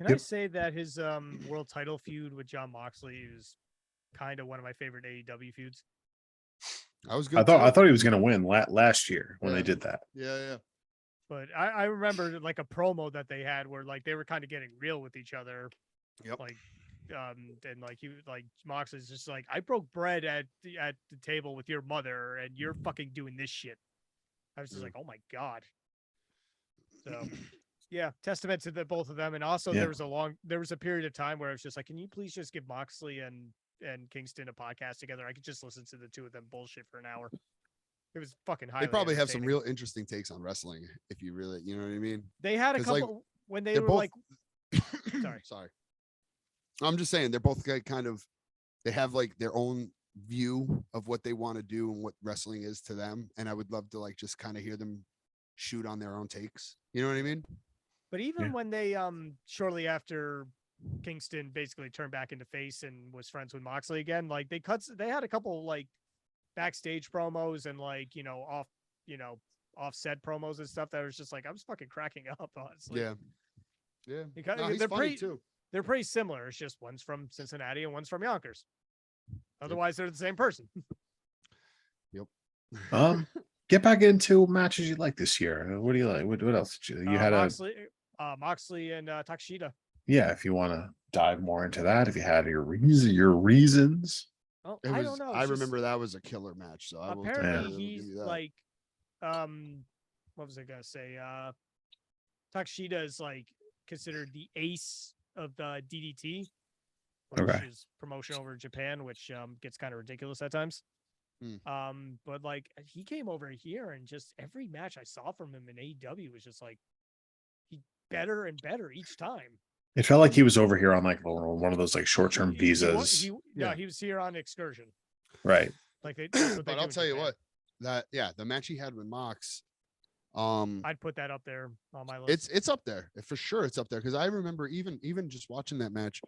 [SPEAKER 2] Can I say that his world title feud with John Moxley is kind of one of my favorite AEW feuds?
[SPEAKER 3] I was good.
[SPEAKER 1] I
[SPEAKER 3] too.
[SPEAKER 1] thought he was going to win last year when they
[SPEAKER 3] Yeah.
[SPEAKER 1] did that.
[SPEAKER 3] Yeah.
[SPEAKER 2] But I remember like a promo that they had where like they were kind of getting real with each other.
[SPEAKER 3] Yep.
[SPEAKER 2] Like and like Moxley's just like, I broke bread at the table with your mother and you're fucking doing this shit. I was just like, oh my God. So yeah, testament to the both of them. And also
[SPEAKER 1] Yeah.
[SPEAKER 2] there was a period of time where I was just like, can you please just give Moxley and Kingston a podcast together? I could just listen to the two of them bullshit for an hour. It was fucking highly
[SPEAKER 3] They probably have some
[SPEAKER 2] entertaining.
[SPEAKER 3] real interesting takes on wrestling if you really, you know what I mean?
[SPEAKER 2] They had a
[SPEAKER 3] 'cause, like,
[SPEAKER 2] couple when they
[SPEAKER 3] they're
[SPEAKER 2] were
[SPEAKER 3] both-
[SPEAKER 2] like sorry.
[SPEAKER 3] I'm just saying they're both kind of, they have like their own view of what they want to do and what wrestling is to them. And I would love to like just kind of hear them shoot on their own takes. You know what I mean?
[SPEAKER 2] But even
[SPEAKER 1] Yeah.
[SPEAKER 2] when they shortly after Kingston basically turned back into face and was friends with Moxley again, like they had a couple like backstage promos and like, offset promos and stuff that was just like I was fucking cracking up, honestly.
[SPEAKER 3] Yeah.
[SPEAKER 2] Because
[SPEAKER 3] No, he's
[SPEAKER 2] they're
[SPEAKER 3] funny
[SPEAKER 2] pretty
[SPEAKER 3] too.
[SPEAKER 2] they're pretty similar. It's just one's from Cincinnati and one's from Yonkers. Otherwise, they're the same person.
[SPEAKER 1] Get back into matches you like this year. What do you like? What else did you had
[SPEAKER 2] Moxley and Takeshita.
[SPEAKER 1] Yeah, if you want to dive more into that, if you had your reasons.
[SPEAKER 2] Oh,
[SPEAKER 3] It
[SPEAKER 2] I
[SPEAKER 3] was,
[SPEAKER 2] don't know.
[SPEAKER 3] I remember that was a killer match. So I will tell you,
[SPEAKER 2] apparently
[SPEAKER 3] I'll give
[SPEAKER 2] he's
[SPEAKER 3] you that.
[SPEAKER 2] like, what was I gonna say? Takeshita is like considered the ace of the DDT, which
[SPEAKER 1] Okay.
[SPEAKER 2] is promotion over in Japan, which gets kind of ridiculous at times. But like he came over here and just every match I saw from him in AEW was just like he better and better each time.
[SPEAKER 1] It felt like he was over here on like one of those like short-term visas.
[SPEAKER 2] He was here on excursion.
[SPEAKER 1] Right.
[SPEAKER 2] Like that's what they
[SPEAKER 3] But
[SPEAKER 2] do
[SPEAKER 3] I'll
[SPEAKER 2] in
[SPEAKER 3] tell you
[SPEAKER 2] Japan.
[SPEAKER 3] what, the match he had with Mox,
[SPEAKER 2] I'd put that up there on my list.
[SPEAKER 3] it's up there for sure. It's up there because I remember even just watching that match.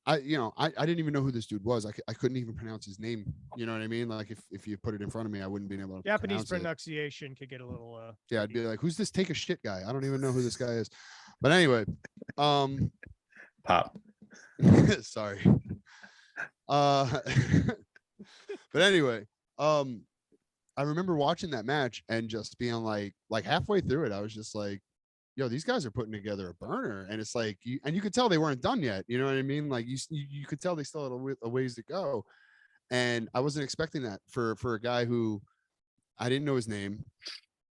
[SPEAKER 3] I didn't even know who this dude was. I couldn't even pronounce his name. You know what I mean? Like if you put it in front of me, I wouldn't be able to
[SPEAKER 2] Japanese
[SPEAKER 3] pronounce it.
[SPEAKER 2] pronunciation could get a little
[SPEAKER 3] Yeah, I'd be like, who's this take a shit guy? I don't even know who this guy is. But anyway,
[SPEAKER 1] Pop.
[SPEAKER 3] sorry. But anyway, I remember watching that match and just being like halfway through it, I was just like, yo, these guys are putting together a burner. And it's like, you could tell they weren't done yet. You know what I mean? Like you could tell they still had a ways to go. And I wasn't expecting that for a guy who I didn't know his name,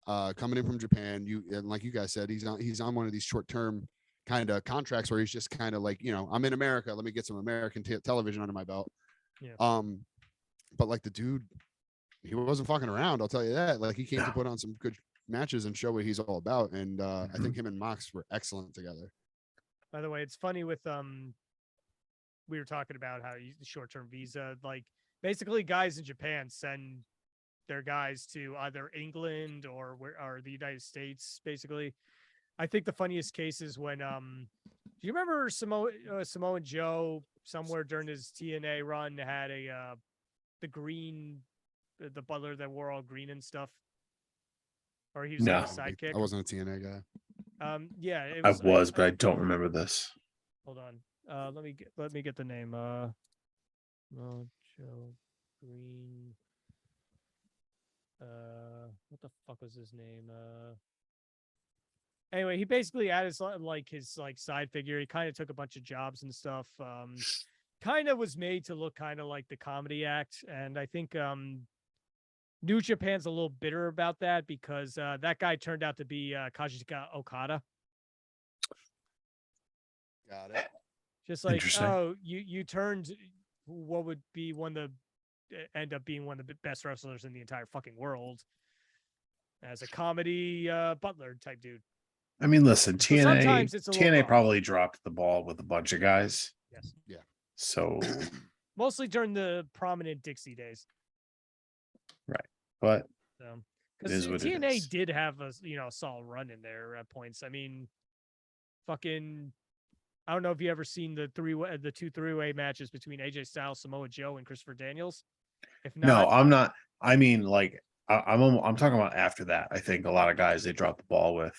[SPEAKER 3] coming in from Japan. And like you guys said, he's on one of these short-term kind of contracts where he's just kind of like, I'm in America. Let me get some American television under my belt.
[SPEAKER 2] Yeah.
[SPEAKER 3] But like the dude, he wasn't fucking around. I'll tell you that. Like he came to put on some good matches and show what he's all about. And I think him and Mox were excellent together.
[SPEAKER 2] By the way, it's funny with we were talking about how the short-term visa, like basically guys in Japan send their guys to either England or the United States. Basically, I think the funniest case is when do you remember Samoa Joe somewhere during his TNA run had the green, the butler that wore all green and stuff, or he was like a sidekick?
[SPEAKER 3] I wasn't a TNA guy.
[SPEAKER 2] Yeah, it
[SPEAKER 1] I
[SPEAKER 2] was,
[SPEAKER 1] was, but I don't remember this.
[SPEAKER 2] Hold on. Let me get the name. Mojo Green. What the fuck was his name? Anyway, he basically had his side figure. He kind of took a bunch of jobs and stuff. Kind of was made to look kind of like the comedy act, and I think New Japan's a little bitter about that because that guy turned out to be Kazuchika Okada.
[SPEAKER 3] Got it.
[SPEAKER 2] Just like, oh, you turned what would be end up being one of the best wrestlers in the entire fucking world as a comedy butler type dude.
[SPEAKER 1] I mean, listen, TNA
[SPEAKER 2] rough.
[SPEAKER 1] probably dropped the ball with a bunch of guys.
[SPEAKER 2] Yes.
[SPEAKER 3] Yeah.
[SPEAKER 1] So
[SPEAKER 2] mostly during the prominent Dixie days.
[SPEAKER 1] Right. But
[SPEAKER 2] because TNA did have a solid run in there at points. I mean, fucking, I don't know if you ever seen the two three-way matches between AJ Styles, Samoa Joe, and Christopher Daniels. If not,
[SPEAKER 1] no, I'm not. I mean, like I'm talking about after that. I think a lot of guys they dropped the ball with.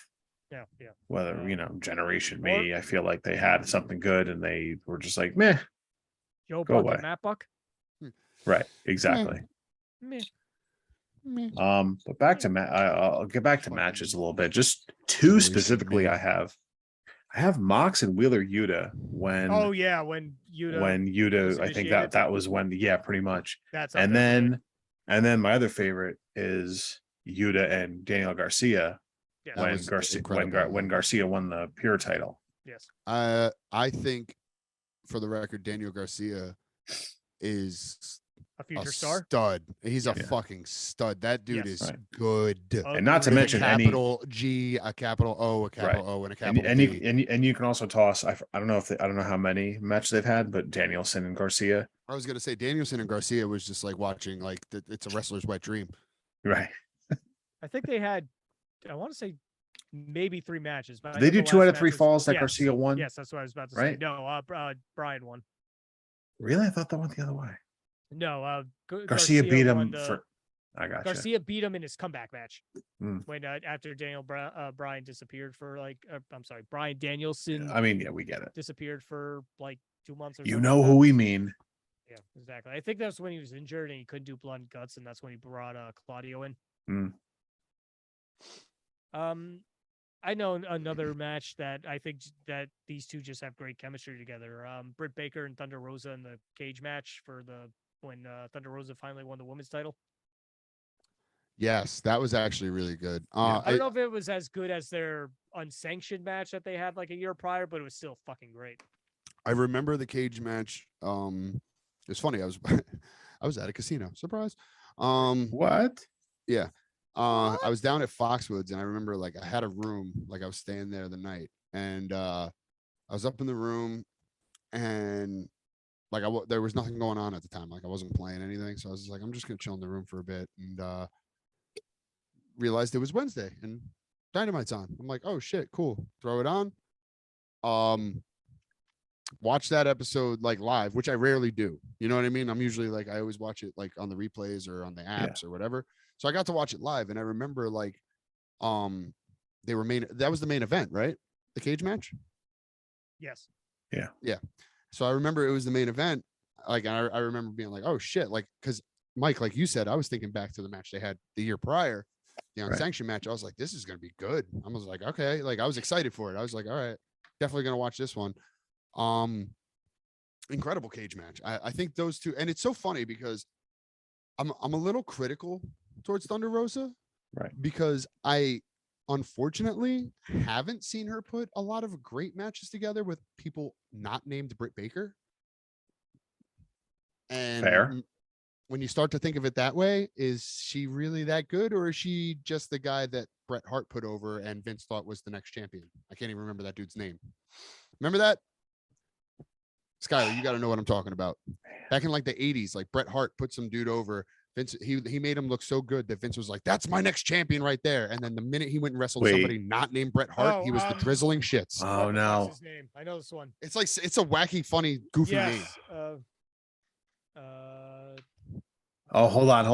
[SPEAKER 2] Yeah.
[SPEAKER 1] Whether Generation Me, I feel like they had something good and they were just like, meh.
[SPEAKER 2] Joe
[SPEAKER 1] go
[SPEAKER 2] Buck
[SPEAKER 1] away.
[SPEAKER 2] and Matt Buck.
[SPEAKER 1] Right. Exactly.
[SPEAKER 2] Meh.
[SPEAKER 1] But back to I'll get back to matches a little bit. Just two specifically. I have Mox and Wheeler Yuta when Yuta I think that was when pretty much. And then my other favorite is Yuta and Daniel Garcia when Garcia won the Pure title.
[SPEAKER 2] Yes.
[SPEAKER 3] I think for the record, Daniel Garcia is
[SPEAKER 2] a future star.
[SPEAKER 3] Stud. He's a fucking stud. That dude is good.
[SPEAKER 1] And not to mention
[SPEAKER 3] a capital G, a capital O, a capital O, and a capital D.
[SPEAKER 1] And you can also toss. I don't know how many matches they've had, but Danielson and Garcia.
[SPEAKER 3] I was gonna say Danielson and Garcia was just like watching it's a wrestler's wet dream.
[SPEAKER 1] Right.
[SPEAKER 2] I think they had, I want to say maybe 3 matches, but
[SPEAKER 1] they do 2 out of 3 falls that Garcia won.
[SPEAKER 2] Yes, that's what I was about to say. No, Brian won.
[SPEAKER 1] Really? I thought that went the other way.
[SPEAKER 2] No,
[SPEAKER 1] Garcia beat him for. I got you.
[SPEAKER 2] Garcia beat him in his comeback match
[SPEAKER 1] Mm.
[SPEAKER 2] when after Brian disappeared for like I'm sorry, Brian Danielson
[SPEAKER 1] I mean, yeah, we get it.
[SPEAKER 2] disappeared for like 2 months or
[SPEAKER 1] You
[SPEAKER 2] something
[SPEAKER 1] know
[SPEAKER 2] like
[SPEAKER 1] who
[SPEAKER 2] that.
[SPEAKER 1] we mean.
[SPEAKER 2] Yeah, exactly. I think that's when he was injured and he couldn't do blood and guts, and that's when he brought Claudio in.
[SPEAKER 1] Mm.
[SPEAKER 2] I know another match that I think that these two just have great chemistry together. Britt Baker and Thunder Rosa in the cage match for when Thunder Rosa finally won the women's title.
[SPEAKER 3] Yes, that was actually really good.
[SPEAKER 2] I don't know if it was as good as their unsanctioned match that they had like a year prior, but it was still fucking great.
[SPEAKER 3] I remember the cage match. It's funny. I was I was at a casino. Surprise.
[SPEAKER 1] What?
[SPEAKER 3] Yeah. I was down at Foxwoods, and I remember like I had a room, like I was staying there the night, and I was up in the room, and like there was nothing going on at the time. Like I wasn't playing anything, so I was just like, I'm just gonna chill in the room for a bit, and realized it was Wednesday and Dynamite's on. I'm like, oh shit, cool. Throw it on. Watch that episode like live, which I rarely do. You know what I mean? I'm usually like, I always watch it like on the replays or on the apps or whatever. So I got to watch it live, and I remember like that was the main event, right? The cage match.
[SPEAKER 2] Yes.
[SPEAKER 3] Yeah. So I remember it was the main event. Like I remember being like, oh shit, like because Mike, like you said, I was thinking back to the match they had the year prior, the unsanctioned match. I was like, this is gonna be good. I was like, okay, like I was excited for it. I was like, all right, definitely gonna watch this one. Incredible cage match. I think those two, and it's so funny because I'm a little critical towards Thunder Rosa,
[SPEAKER 1] right?
[SPEAKER 3] Because I unfortunately haven't seen her put a lot of great matches together with people not named Britt Baker. And
[SPEAKER 1] fair.
[SPEAKER 3] When you start to think of it that way, is she really that good, or is she just the guy that Bret Hart put over and Vince thought was the next champion? I can't even remember that dude's name. Remember that? Skyler, you got to know what I'm talking about. Back in like the 80s, like Bret Hart put some dude over. Vince, he made him look so good that Vince was like, that's my next champion right there. And then the minute he went and wrestled somebody not named Bret Hart, he was the drizzling shits.
[SPEAKER 1] Oh no.
[SPEAKER 2] What's his name? I know this one.
[SPEAKER 3] It's like, it's a wacky, funny, goofy name.
[SPEAKER 1] Oh, hold on.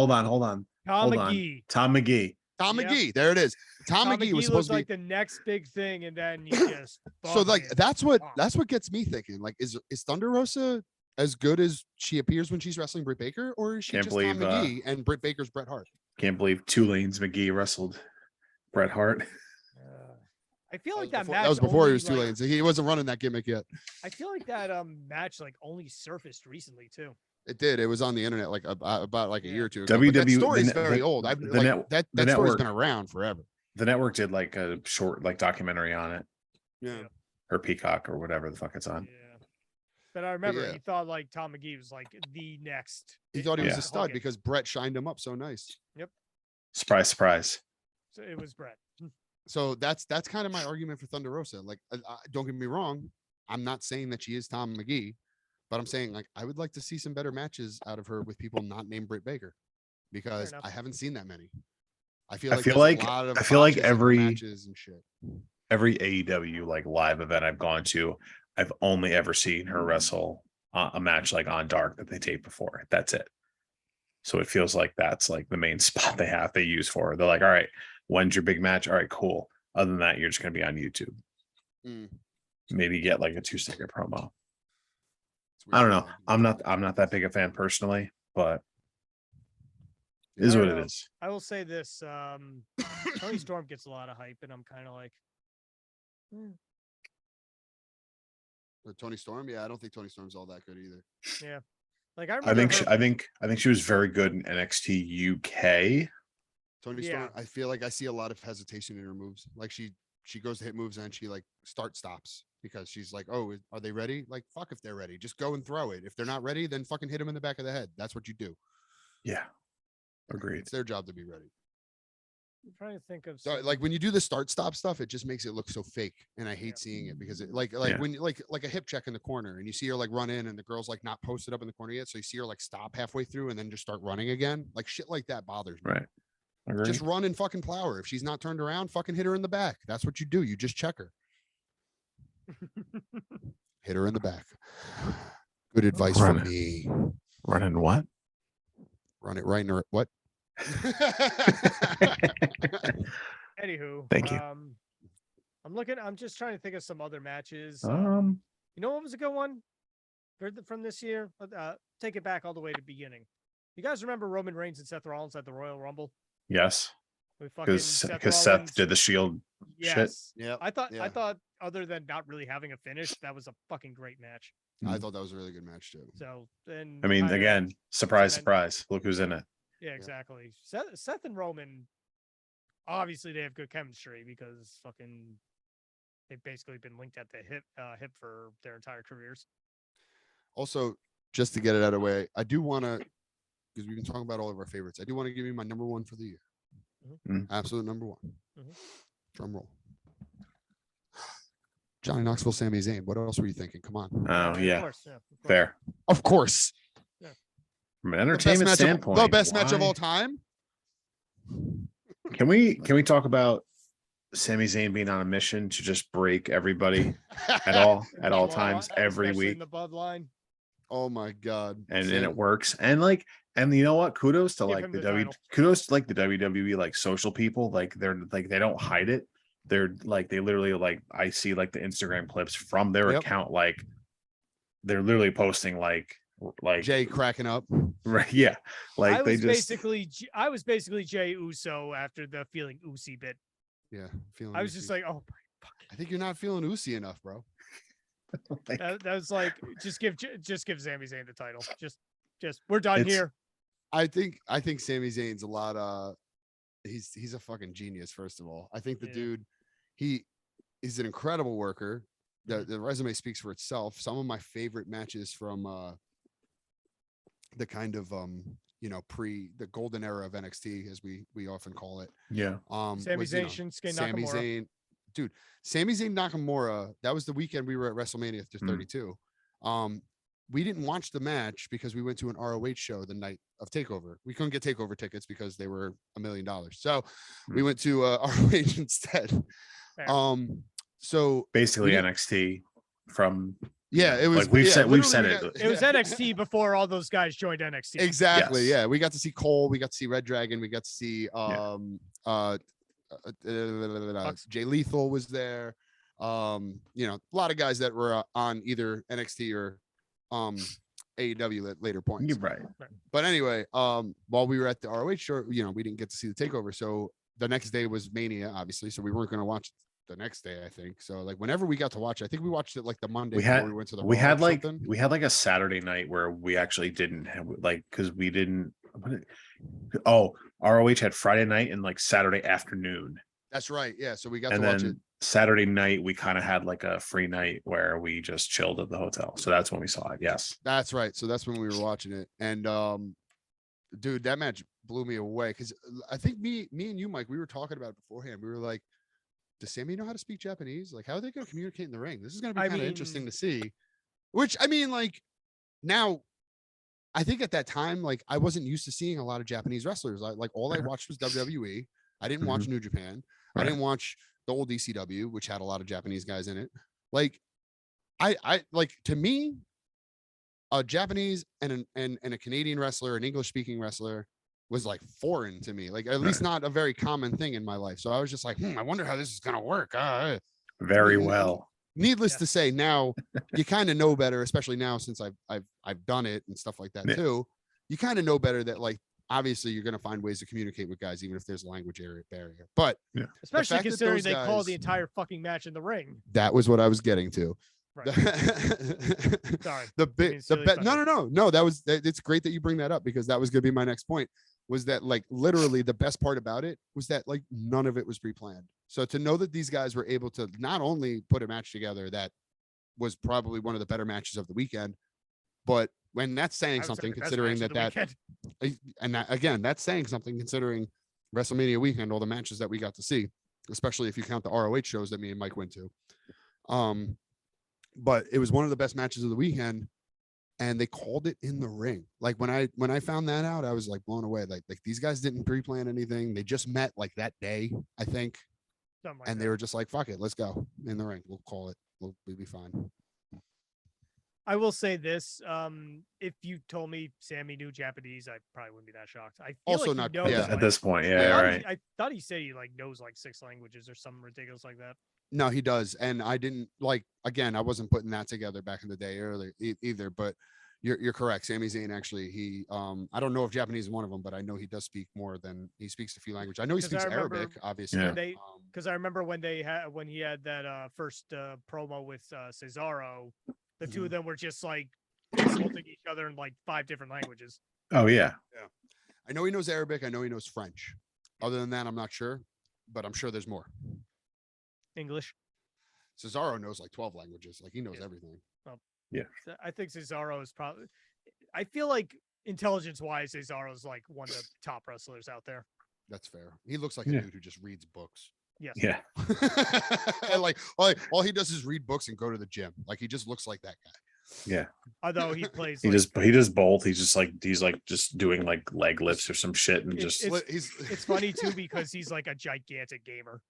[SPEAKER 2] Tom McGee.
[SPEAKER 1] Tom McGee.
[SPEAKER 3] Tom McGee. There it is. Tom McGee was supposed to be
[SPEAKER 2] like the next big thing, and then he just
[SPEAKER 3] so like that's what gets me thinking. Like, is Thunder Rosa as good as she appears when she's wrestling Britt Baker, or is she Tom McGee and Britt Baker's Bret Hart?
[SPEAKER 1] Can't believe Tulane's McGee wrestled Bret Hart.
[SPEAKER 2] I feel like
[SPEAKER 3] that
[SPEAKER 2] match
[SPEAKER 3] was before he was
[SPEAKER 2] like,
[SPEAKER 3] Tulane, so he wasn't running that gimmick yet.
[SPEAKER 2] I feel like that match like only surfaced recently too.
[SPEAKER 3] It did. It was on the internet like about like a year or two ago.
[SPEAKER 1] WWE
[SPEAKER 3] that story's very old. That story's been around forever.
[SPEAKER 1] The network did like a short like documentary on it.
[SPEAKER 3] Yeah.
[SPEAKER 1] Or Peacock or whatever the fuck it's on.
[SPEAKER 2] Yeah. But I remember he thought like Tom McGee was like the next.
[SPEAKER 3] He thought he was a stud because Bret shined him up so nice.
[SPEAKER 2] Yep.
[SPEAKER 1] Surprise, surprise.
[SPEAKER 2] So it was Bret.
[SPEAKER 3] So that's kind of my argument for Thunder Rosa. Like, don't get me wrong, I'm not saying that she is Tom McGee, but I'm saying like I would like to see some better matches out of her with people not named Britt Baker, because I haven't seen that many. I feel like every matches and shit.
[SPEAKER 1] Every AEW like live event I've gone to, I've only ever seen her wrestle a match like on Dark that they taped before. That's it. So it feels like that's like the main spot they use for her. They're like, all right, when's your big match? All right, cool. Other than that, you're just going to be on YouTube. Maybe get like a 2-second promo. I don't know. I'm not that big a fan personally, but it is what it is.
[SPEAKER 2] I will say this. Tony Storm gets a lot of hype, and I'm kind of like,
[SPEAKER 3] Tony Storm? Yeah, I don't think Tony Storm's all that good either.
[SPEAKER 2] Yeah. Like I
[SPEAKER 1] think she was very good in NXT UK.
[SPEAKER 3] Tony Storm, I feel like I see a lot of hesitation in her moves. Like she goes to hit moves and she like stops because she's like, oh, are they ready? Like, fuck if they're ready. Just go and throw it. If they're not ready, then fucking hit them in the back of the head. That's what you do.
[SPEAKER 1] Yeah. Agreed.
[SPEAKER 3] It's their job to be ready.
[SPEAKER 2] I'm trying to think of
[SPEAKER 3] like when you do the stop stuff, it just makes it look so fake, and I hate seeing it because it when you like a hip check in the corner and you see her like run in and the girl's like not posted up in the corner yet, so you see her like stop halfway through and then just start running again. Like shit like that bothers me.
[SPEAKER 1] Right. Agreed.
[SPEAKER 3] Just run and fucking plow her. If she's not turned around, fucking hit her in the back. That's what you do. You just check her. Hit her in the back. Good advice from me.
[SPEAKER 1] Running what?
[SPEAKER 3] Run it right in her what?
[SPEAKER 2] Anywho,
[SPEAKER 1] Thank you.
[SPEAKER 2] I'm just trying to think of some other matches.
[SPEAKER 1] Um,
[SPEAKER 2] You know what was a good one from this year? Take it back all the way to the beginning. You guys remember Roman Reigns and Seth Rollins at the Royal Rumble?
[SPEAKER 1] yes,
[SPEAKER 2] With fucking
[SPEAKER 1] because Seth
[SPEAKER 2] Rollins.
[SPEAKER 1] did the Shield shit.
[SPEAKER 2] Yes.
[SPEAKER 3] Yeah.
[SPEAKER 2] I thought other than not really having a finish, that was a fucking great match.
[SPEAKER 3] I thought that was a really good match too.
[SPEAKER 2] So then
[SPEAKER 1] I mean,
[SPEAKER 2] kinda
[SPEAKER 1] again, surprise,
[SPEAKER 2] cement-
[SPEAKER 1] surprise. Look who's in it.
[SPEAKER 2] Yeah, exactly. Seth and Roman, obviously they have good chemistry because fucking they've basically been linked at the hip for their entire careers.
[SPEAKER 3] Also, just to get it out of the way, I do want to, because we've been talking about all of our favorites, I do want to give you my number one for the year. Absolute number one. Drum roll. Johnny Knoxville, Sami Zayn. What else were you thinking? Come on.
[SPEAKER 1] Oh
[SPEAKER 2] Of
[SPEAKER 1] yeah,
[SPEAKER 2] course, of course.
[SPEAKER 1] fair.
[SPEAKER 3] Of course.
[SPEAKER 1] From an entertainment standpoint,
[SPEAKER 3] The best match of
[SPEAKER 1] why-
[SPEAKER 3] all time.
[SPEAKER 1] Can we talk about Sami Zayn being on a mission to just break everybody at all times every
[SPEAKER 2] Especially
[SPEAKER 1] week,
[SPEAKER 2] in the bloodline.
[SPEAKER 3] Oh my God.
[SPEAKER 1] and it works. And like, and you know what? Kudos to
[SPEAKER 2] Give
[SPEAKER 1] like
[SPEAKER 2] him
[SPEAKER 1] the
[SPEAKER 2] the title.
[SPEAKER 1] kudos to like the WWE like social people. Like they're like they don't hide it. They're like they literally like I see like the Instagram clips from their
[SPEAKER 3] Yep.
[SPEAKER 1] account. Like they're literally posting like
[SPEAKER 3] Jay cracking up.
[SPEAKER 1] right, yeah. Like
[SPEAKER 2] I
[SPEAKER 1] they
[SPEAKER 2] was
[SPEAKER 1] just
[SPEAKER 2] basically Jay Uso after the feeling Usi bit.
[SPEAKER 3] Yeah. Feeling
[SPEAKER 2] I was just
[SPEAKER 3] Uzi.
[SPEAKER 2] like, oh,
[SPEAKER 3] I think you're not feeling Uzi enough, bro.
[SPEAKER 1] like,
[SPEAKER 2] that was like, just give Sami Zayn the title. Just we're done
[SPEAKER 1] It's-
[SPEAKER 2] here.
[SPEAKER 3] I think Sami Zayn's a lot he's a fucking genius, first of all. I think the
[SPEAKER 2] Yeah.
[SPEAKER 3] dude, he's an incredible worker. The resume speaks for itself. Some of my favorite matches from the kind of the golden era of NXT, as we often call it.
[SPEAKER 1] yeah.
[SPEAKER 2] Sami
[SPEAKER 3] was,
[SPEAKER 2] Zayn, Shinsuke
[SPEAKER 3] Sami
[SPEAKER 2] Nakamura.
[SPEAKER 3] Zayn, dude, Sami Zayn Nakamura. That was the weekend we were at WrestleMania 32. We didn't watch the match because we went to an ROH show the night of Takeover. We couldn't get Takeover tickets because they were $1 million. So we went to ROH instead.
[SPEAKER 2] Fair.
[SPEAKER 3] So
[SPEAKER 1] Basically
[SPEAKER 3] we didn't-
[SPEAKER 1] NXT from
[SPEAKER 3] yeah, it was
[SPEAKER 1] like we've said
[SPEAKER 3] literally
[SPEAKER 1] it.
[SPEAKER 2] It was NXT before all those guys joined NXT.
[SPEAKER 3] Exactly.
[SPEAKER 1] Yes.
[SPEAKER 3] Yeah, we got to see Cole, we got to see Red Dragon, we got to see Jay Lethal was there. A lot of guys that were on either NXT or AEW at later points.
[SPEAKER 1] You're right.
[SPEAKER 3] But anyway, while we were at the ROH show, we didn't get to see the Takeover. So the next day was Mania, obviously. So we weren't going to watch the next day, I think. So like whenever we got to watch it, I think we watched it like the Monday before we went to the
[SPEAKER 1] we
[SPEAKER 3] Raw
[SPEAKER 1] had
[SPEAKER 3] or
[SPEAKER 1] like
[SPEAKER 3] something.
[SPEAKER 1] we had like a Saturday night where we actually didn't have like because we didn't ROH had Friday night and like Saturday afternoon.
[SPEAKER 3] That's right. Yeah. So we got
[SPEAKER 1] And
[SPEAKER 3] to watch it.
[SPEAKER 1] then Saturday night we kind of had like a free night where we just chilled at the hotel. So that's when we saw it. Yes.
[SPEAKER 3] That's right. So that's when we were watching it. And dude, that match blew me away because I think me and you, Mike, we were talking about it beforehand. We were like, does Sammy know how to speak Japanese? Like, how are they going to communicate in the ring? This is going to be kind of interesting to see. Which, I mean, like, now, I think at that time, like, I wasn't used to seeing a lot of Japanese wrestlers. All I watched was WWE. I didn't watch New Japan. I didn't watch the old ECW, which had a lot of Japanese guys in it. Like, I like, to me, a Japanese and a Canadian wrestler, an English speaking wrestler was like foreign to me, like at least not a very common thing in my life. So I was just like, I wonder how this is going to work.
[SPEAKER 1] Very well.
[SPEAKER 3] Needless to say, now you kind of know better, especially now since I've done it and stuff like that too. You kind of know better that like obviously you're going to find ways to communicate with guys even if there's a language barrier. But
[SPEAKER 2] especially
[SPEAKER 3] fact that
[SPEAKER 2] considering
[SPEAKER 3] those
[SPEAKER 2] they call
[SPEAKER 3] guys-
[SPEAKER 2] the entire fucking match in the ring.
[SPEAKER 3] that was what I was getting to.
[SPEAKER 2] Right. Sorry.
[SPEAKER 3] No, it's great that you bring that up because that was going to be my next point, was that like literally the best part about it was that like none of it was pre-planned. So to know that these guys were able to not only put a match together that was probably one of the better matches of the weekend, but when that's saying something considering that's saying something considering WrestleMania weekend, all the matches that we got to see, especially if you count the ROH shows that me and Mike went to. But it was one of the best matches of the weekend, and they called it in the ring. Like when I found that out, I was like blown away. Like these guys didn't pre-plan anything. They just met like that day, I think. And they were just like, fuck it, let's go in the ring. We'll call it. We'll be fine.
[SPEAKER 2] I will say this. If you told me Sammy knew Japanese, I probably wouldn't be that shocked. I feel
[SPEAKER 3] Also
[SPEAKER 2] like
[SPEAKER 3] not-
[SPEAKER 2] he knows,
[SPEAKER 3] yeah.
[SPEAKER 1] At this point, yeah,
[SPEAKER 3] Yeah.
[SPEAKER 1] right.
[SPEAKER 2] I thought he said he like knows like 6 languages or something ridiculous like that.
[SPEAKER 3] No, he does. And I didn't like, again, I wasn't putting that together back in the day earlier either, but you're correct. Sami Zayn actually, he I don't know if Japanese is one of them, but I know he does speak more than he speaks a few languages. I know he
[SPEAKER 2] 'Cause
[SPEAKER 3] speaks
[SPEAKER 2] I remember
[SPEAKER 3] Arabic, obviously.
[SPEAKER 1] Yeah.
[SPEAKER 2] They because I remember when he had that first promo with Cesaro, the two of them were just like insulting each other in like 5 different languages.
[SPEAKER 1] Oh yeah.
[SPEAKER 3] I know he knows Arabic. I know he knows French. Other than that, I'm not sure, but I'm sure there's more.
[SPEAKER 2] English.
[SPEAKER 3] Cesaro knows like 12 languages. Like he knows
[SPEAKER 2] Yeah.
[SPEAKER 3] everything.
[SPEAKER 2] I think Cesaro is probably. I feel like intelligence-wise, Cesaro is like one of the top wrestlers out there.
[SPEAKER 3] That's fair. He looks like
[SPEAKER 1] Yeah.
[SPEAKER 3] a dude who just reads books.
[SPEAKER 2] Yes.
[SPEAKER 1] Yeah.
[SPEAKER 3] And like all he does is read books and go to the gym. Like he just looks like that guy.
[SPEAKER 1] Yeah.
[SPEAKER 2] Although he plays.
[SPEAKER 1] He
[SPEAKER 2] like,
[SPEAKER 1] does both. He's like just doing like leg lifts or some shit and
[SPEAKER 2] It's-
[SPEAKER 1] just
[SPEAKER 2] It's funny too because he's like a gigantic gamer.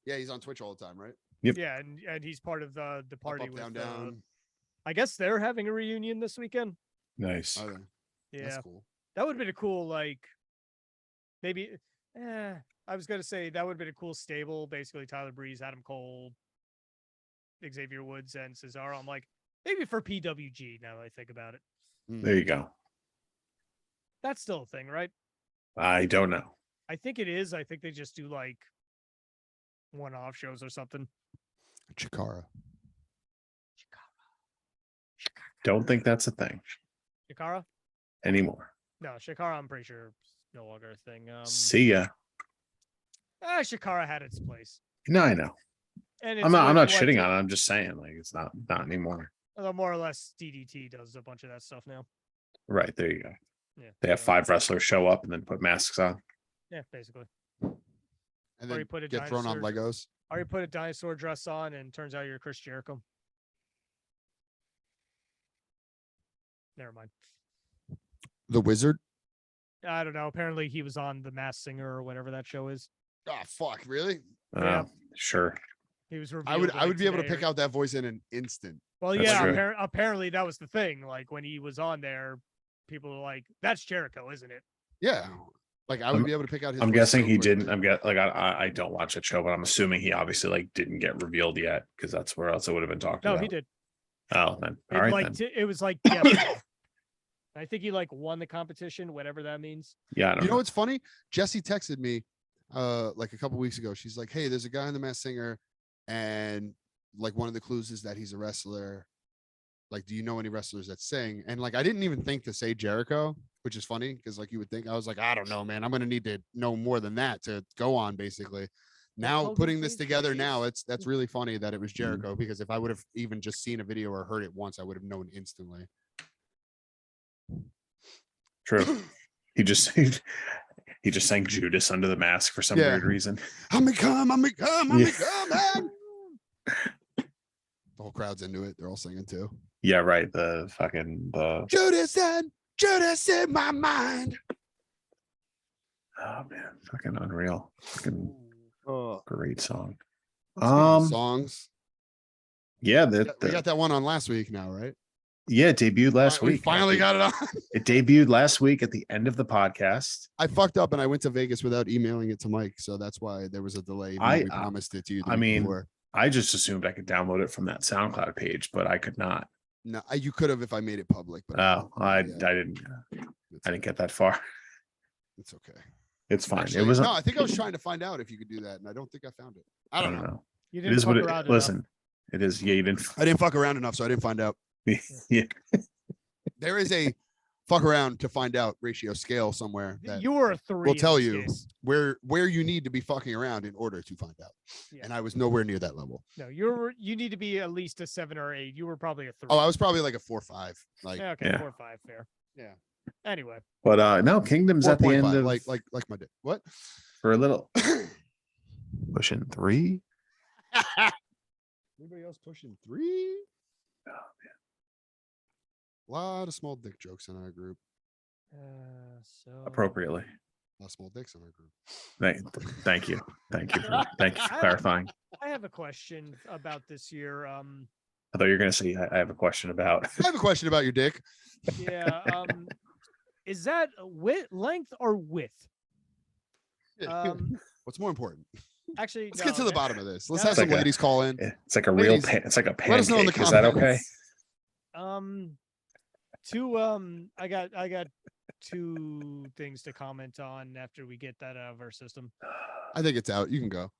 [SPEAKER 3] Yeah, he's on Twitch all the time, right?
[SPEAKER 1] Yep.
[SPEAKER 2] Yeah, and he's part of the party
[SPEAKER 3] Up,
[SPEAKER 2] with.
[SPEAKER 3] down, down.
[SPEAKER 2] I guess they're having a reunion this weekend.
[SPEAKER 1] nice.
[SPEAKER 3] Oh,
[SPEAKER 2] Yeah,
[SPEAKER 3] that's cool.
[SPEAKER 2] that would have been a cool like. Maybe. I was gonna say that would have been a cool stable. Basically, Tyler Breeze, Adam Cole, Xavier Woods, and Cesaro. I'm like, maybe for PWG. Now that I think about it,
[SPEAKER 1] There you go.
[SPEAKER 2] that's still a thing, right?
[SPEAKER 1] I don't know.
[SPEAKER 2] I think it is. I think they just do like one-off shows or something.
[SPEAKER 3] Chikara.
[SPEAKER 1] Don't think that's a thing
[SPEAKER 2] Shikara?
[SPEAKER 1] anymore.
[SPEAKER 2] No, Shikara. I'm pretty sure is no longer a thing.
[SPEAKER 1] See ya.
[SPEAKER 2] Shikara had its place,
[SPEAKER 1] No, I know.
[SPEAKER 2] and
[SPEAKER 1] I'm not
[SPEAKER 2] what
[SPEAKER 1] shitting
[SPEAKER 2] did-
[SPEAKER 1] on it. I'm just saying like it's not anymore.
[SPEAKER 2] Although more or less, DDT does a bunch of that stuff now.
[SPEAKER 1] Right. There you go.
[SPEAKER 2] Yeah,
[SPEAKER 1] They have
[SPEAKER 2] so,
[SPEAKER 1] 5 wrestlers show up and then put masks on.
[SPEAKER 2] Yeah, basically.
[SPEAKER 3] And
[SPEAKER 2] Or
[SPEAKER 3] then
[SPEAKER 2] you put a
[SPEAKER 3] get thrown on
[SPEAKER 2] dinosaur-
[SPEAKER 3] Legos.
[SPEAKER 2] Or you put a dinosaur dress on, and turns out you're Chris Jericho. Never mind.
[SPEAKER 3] The Wizard.
[SPEAKER 2] I don't know. Apparently, he was on The Masked Singer or whatever that show is.
[SPEAKER 3] Oh fuck, really?
[SPEAKER 2] Yeah.
[SPEAKER 1] Sure.
[SPEAKER 2] He was.
[SPEAKER 3] I would
[SPEAKER 2] revealed, like,
[SPEAKER 3] be able to
[SPEAKER 2] today
[SPEAKER 3] pick
[SPEAKER 2] or-
[SPEAKER 3] out that voice in an instant.
[SPEAKER 2] Well,
[SPEAKER 1] That's
[SPEAKER 2] yeah.
[SPEAKER 1] true.
[SPEAKER 2] Apparently, that was the thing. Like when he was on there, people were like, "That's Jericho, isn't it?"
[SPEAKER 3] Yeah. Like I would
[SPEAKER 1] I'm-
[SPEAKER 3] be able to pick out his
[SPEAKER 1] I'm
[SPEAKER 3] voice
[SPEAKER 1] guessing
[SPEAKER 3] so
[SPEAKER 1] he
[SPEAKER 3] quickly.
[SPEAKER 1] didn't. I don't watch that show, but I'm assuming he obviously like didn't get revealed yet because that's where else it would have been talked
[SPEAKER 2] No,
[SPEAKER 1] about.
[SPEAKER 2] he did.
[SPEAKER 1] Oh, then
[SPEAKER 2] It
[SPEAKER 1] all right
[SPEAKER 2] like
[SPEAKER 1] then.
[SPEAKER 2] it was like yeah. I think he like won the competition, whatever that means.
[SPEAKER 1] Yeah, I don't
[SPEAKER 3] You know
[SPEAKER 1] know.
[SPEAKER 3] what's funny? Jessie texted me like a couple weeks ago. She's like, "Hey, there's a guy in the Masked Singer, and like one of the clues is that he's a wrestler. Like, do you know any wrestlers that sing?" And like I didn't even think to say Jericho, which is funny because like you would think I was like, I don't know, man. I'm gonna need to know more than that to go on, basically. Now
[SPEAKER 2] Hogan
[SPEAKER 3] putting this
[SPEAKER 2] face
[SPEAKER 3] together
[SPEAKER 2] face.
[SPEAKER 3] now, that's really funny that it was Jericho because if I would have even just seen a video or heard it once, I would have known instantly.
[SPEAKER 1] True. He just he just sang Judas under the mask for some
[SPEAKER 3] Yeah.
[SPEAKER 1] weird reason.
[SPEAKER 3] I'm coming.
[SPEAKER 1] Yeah.
[SPEAKER 3] The whole crowd's into it. They're all singing too.
[SPEAKER 1] Yeah, right. The
[SPEAKER 3] Judas in my mind.
[SPEAKER 1] oh man, fucking unreal. Fucking great song.
[SPEAKER 3] Speaking of songs.
[SPEAKER 1] Yeah,
[SPEAKER 3] We got that one on last week now, right?
[SPEAKER 1] yeah, it debuted last
[SPEAKER 3] We
[SPEAKER 1] week.
[SPEAKER 3] finally got it on.
[SPEAKER 1] It debuted last week at the end of the podcast.
[SPEAKER 3] I fucked up and I went to Vegas without emailing it to Mike, so that's why there was a delay. even though we promised it to you. the
[SPEAKER 1] I
[SPEAKER 3] week
[SPEAKER 1] mean,
[SPEAKER 3] before.
[SPEAKER 1] I just assumed I could download it from that SoundCloud page, but I could not.
[SPEAKER 3] No, you could have if I made it public, but
[SPEAKER 1] Oh, I
[SPEAKER 3] yeah,
[SPEAKER 1] didn't.
[SPEAKER 3] it's
[SPEAKER 1] I didn't get that far.
[SPEAKER 3] It's okay.
[SPEAKER 1] It's fine.
[SPEAKER 3] Actually,
[SPEAKER 1] it was.
[SPEAKER 3] no. I think I was trying to find out if you could do that, and I don't think I found it. I don't know.
[SPEAKER 2] You
[SPEAKER 1] It
[SPEAKER 2] didn't
[SPEAKER 1] is
[SPEAKER 2] fuck
[SPEAKER 1] what it.
[SPEAKER 2] around enough.
[SPEAKER 1] Listen, it is. Yeah, you didn't.
[SPEAKER 3] I didn't fuck around enough, so I didn't find out.
[SPEAKER 1] Yeah.
[SPEAKER 3] There is a fuck around to find out ratio scale somewhere that
[SPEAKER 2] You were a 3.
[SPEAKER 3] will
[SPEAKER 2] in
[SPEAKER 3] tell
[SPEAKER 2] this
[SPEAKER 3] you
[SPEAKER 2] case.
[SPEAKER 3] where you need to be fucking around in order to find out.
[SPEAKER 2] Yeah.
[SPEAKER 3] And I was nowhere near that level.
[SPEAKER 2] No, you need to be at least a 7 or 8. You were probably a 3.
[SPEAKER 3] Oh, I was probably like a 4 or 5. Like
[SPEAKER 2] Yeah, okay,
[SPEAKER 1] Yeah.
[SPEAKER 2] 4 or 5, fair.
[SPEAKER 3] Yeah.
[SPEAKER 2] Anyway,
[SPEAKER 1] But no, Kingdom's at the end
[SPEAKER 3] 4.5,
[SPEAKER 1] of
[SPEAKER 3] like my dick. What?
[SPEAKER 1] for a little pushing 3.
[SPEAKER 3] Anybody else pushing 3?
[SPEAKER 1] Oh,
[SPEAKER 3] A lot of small dick jokes in our group.
[SPEAKER 2] so
[SPEAKER 1] Appropriately.
[SPEAKER 3] A lot of small dicks in our group.
[SPEAKER 1] Thank you. Thank you for clarifying.
[SPEAKER 2] I have a question about this year.
[SPEAKER 1] I thought you were gonna say I have a question about.
[SPEAKER 3] I have a question about your dick.
[SPEAKER 2] Yeah. Is that width, length, or width?
[SPEAKER 3] What's more important?
[SPEAKER 2] Actually,
[SPEAKER 3] Let's get to
[SPEAKER 2] no,
[SPEAKER 3] the
[SPEAKER 2] man.
[SPEAKER 3] bottom of this. Let's
[SPEAKER 2] No,
[SPEAKER 3] have some
[SPEAKER 1] like a-
[SPEAKER 3] ladies call in.
[SPEAKER 1] It's like a real
[SPEAKER 3] Ladies,
[SPEAKER 1] it's like a
[SPEAKER 3] let us know in the
[SPEAKER 1] pancake. Is that okay?
[SPEAKER 3] comments.
[SPEAKER 2] I got two things to comment on after we get that out of our system.
[SPEAKER 3] I think it's out. You can go.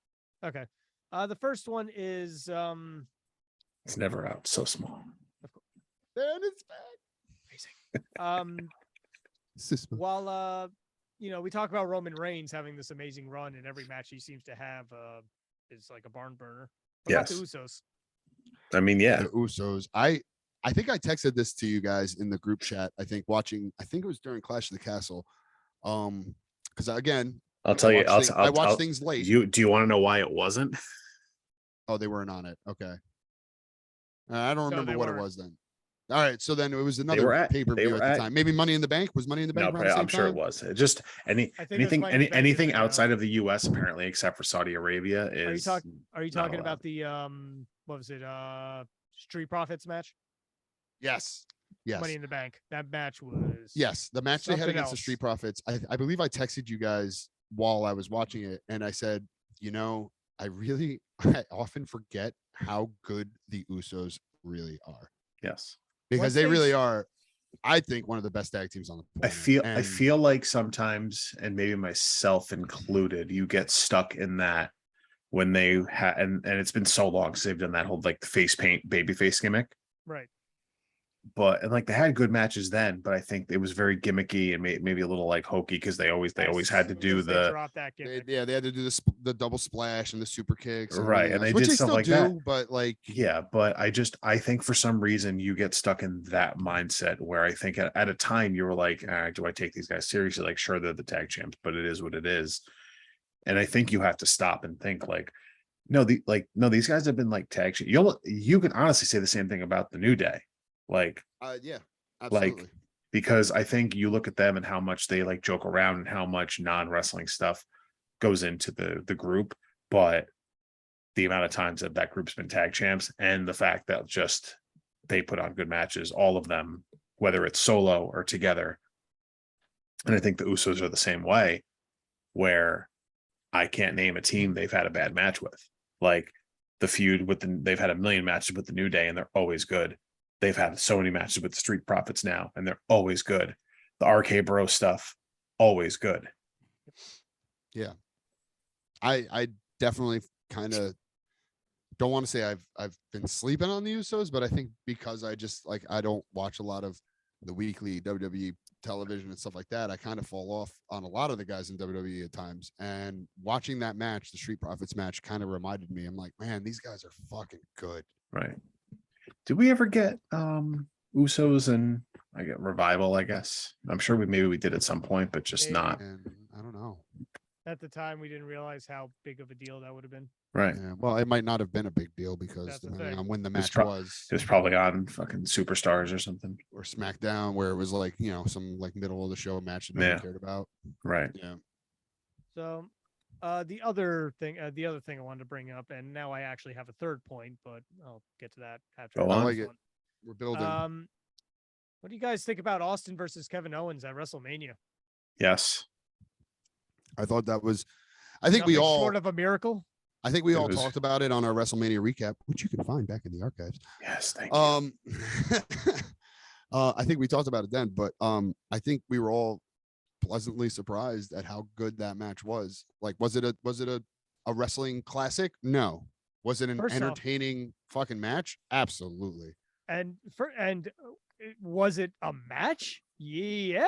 [SPEAKER 2] Okay. The first one is
[SPEAKER 1] It's never out. So small.
[SPEAKER 3] Then it's back.
[SPEAKER 2] while we talk about Roman Reigns having this amazing run in every match he seems to have is like a barn burner. What about the
[SPEAKER 1] Yes.
[SPEAKER 2] Usos?
[SPEAKER 1] I mean, yeah.
[SPEAKER 3] The Usos. I think I texted this to you guys in the group chat. I think it was during Clash of the Castle. Because again,
[SPEAKER 1] I'll tell you.
[SPEAKER 3] I watch things late.
[SPEAKER 1] Do you want to know why it wasn't?
[SPEAKER 3] Oh, they weren't on it. Okay. I don't
[SPEAKER 2] No,
[SPEAKER 3] remember
[SPEAKER 2] they
[SPEAKER 3] what
[SPEAKER 2] weren't.
[SPEAKER 3] it was then. All right, so then it was
[SPEAKER 1] were
[SPEAKER 3] another
[SPEAKER 1] at-
[SPEAKER 3] pay per
[SPEAKER 1] they
[SPEAKER 3] view
[SPEAKER 1] were
[SPEAKER 3] at the
[SPEAKER 1] at-
[SPEAKER 3] time. Maybe Money in the Bank was Money in the Bank
[SPEAKER 1] No,
[SPEAKER 3] around the same
[SPEAKER 1] I'm sure it
[SPEAKER 3] time?
[SPEAKER 1] was. It just
[SPEAKER 2] I think it was
[SPEAKER 1] anything
[SPEAKER 2] Money in the Bank is
[SPEAKER 1] anything
[SPEAKER 2] the,
[SPEAKER 1] outside of the U.S. apparently, except for Saudi Arabia,
[SPEAKER 2] Are you
[SPEAKER 1] is
[SPEAKER 2] talking? Are you
[SPEAKER 1] not
[SPEAKER 2] talking
[SPEAKER 1] allowed.
[SPEAKER 2] about the what was it? Street Profits match?
[SPEAKER 3] Yes.
[SPEAKER 2] Money in the Bank. That match was
[SPEAKER 3] Yes, the match they had
[SPEAKER 2] something
[SPEAKER 3] against the
[SPEAKER 2] else.
[SPEAKER 3] Street Profits. I believe I texted you guys while I was watching it, and I said, I often forget how good the Usos really are,
[SPEAKER 1] Yes.
[SPEAKER 3] because
[SPEAKER 2] Once
[SPEAKER 3] they
[SPEAKER 2] they
[SPEAKER 3] really
[SPEAKER 2] s-
[SPEAKER 3] are. I think one of the best tag teams on the
[SPEAKER 1] I
[SPEAKER 3] planet.
[SPEAKER 1] feel like sometimes, and maybe myself included, you get stuck in that when they had, and it's been so long since they've done that whole like the face paint baby face gimmick.
[SPEAKER 2] Right.
[SPEAKER 1] But and like they had good matches then, but I think it was very gimmicky and maybe a little like hokey because they always had to do
[SPEAKER 2] They
[SPEAKER 1] the
[SPEAKER 2] dropped that gimmick.
[SPEAKER 3] they had to do the double splash and the super kicks, and
[SPEAKER 1] Right,
[SPEAKER 3] everything
[SPEAKER 1] and they
[SPEAKER 3] else, which
[SPEAKER 1] did
[SPEAKER 3] they
[SPEAKER 1] stuff
[SPEAKER 3] still
[SPEAKER 1] like
[SPEAKER 3] do.
[SPEAKER 1] that.
[SPEAKER 3] But like,
[SPEAKER 1] yeah, but I think for some reason you get stuck in that mindset where I think at a time you were like, do I take these guys seriously? Like, sure, they're the tag champs, but it is what it is. And I think you have to stop and think like, no, these guys have been like tag champs. You can honestly say the same thing about the New Day, like
[SPEAKER 3] yeah, absolutely.
[SPEAKER 1] because I think you look at them and how much they like joke around and how much non-wrestling stuff goes into the group, but the amount of times that group's been tag champs and the fact that just they put on good matches, all of them, whether it's solo or together. And I think the Usos are the same way, where I can't name a team they've had a bad match with. Like the feud they've had a million matches with the New Day and they're always good. They've had so many matches with the Street Profits now and they're always good. The RK Bro stuff, always good.
[SPEAKER 3] Yeah, I definitely kind of don't want to say I've been sleeping on the Usos, but I think because I don't watch a lot of the weekly WWE television and stuff like that, I kind of fall off on a lot of the guys in WWE at times. And watching that match, the Street Profits match, kind of reminded me, I'm like, man, these guys are fucking good.
[SPEAKER 1] Right. Did we ever get Usos and I get Revival, I guess? I'm sure we did at some point, but just
[SPEAKER 2] Maybe.
[SPEAKER 1] not.
[SPEAKER 3] And I don't know.
[SPEAKER 2] At the time, we didn't realize how big of a deal that would have been.
[SPEAKER 1] Right.
[SPEAKER 3] Yeah, well, it might not have been a big deal because
[SPEAKER 2] That's the
[SPEAKER 3] depending
[SPEAKER 2] thing.
[SPEAKER 3] on when the
[SPEAKER 1] was
[SPEAKER 3] match
[SPEAKER 1] pro-
[SPEAKER 3] was,
[SPEAKER 1] It was probably on fucking Superstars or something.
[SPEAKER 3] or SmackDown, where it was like, some like middle of the show match that no
[SPEAKER 1] Yeah.
[SPEAKER 3] one cared about.
[SPEAKER 1] Right.
[SPEAKER 3] Yeah.
[SPEAKER 2] So, the other thing I wanted to bring up, and now I actually have a third point, but I'll get to that after.
[SPEAKER 1] Go
[SPEAKER 2] this
[SPEAKER 1] on.
[SPEAKER 3] I like it.
[SPEAKER 2] one.
[SPEAKER 3] We're building.
[SPEAKER 2] What do you guys think about Austin versus Kevin Owens at WrestleMania?
[SPEAKER 1] Yes.
[SPEAKER 3] I thought that was, I think we
[SPEAKER 2] Nothing
[SPEAKER 3] all,
[SPEAKER 2] short of a miracle.
[SPEAKER 3] I think we
[SPEAKER 1] It
[SPEAKER 3] all
[SPEAKER 1] was-
[SPEAKER 3] talked about it on our WrestleMania recap, which you can find back in the archives.
[SPEAKER 1] Yes. Thank you.
[SPEAKER 3] I think we talked about it then, but I think we were all pleasantly surprised at how good that match was. Like, was it a wrestling classic? No. Was it an
[SPEAKER 2] First off-
[SPEAKER 3] entertaining fucking match? Absolutely.
[SPEAKER 2] And was it a match? Yeah.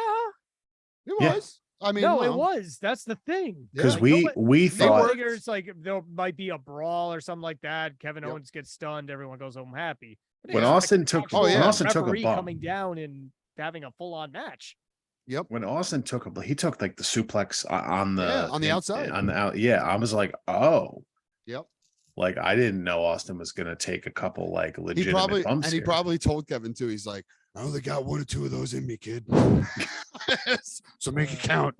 [SPEAKER 3] It
[SPEAKER 1] Yeah.
[SPEAKER 3] was. I mean,
[SPEAKER 2] No, it
[SPEAKER 3] well,
[SPEAKER 2] was. That's the thing.
[SPEAKER 1] Because
[SPEAKER 3] Yeah.
[SPEAKER 1] we
[SPEAKER 2] They
[SPEAKER 1] thought
[SPEAKER 2] figure it's like there might be a brawl or something like that. Kevin
[SPEAKER 3] Yep.
[SPEAKER 2] Owens gets stunned. Everyone goes home happy. But
[SPEAKER 1] when
[SPEAKER 2] it's like
[SPEAKER 1] Austin
[SPEAKER 2] an
[SPEAKER 1] took
[SPEAKER 2] actual
[SPEAKER 3] when
[SPEAKER 1] Austin took a
[SPEAKER 2] referee
[SPEAKER 1] bump.
[SPEAKER 2] coming down and having a full-on match.
[SPEAKER 3] Yep.
[SPEAKER 1] When Austin took like the suplex on the
[SPEAKER 3] Yeah, on the outside.
[SPEAKER 1] on the out. Yeah, I was like, oh,
[SPEAKER 3] Yep.
[SPEAKER 1] like I didn't know Austin was gonna take a couple like legitimate bumps.
[SPEAKER 3] He
[SPEAKER 1] here.
[SPEAKER 3] probably told Kevin too. He's like, I only got 1 or 2 of those in me, kid. So make it count.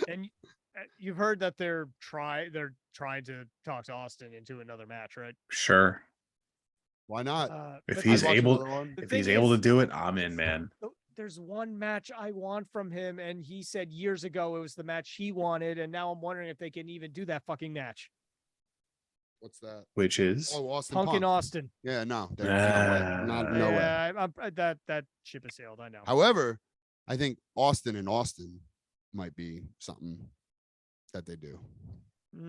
[SPEAKER 2] And you've heard that they're trying to talk to Austin into another match, right?
[SPEAKER 1] Sure.
[SPEAKER 3] Why not?
[SPEAKER 1] If
[SPEAKER 2] but
[SPEAKER 1] he's
[SPEAKER 3] I'd watch
[SPEAKER 1] able,
[SPEAKER 3] another one.
[SPEAKER 2] the
[SPEAKER 1] if he's
[SPEAKER 2] thing
[SPEAKER 1] able
[SPEAKER 2] is-
[SPEAKER 1] to do it, I'm in, man.
[SPEAKER 2] there's one match I want from him, and he said years ago it was the match he wanted, and now I'm wondering if they can even do that fucking match.
[SPEAKER 3] What's that?
[SPEAKER 1] Which is
[SPEAKER 3] Oh, Austin
[SPEAKER 2] Punk
[SPEAKER 3] Punk.
[SPEAKER 2] and Austin.
[SPEAKER 3] Yeah, no, there's no way. No way.
[SPEAKER 2] Yeah, that ship has sailed. I know.
[SPEAKER 3] However, I think Austin and Austin might be something that they do.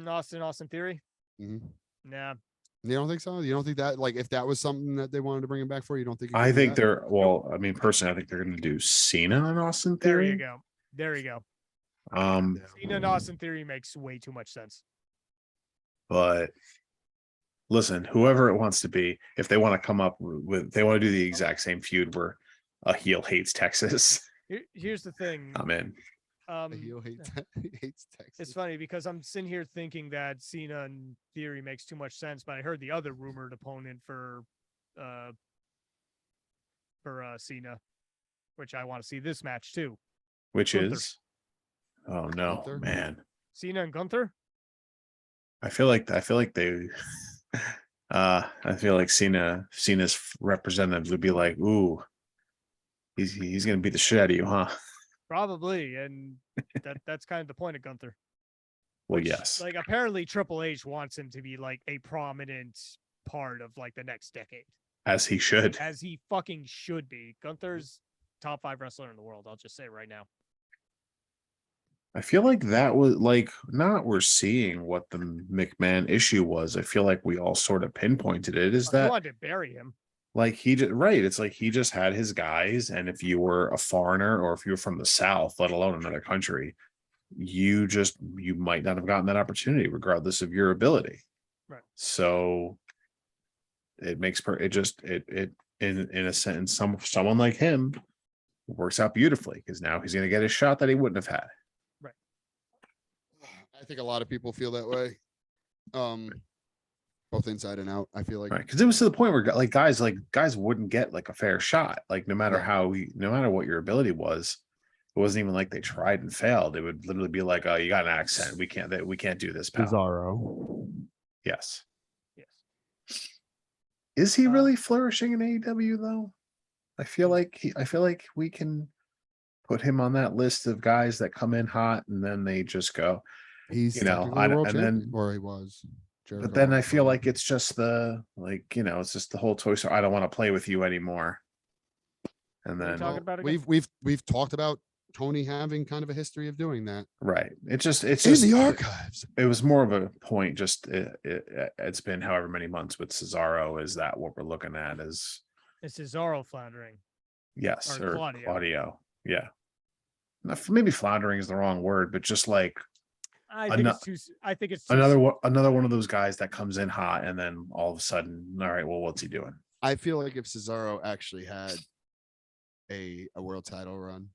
[SPEAKER 2] Austin Theory.
[SPEAKER 3] Mhm.
[SPEAKER 2] Nah,
[SPEAKER 3] You don't think so? You don't think that, like, if that was something that they wanted to bring him back for, you don't think?
[SPEAKER 1] I think they're well. I mean, personally, I think they're going to do Cena and Austin
[SPEAKER 2] there
[SPEAKER 1] Theory.
[SPEAKER 2] you go. There you go.
[SPEAKER 1] Um,
[SPEAKER 2] Cena and Austin Theory makes way too much sense.
[SPEAKER 1] but listen, whoever it wants to be, if they want to come up with, they want to do the exact same feud where a heel hates Texas.
[SPEAKER 2] Here's the thing.
[SPEAKER 1] I'm in.
[SPEAKER 3] He hates Texas.
[SPEAKER 2] It's funny because I'm sitting here thinking that Cena and Theory makes too much sense, but I heard the other rumored opponent for Cena, which I want to see this match too.
[SPEAKER 1] Which
[SPEAKER 2] Gunther.
[SPEAKER 1] is, oh no,
[SPEAKER 3] Gunther?
[SPEAKER 1] man.
[SPEAKER 2] Cena and Gunther.
[SPEAKER 1] I feel like they, I feel like Cena's representatives would be like, ooh, he's gonna beat the shit out of you, huh?
[SPEAKER 2] Probably, and that's kind of the point of Gunther.
[SPEAKER 1] Well,
[SPEAKER 2] which,
[SPEAKER 1] yes.
[SPEAKER 2] Like apparently Triple H wants him to be like a prominent part of like the next decade,
[SPEAKER 1] As he should.
[SPEAKER 2] as he fucking should be. Gunther's top 5 wrestler in the world. I'll just say right now.
[SPEAKER 1] I feel like that was like not we're seeing what the McMahon issue was. I feel like we all sort of pinpointed it. Is
[SPEAKER 2] I
[SPEAKER 1] that
[SPEAKER 2] wanted to bury him.
[SPEAKER 1] like he just right? It's like he just had his guys, and if you were a foreigner or if you were from the South, let alone another country, you might not have gotten that opportunity, regardless of your ability.
[SPEAKER 2] Right.
[SPEAKER 1] So it makes it in a sense, someone like him works out beautifully because now he's going to get a shot that he wouldn't have had.
[SPEAKER 3] I think a lot of people feel that way. Both inside and out. I feel like
[SPEAKER 1] Right, because it was to the point where guys wouldn't get like a fair shot, like no matter no matter what your ability was. It wasn't even like they tried and failed. It would literally be like, oh, you got an accent, we can't do this, pal.
[SPEAKER 4] Cesaro.
[SPEAKER 1] Yes.
[SPEAKER 2] Yes.
[SPEAKER 1] Is he really flourishing in AEW though? I feel like we can put him on that list of guys that come in hot and then they just go.
[SPEAKER 3] he's,
[SPEAKER 1] you know,
[SPEAKER 3] technically a world
[SPEAKER 1] and then-
[SPEAKER 3] champion, or he was.
[SPEAKER 1] But then I feel like it's just it's just the whole choice. I don't want to play with you anymore. And
[SPEAKER 2] What are you
[SPEAKER 1] then
[SPEAKER 2] talking about again?
[SPEAKER 3] we've talked about Tony having kind of a history of doing that
[SPEAKER 1] right, it's just
[SPEAKER 3] in the archives.
[SPEAKER 1] It was more of a point. Just it's been however many months with Cesaro. Is that what we're looking at? Is
[SPEAKER 2] It's Cesaro floundering.
[SPEAKER 1] yes
[SPEAKER 2] Or
[SPEAKER 1] or
[SPEAKER 2] Claudio.
[SPEAKER 1] Claudio? Yeah, maybe floundering is the wrong word, but just like
[SPEAKER 2] I think it's too. I think it's too
[SPEAKER 1] another
[SPEAKER 2] soon.
[SPEAKER 1] one of those guys that comes in hot and then all of a sudden, all right, well, what's he doing?
[SPEAKER 3] I feel like if Cesaro actually had a world title run,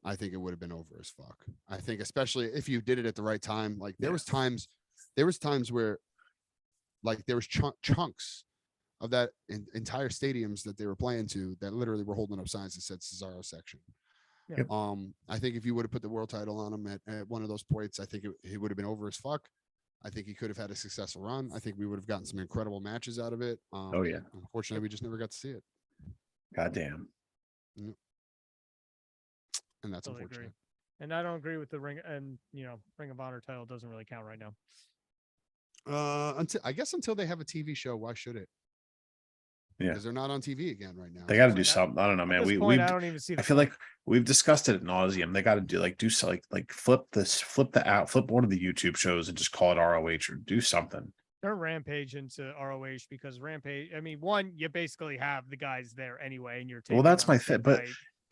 [SPEAKER 3] I think it would have been over as fuck. I think especially if you did it at the right time. Like there was times where like there was chunks of that entire stadiums that they were playing to that literally were holding up signs that said Cesaro section.
[SPEAKER 2] Yeah.
[SPEAKER 3] I think if you would have put the world title on him at one of those points, I think he would have been over as fuck. I think he could have had a successful run. I think we would have gotten some incredible matches out of it.
[SPEAKER 1] Oh yeah.
[SPEAKER 3] Unfortunately, we just never got to see it,
[SPEAKER 1] Goddamn.
[SPEAKER 3] and that's
[SPEAKER 2] Totally agree.
[SPEAKER 3] unfortunate.
[SPEAKER 2] And I don't agree with the Ring of Honor title doesn't really count right now.
[SPEAKER 3] Until they have a TV show, why should it?
[SPEAKER 1] Yeah.
[SPEAKER 3] Because they're not on TV again right now.
[SPEAKER 1] They got to
[SPEAKER 2] Like
[SPEAKER 1] do
[SPEAKER 2] that-
[SPEAKER 1] something. I don't know,
[SPEAKER 2] At
[SPEAKER 1] man.
[SPEAKER 2] this
[SPEAKER 1] We
[SPEAKER 2] point, I don't even see.
[SPEAKER 1] I
[SPEAKER 2] The
[SPEAKER 1] feel
[SPEAKER 2] point.
[SPEAKER 1] like we've discussed it ad nauseum. They got to do so like flip one of the YouTube shows and just call it ROH or do something.
[SPEAKER 2] Turn Rampage into ROH because Rampage. I mean, one, you basically have the guys there anyway, and you're taking.
[SPEAKER 1] Well, that's
[SPEAKER 2] on
[SPEAKER 1] my
[SPEAKER 2] a
[SPEAKER 1] thing,
[SPEAKER 2] big
[SPEAKER 1] but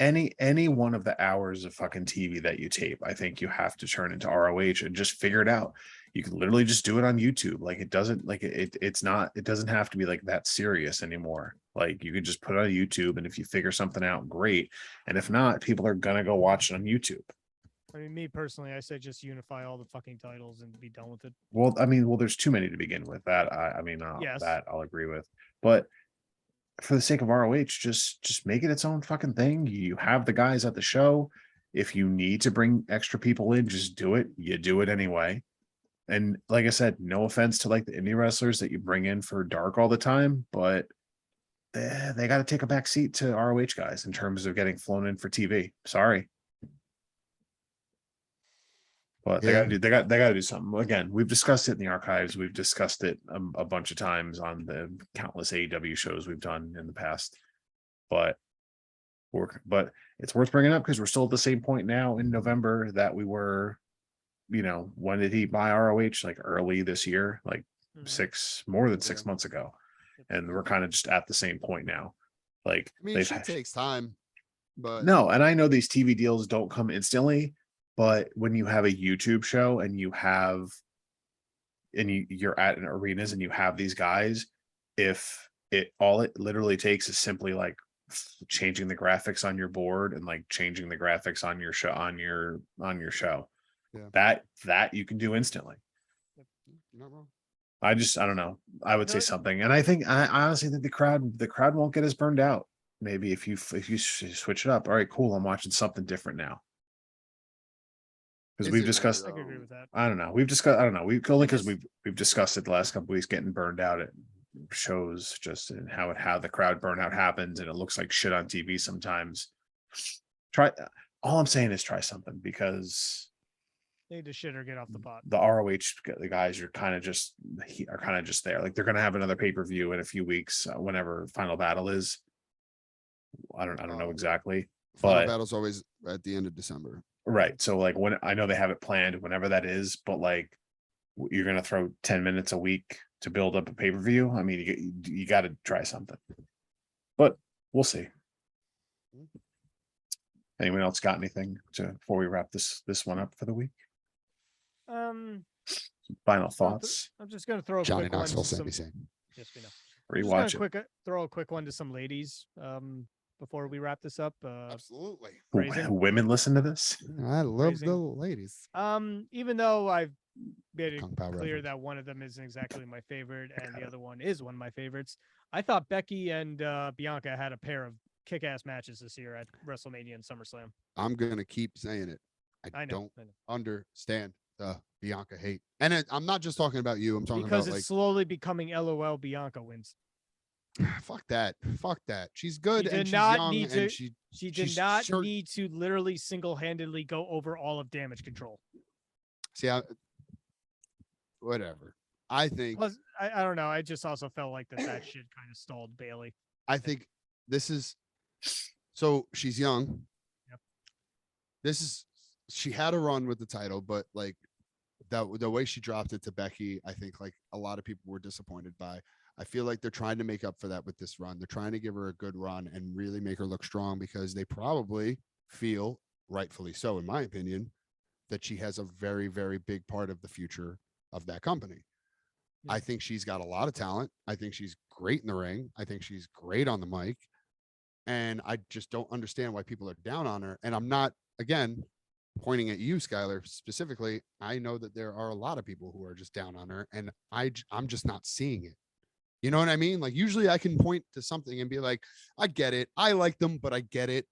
[SPEAKER 2] night.
[SPEAKER 1] any one of the hours of fucking TV that you tape, I think you have to turn into ROH and just figure it out. You can literally just do it on YouTube. Like it doesn't it doesn't have to be like that serious anymore. Like you can just put it on YouTube, and if you figure something out, great. And if not, people are gonna go watch it on YouTube.
[SPEAKER 2] I mean, me personally, I say just unify all the fucking titles and be done with it.
[SPEAKER 1] Well, I mean, there's too many to begin with. That
[SPEAKER 2] Yes.
[SPEAKER 1] that I'll agree with. But for the sake of ROH, just make it its own fucking thing. You have the guys at the show. If you need to bring extra people in, just do it. You do it anyway. And like I said, no offense to like the indie wrestlers that you bring in for dark all the time, but they got to take a back seat to ROH guys in terms of getting flown in for TV. Sorry. But they
[SPEAKER 3] Yeah.
[SPEAKER 1] got to do they got to do something. Again, we've discussed it in the archives. We've discussed it a bunch of times on the countless AEW shows we've done in the past. But it's worth bringing up because we're still at the same point now in November that we were, when did he buy ROH? Like early this year, like more than 6 months ago. And we're kind of just at the same point now. Like,
[SPEAKER 3] I mean, she takes time, but
[SPEAKER 1] no, and I know these TV deals don't come instantly, but when you have a YouTube show and you're at an arenas and you have these guys, if it literally takes is simply like changing the graphics on your board and like changing the graphics on your show that you can do instantly.
[SPEAKER 3] You're not wrong.
[SPEAKER 1] I don't know. I would say something. And I honestly think the crowd won't get as burned out. Maybe if you switch it up. All right, cool. I'm watching something different now. Because we've discussed,
[SPEAKER 2] I can agree with that.
[SPEAKER 1] I don't know. We've discussed, I don't know. We've discussed it the last couple weeks, getting burned out at shows just and how the crowd burnout happens. And it looks like shit on TV sometimes. All I'm saying is try something because
[SPEAKER 2] They need to shit or get off the pot.
[SPEAKER 1] the ROH the guys are kind of just there. Like they're gonna have another pay-per-view in a few weeks, whenever Final Battle is. I don't know exactly.
[SPEAKER 3] Final
[SPEAKER 1] But
[SPEAKER 3] Battle's always at the end of December.
[SPEAKER 1] right. So like when I know they have it planned whenever that is, but like you're gonna throw 10 minutes a week to build up a pay-per-view. I mean, you got to try something. But we'll see. Anyone else got anything before we wrap this one up for the week? Final thoughts.
[SPEAKER 2] I'm just gonna throw a
[SPEAKER 3] Johnny
[SPEAKER 2] quick one.
[SPEAKER 3] Knoxville sent me saying.
[SPEAKER 2] Yes, we know.
[SPEAKER 1] Rewatch it.
[SPEAKER 2] Throw a quick one to some ladies. Before we wrap this up.
[SPEAKER 3] Absolutely.
[SPEAKER 2] Phrasing.
[SPEAKER 1] Women listen to this.
[SPEAKER 3] I love
[SPEAKER 2] Phrasing.
[SPEAKER 3] the ladies.
[SPEAKER 2] Even though I've made it
[SPEAKER 3] Kung Pao
[SPEAKER 2] clear
[SPEAKER 3] reference.
[SPEAKER 2] that one of them isn't exactly my favorite and the other one is one of my favorites, I thought Becky and Bianca had a pair of kick-ass matches this year at WrestleMania and SummerSlam.
[SPEAKER 3] I'm gonna keep saying it. I
[SPEAKER 2] know.
[SPEAKER 3] don't understand the Bianca hate, and I'm not just talking about you. I'm talking
[SPEAKER 2] Because
[SPEAKER 3] about
[SPEAKER 2] it's slowly becoming LOL Bianca wins.
[SPEAKER 3] fuck that. She's good
[SPEAKER 2] She
[SPEAKER 3] and
[SPEAKER 2] did
[SPEAKER 3] she's
[SPEAKER 2] not
[SPEAKER 3] young
[SPEAKER 2] need to-
[SPEAKER 3] and
[SPEAKER 2] She did
[SPEAKER 3] she's
[SPEAKER 2] not
[SPEAKER 3] sure-
[SPEAKER 2] need to literally single-handedly go over all of Damage Control.
[SPEAKER 3] see. Whatever. I think.
[SPEAKER 2] Plus, I don't know. I just also felt like that shit kind of stalled Bailey.
[SPEAKER 3] I think this is. So she's young.
[SPEAKER 2] Yep.
[SPEAKER 3] She had a run with the title, but like the way she dropped it to Becky, I think like a lot of people were disappointed by. I feel like they're trying to make up for that with this run. They're trying to give her a good run and really make her look strong because they probably feel, rightfully so, in my opinion, that she has a very, very big part of the future of that company.
[SPEAKER 2] Yeah.
[SPEAKER 3] I think she's got a lot of talent. I think she's great in the ring. I think she's great on the mic. And I just don't understand why people are down on her. And I'm not, again, pointing at you, Skylar, specifically. I know that there are a lot of people who are just down on her, and I'm just not seeing it. You know what I mean? Like usually I can point to something and be like, I get it. I like them, but I get it.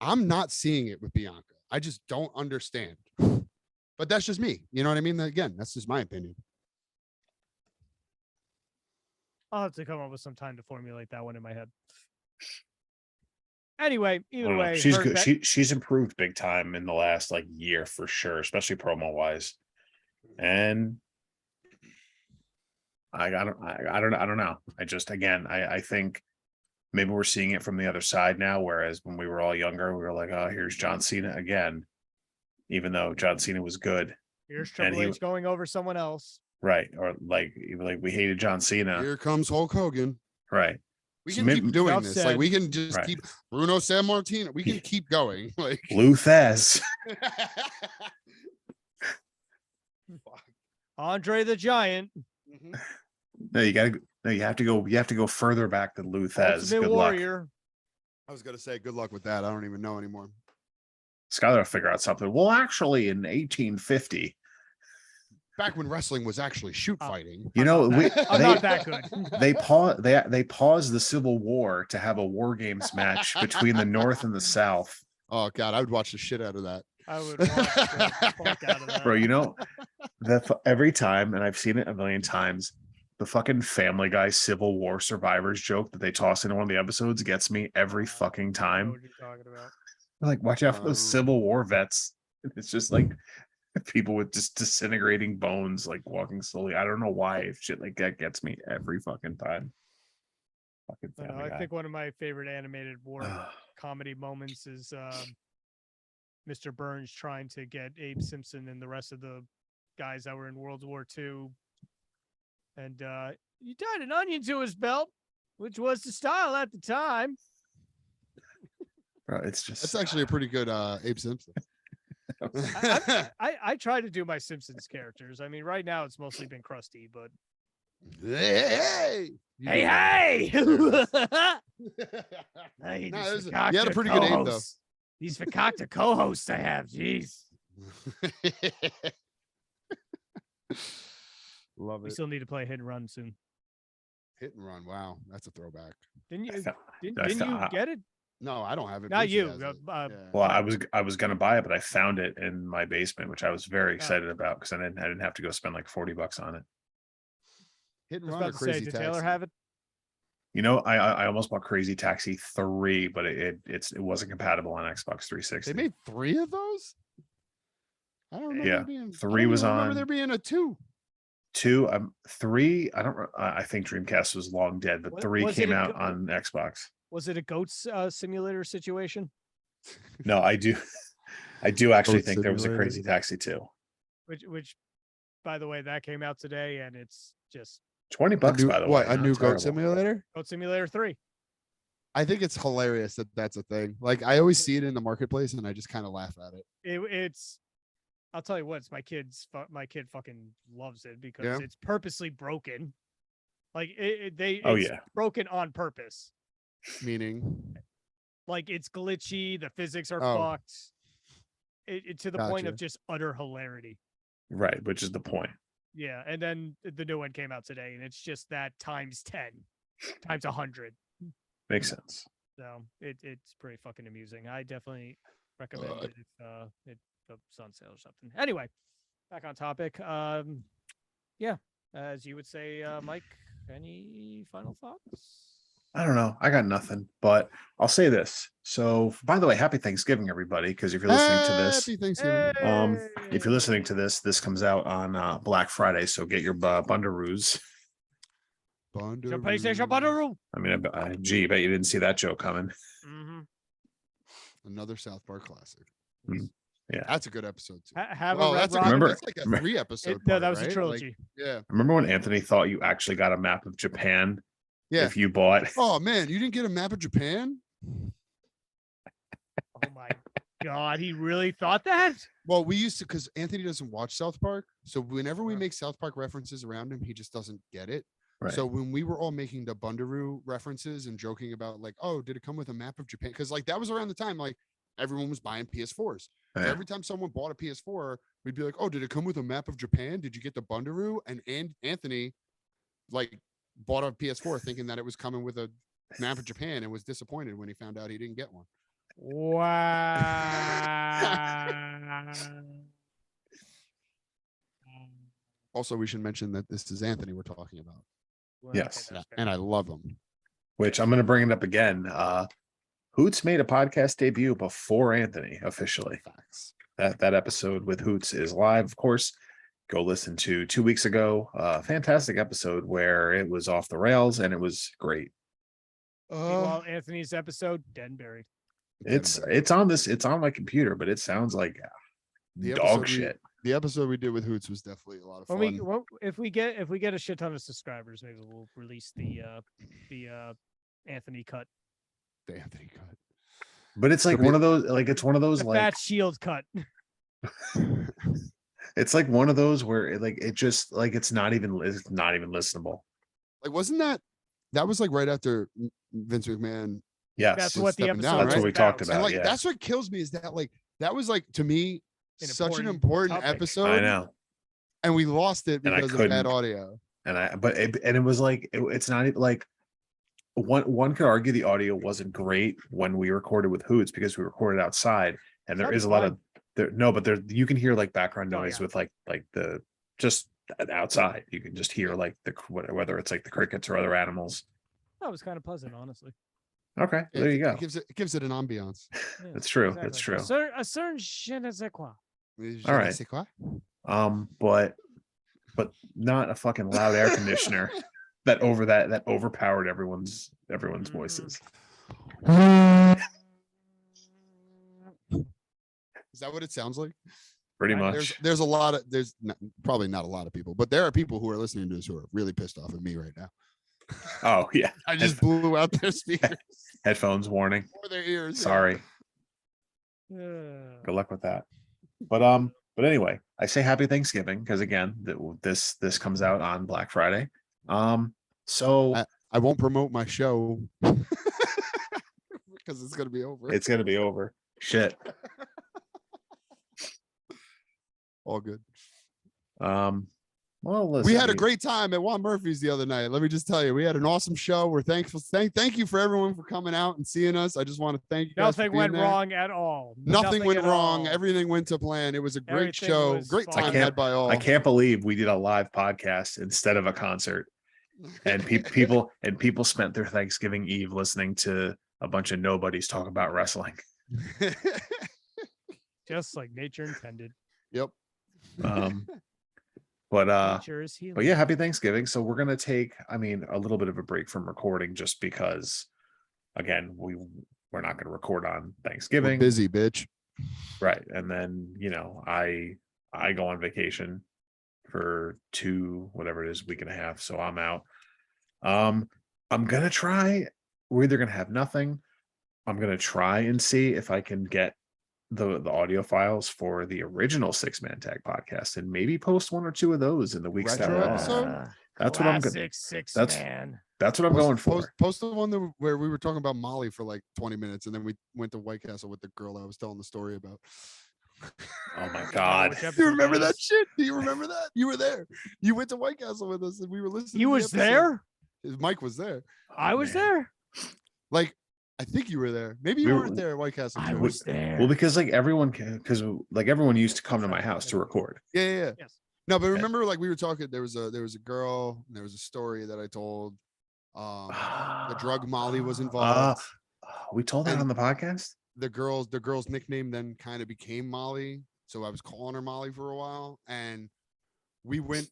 [SPEAKER 3] I'm not seeing it with Bianca. I just don't understand. But that's just me. You know what I mean? Again, that's just my opinion.
[SPEAKER 2] I'll have to come up with some time to formulate that one in my head. Anyway,
[SPEAKER 1] I
[SPEAKER 2] either
[SPEAKER 1] don't know.
[SPEAKER 2] way,
[SPEAKER 1] She's
[SPEAKER 2] her
[SPEAKER 1] good.
[SPEAKER 2] ve-
[SPEAKER 1] She's improved big time in the last like year for sure, especially promo wise. And I don't know. I think maybe we're seeing it from the other side now, whereas when we were all younger, we were like, oh, here's John Cena again, even though John Cena was good.
[SPEAKER 2] Here's
[SPEAKER 1] and
[SPEAKER 2] Triple H going over someone else.
[SPEAKER 1] Right. Or like we hated John Cena.
[SPEAKER 3] Here comes Hulk Hogan.
[SPEAKER 1] Right.
[SPEAKER 3] We
[SPEAKER 1] So
[SPEAKER 3] can keep doing
[SPEAKER 2] Enough
[SPEAKER 3] this.
[SPEAKER 2] said.
[SPEAKER 3] Like we can just
[SPEAKER 1] Right.
[SPEAKER 3] keep Bruno Sammartino. We can keep going. Like
[SPEAKER 1] Lou Thez.
[SPEAKER 2] Andre the Giant,
[SPEAKER 1] No, you have to go further back than Lou Thez.
[SPEAKER 2] Ultimate
[SPEAKER 1] Good luck.
[SPEAKER 2] Warrior.
[SPEAKER 3] I was gonna say good luck with that. I don't even know anymore.
[SPEAKER 1] Skylar will figure out something. Well, actually, in 1850,
[SPEAKER 3] Back when wrestling was actually shoot fighting.
[SPEAKER 1] you know,
[SPEAKER 2] I'm not that good.
[SPEAKER 1] they paused the Civil War to have a War Games match between the North and the South.
[SPEAKER 3] Oh God, I would watch the shit out of that.
[SPEAKER 2] I would watch the fuck out of that.
[SPEAKER 1] Bro, you know, every time, and I've seen it a million times, the fucking Family Guy Civil War survivors joke that they toss into one of the episodes gets me every fucking
[SPEAKER 2] I know
[SPEAKER 1] time.
[SPEAKER 2] what you're talking about.
[SPEAKER 1] Like, watch out for those Civil War vets. It's just like people with just disintegrating bones, like walking slowly. I don't know why shit like that gets me every fucking time. Fucking
[SPEAKER 2] I know,
[SPEAKER 1] Family
[SPEAKER 2] I
[SPEAKER 1] Guy.
[SPEAKER 2] think one of my favorite animated war comedy moments is Mr. Burns trying to get Abe Simpson and the rest of the guys that were in World War II. And he tied an onion to his belt, which was the style at the time.
[SPEAKER 1] Bro, it's just
[SPEAKER 3] That's actually a pretty good Abe Simpson.
[SPEAKER 2] I try to do my Simpsons characters. I mean, right now it's mostly been Krusty, but
[SPEAKER 3] hey,
[SPEAKER 2] hey.
[SPEAKER 3] No,
[SPEAKER 2] Hey,
[SPEAKER 3] you had a pretty good aim though.
[SPEAKER 2] These fakakta co-hosts I have, jeez.
[SPEAKER 3] Love
[SPEAKER 2] We
[SPEAKER 3] it.
[SPEAKER 2] still need to play Hit and Run soon.
[SPEAKER 3] Hit and Run. Wow, that's a throwback.
[SPEAKER 2] Didn't you?
[SPEAKER 1] I
[SPEAKER 2] Didn't you get it?
[SPEAKER 3] No, I don't have it.
[SPEAKER 2] Not
[SPEAKER 3] Brucey
[SPEAKER 2] you.
[SPEAKER 3] has it.
[SPEAKER 2] Yeah.
[SPEAKER 1] well, I was gonna buy it, but I found it in my basement, which I was very
[SPEAKER 2] Oh.
[SPEAKER 1] excited about because I didn't have to go spend like $40 on it.
[SPEAKER 3] Hit
[SPEAKER 2] I
[SPEAKER 3] and
[SPEAKER 2] was
[SPEAKER 3] Run or
[SPEAKER 2] about to say,
[SPEAKER 3] Crazy
[SPEAKER 2] did
[SPEAKER 3] Taxi?
[SPEAKER 2] Taylor have it?
[SPEAKER 1] You know, I almost bought Crazy Taxi 3, but it wasn't compatible on Xbox 360.
[SPEAKER 3] They made 3 of those. I don't remember.
[SPEAKER 1] Yeah,
[SPEAKER 3] there being,
[SPEAKER 1] 3
[SPEAKER 3] I don't
[SPEAKER 1] was
[SPEAKER 3] even remember
[SPEAKER 1] on.
[SPEAKER 3] there being a 2.
[SPEAKER 1] 2, 3. I think Dreamcast was long dead, but 3
[SPEAKER 2] Was it
[SPEAKER 1] came
[SPEAKER 2] a
[SPEAKER 1] out
[SPEAKER 2] go-
[SPEAKER 1] on Xbox.
[SPEAKER 2] Was it a goats simulator situation?
[SPEAKER 1] No, I do actually
[SPEAKER 3] Goat
[SPEAKER 1] think there was a
[SPEAKER 3] Simulator.
[SPEAKER 1] Crazy Taxi 2.
[SPEAKER 2] Which, by the way, that came out today, and it's just
[SPEAKER 1] $20, by the way.
[SPEAKER 3] A
[SPEAKER 1] not
[SPEAKER 3] new
[SPEAKER 1] terrible.
[SPEAKER 3] Goat Simulator?
[SPEAKER 2] Goat Simulator 3.
[SPEAKER 3] I think it's hilarious that that's a thing. Like I always see it in the marketplace, and I just kind of laugh at it.
[SPEAKER 2] It's. I'll tell you what, it's my kid fucking loves it because
[SPEAKER 3] Yeah.
[SPEAKER 2] it's purposely broken. Like
[SPEAKER 1] Oh,
[SPEAKER 2] it's
[SPEAKER 1] yeah.
[SPEAKER 2] broken on purpose.
[SPEAKER 3] Meaning,
[SPEAKER 2] Like it's glitchy, the physics are
[SPEAKER 3] Oh.
[SPEAKER 2] fucked. It to the point of
[SPEAKER 3] Gotcha.
[SPEAKER 2] just utter hilarity.
[SPEAKER 1] Right, which is the point.
[SPEAKER 2] Yeah, and then the new one came out today, and it's just that times 10, times 100.
[SPEAKER 1] Makes sense.
[SPEAKER 2] So it's pretty fucking amusing. I definitely recommend it if it's on sale or something. Anyway, back on topic. Yeah, as you would say, Mike. Any final thoughts?
[SPEAKER 1] I don't know. I got nothing, but I'll say this. So, by the way, happy Thanksgiving, everybody. Because if you're listening to this,
[SPEAKER 3] Happy Thanksgiving.
[SPEAKER 1] if you're listening to this comes out on Black Friday. So get your bundaroos.
[SPEAKER 2] Your PlayStation Butteroo.
[SPEAKER 1] I mean, gee, bet you didn't see that joke coming.
[SPEAKER 2] Mm-hmm.
[SPEAKER 3] Another South Park classic.
[SPEAKER 1] Yeah.
[SPEAKER 3] That's a good episode too.
[SPEAKER 2] Have
[SPEAKER 3] Oh,
[SPEAKER 2] a Red
[SPEAKER 3] that's,
[SPEAKER 2] Rock.
[SPEAKER 1] Remember-
[SPEAKER 3] that's like a 3 episode.
[SPEAKER 2] No,
[SPEAKER 3] part,
[SPEAKER 2] that was
[SPEAKER 3] right?
[SPEAKER 2] a trilogy.
[SPEAKER 3] Yeah.
[SPEAKER 1] Remember when Anthony thought you actually got a map of Japan?
[SPEAKER 3] Yeah.
[SPEAKER 1] If you bought.
[SPEAKER 3] Oh man, you didn't get a map of Japan?
[SPEAKER 2] Oh my god, he really thought that?
[SPEAKER 3] Well, we used to, because Anthony doesn't watch South Park. So whenever we
[SPEAKER 2] Uh-huh.
[SPEAKER 3] make South Park references around him, he just doesn't get it.
[SPEAKER 1] Right.
[SPEAKER 3] So when we were all making the Bundaroo references and joking about like, oh, did it come with a map of Japan? Because like that was around the time like everyone was buying PS4s. So
[SPEAKER 1] Yeah.
[SPEAKER 3] every time someone bought a PS4, we'd be like, oh, did it come with a map of Japan? Did you get the Bundaroo? And Anthony like bought a PS4 thinking that it was coming with a map of Japan and was disappointed when he found out he didn't get one.
[SPEAKER 2] Wow.
[SPEAKER 3] Also, we should mention that this is Anthony we're talking about.
[SPEAKER 2] Well,
[SPEAKER 1] Yes.
[SPEAKER 2] okay, that's fair.
[SPEAKER 3] And I love him.
[SPEAKER 1] Which I'm going to bring it up again. Hoots made a podcast debut before Anthony officially.
[SPEAKER 3] Facts.
[SPEAKER 1] That episode with Hoots is live, of course. Go listen to 2 weeks ago. Fantastic episode where it was off the rails and it was great.
[SPEAKER 2] Meanwhile, Anthony's episode, dead and buried.
[SPEAKER 1] It's on my computer, but it sounds like
[SPEAKER 3] The
[SPEAKER 1] dog
[SPEAKER 3] episode
[SPEAKER 1] shit.
[SPEAKER 3] The episode we did with Hoots was definitely a lot of fun.
[SPEAKER 2] If we get a shit ton of subscribers, maybe we'll release the Anthony cut.
[SPEAKER 3] The Anthony cut.
[SPEAKER 1] But it's like
[SPEAKER 3] Could be-
[SPEAKER 1] one of those, like it's one of those
[SPEAKER 2] The
[SPEAKER 1] like
[SPEAKER 2] Fat Shield cut.
[SPEAKER 1] it's like one of those where it just like it's not even listenable.
[SPEAKER 3] Like, wasn't that was like right after Vince McMahon?
[SPEAKER 1] Yes,
[SPEAKER 2] That's what the
[SPEAKER 3] stepping
[SPEAKER 2] episode
[SPEAKER 3] down,
[SPEAKER 1] that's
[SPEAKER 3] right?
[SPEAKER 1] what we talked
[SPEAKER 2] about.
[SPEAKER 1] about.
[SPEAKER 3] And like
[SPEAKER 1] yeah.
[SPEAKER 3] that's what kills me is that like that was like to me
[SPEAKER 2] An
[SPEAKER 3] such an
[SPEAKER 2] important
[SPEAKER 3] important
[SPEAKER 2] topic.
[SPEAKER 3] episode.
[SPEAKER 1] I know.
[SPEAKER 3] And we lost it
[SPEAKER 1] And I
[SPEAKER 3] because of bad
[SPEAKER 1] couldn't.
[SPEAKER 3] audio.
[SPEAKER 1] And it was like it's not even like one could argue the audio wasn't great when we recorded with Hoots because we recorded outside and there
[SPEAKER 2] Sounded
[SPEAKER 1] is a lot
[SPEAKER 2] fine.
[SPEAKER 1] of there you can hear like background
[SPEAKER 2] Oh,
[SPEAKER 1] noise
[SPEAKER 2] yeah.
[SPEAKER 1] with like the just outside. You can just hear like whether it's like the crickets or other animals.
[SPEAKER 2] That was kind of pleasant, honestly.
[SPEAKER 1] Okay, there you go.
[SPEAKER 3] It gives it an ambiance.
[SPEAKER 2] Yeah,
[SPEAKER 1] That's true. That's true.
[SPEAKER 2] A certain je ne sais quoi.
[SPEAKER 1] All right. But not a fucking loud air conditioner that overpowered everyone's voices.
[SPEAKER 3] Is that what it sounds like?
[SPEAKER 1] Pretty much.
[SPEAKER 3] There's a lot of probably not a lot of people, but there are people who are listening to this who are really pissed off at me right now.
[SPEAKER 1] Oh yeah,
[SPEAKER 3] I just blew out their speakers.
[SPEAKER 1] Headphones warning.
[SPEAKER 3] For their ears.
[SPEAKER 1] Sorry. Good luck with that. But anyway, I say happy Thanksgiving because again, this comes out on Black Friday. So
[SPEAKER 3] I won't promote my show because it's gonna be over.
[SPEAKER 1] It's gonna be over. Shit.
[SPEAKER 3] All good.
[SPEAKER 1] Well, listen,
[SPEAKER 3] we had a great time at Juan Murphy's the other night. Let me just tell you, we had an awesome show. We're thankful. Thank you for everyone for coming out and seeing us. I just want to thank you guys.
[SPEAKER 2] Nothing went wrong at all.
[SPEAKER 3] Nothing went wrong. Everything went to plan. It was a great show. Great time had by all.
[SPEAKER 1] I can't believe we did a live podcast instead of a concert. And people spent their Thanksgiving Eve listening to a bunch of nobodies talk about wrestling.
[SPEAKER 2] Just like nature intended.
[SPEAKER 3] Yep.
[SPEAKER 1] But yeah, happy Thanksgiving. So we're gonna take, a little bit of a break from recording just because, again, we're not gonna record on Thanksgiving.
[SPEAKER 3] We're busy, bitch.
[SPEAKER 1] Right, and then I go on vacation for whatever it is, week and a half. So I'm out. I'm gonna try. We're either gonna have nothing. I'm gonna try and see if I can get the audio files for the original 6-Man Tag podcast and maybe post 1 or 2 of those in the weeks that
[SPEAKER 3] Retro
[SPEAKER 1] are
[SPEAKER 3] episode?
[SPEAKER 1] That's what I'm going. That's what I'm going for.
[SPEAKER 3] Post the one where we were talking about Molly for like 20 minutes, and then we went to White Castle with the girl I was telling the story about.
[SPEAKER 1] Oh my god!
[SPEAKER 3] You remember that shit? Do you remember that? You were there. You went to White Castle with us, and we were listening.
[SPEAKER 2] He was there.
[SPEAKER 3] Mike was there.
[SPEAKER 2] I was there.
[SPEAKER 3] Like, I think you were there. Maybe you weren't there at White Castle.
[SPEAKER 2] I was there.
[SPEAKER 1] Well, because everyone used to come to my house to record.
[SPEAKER 3] Yeah.
[SPEAKER 2] Yes.
[SPEAKER 3] No, but remember, like we were talking. There was a girl. And there was a story that I told. The drug Molly was involved.
[SPEAKER 1] We told that on the podcast.
[SPEAKER 3] The girl's nickname then kind of became Molly, so I was calling her Molly for a while. And we went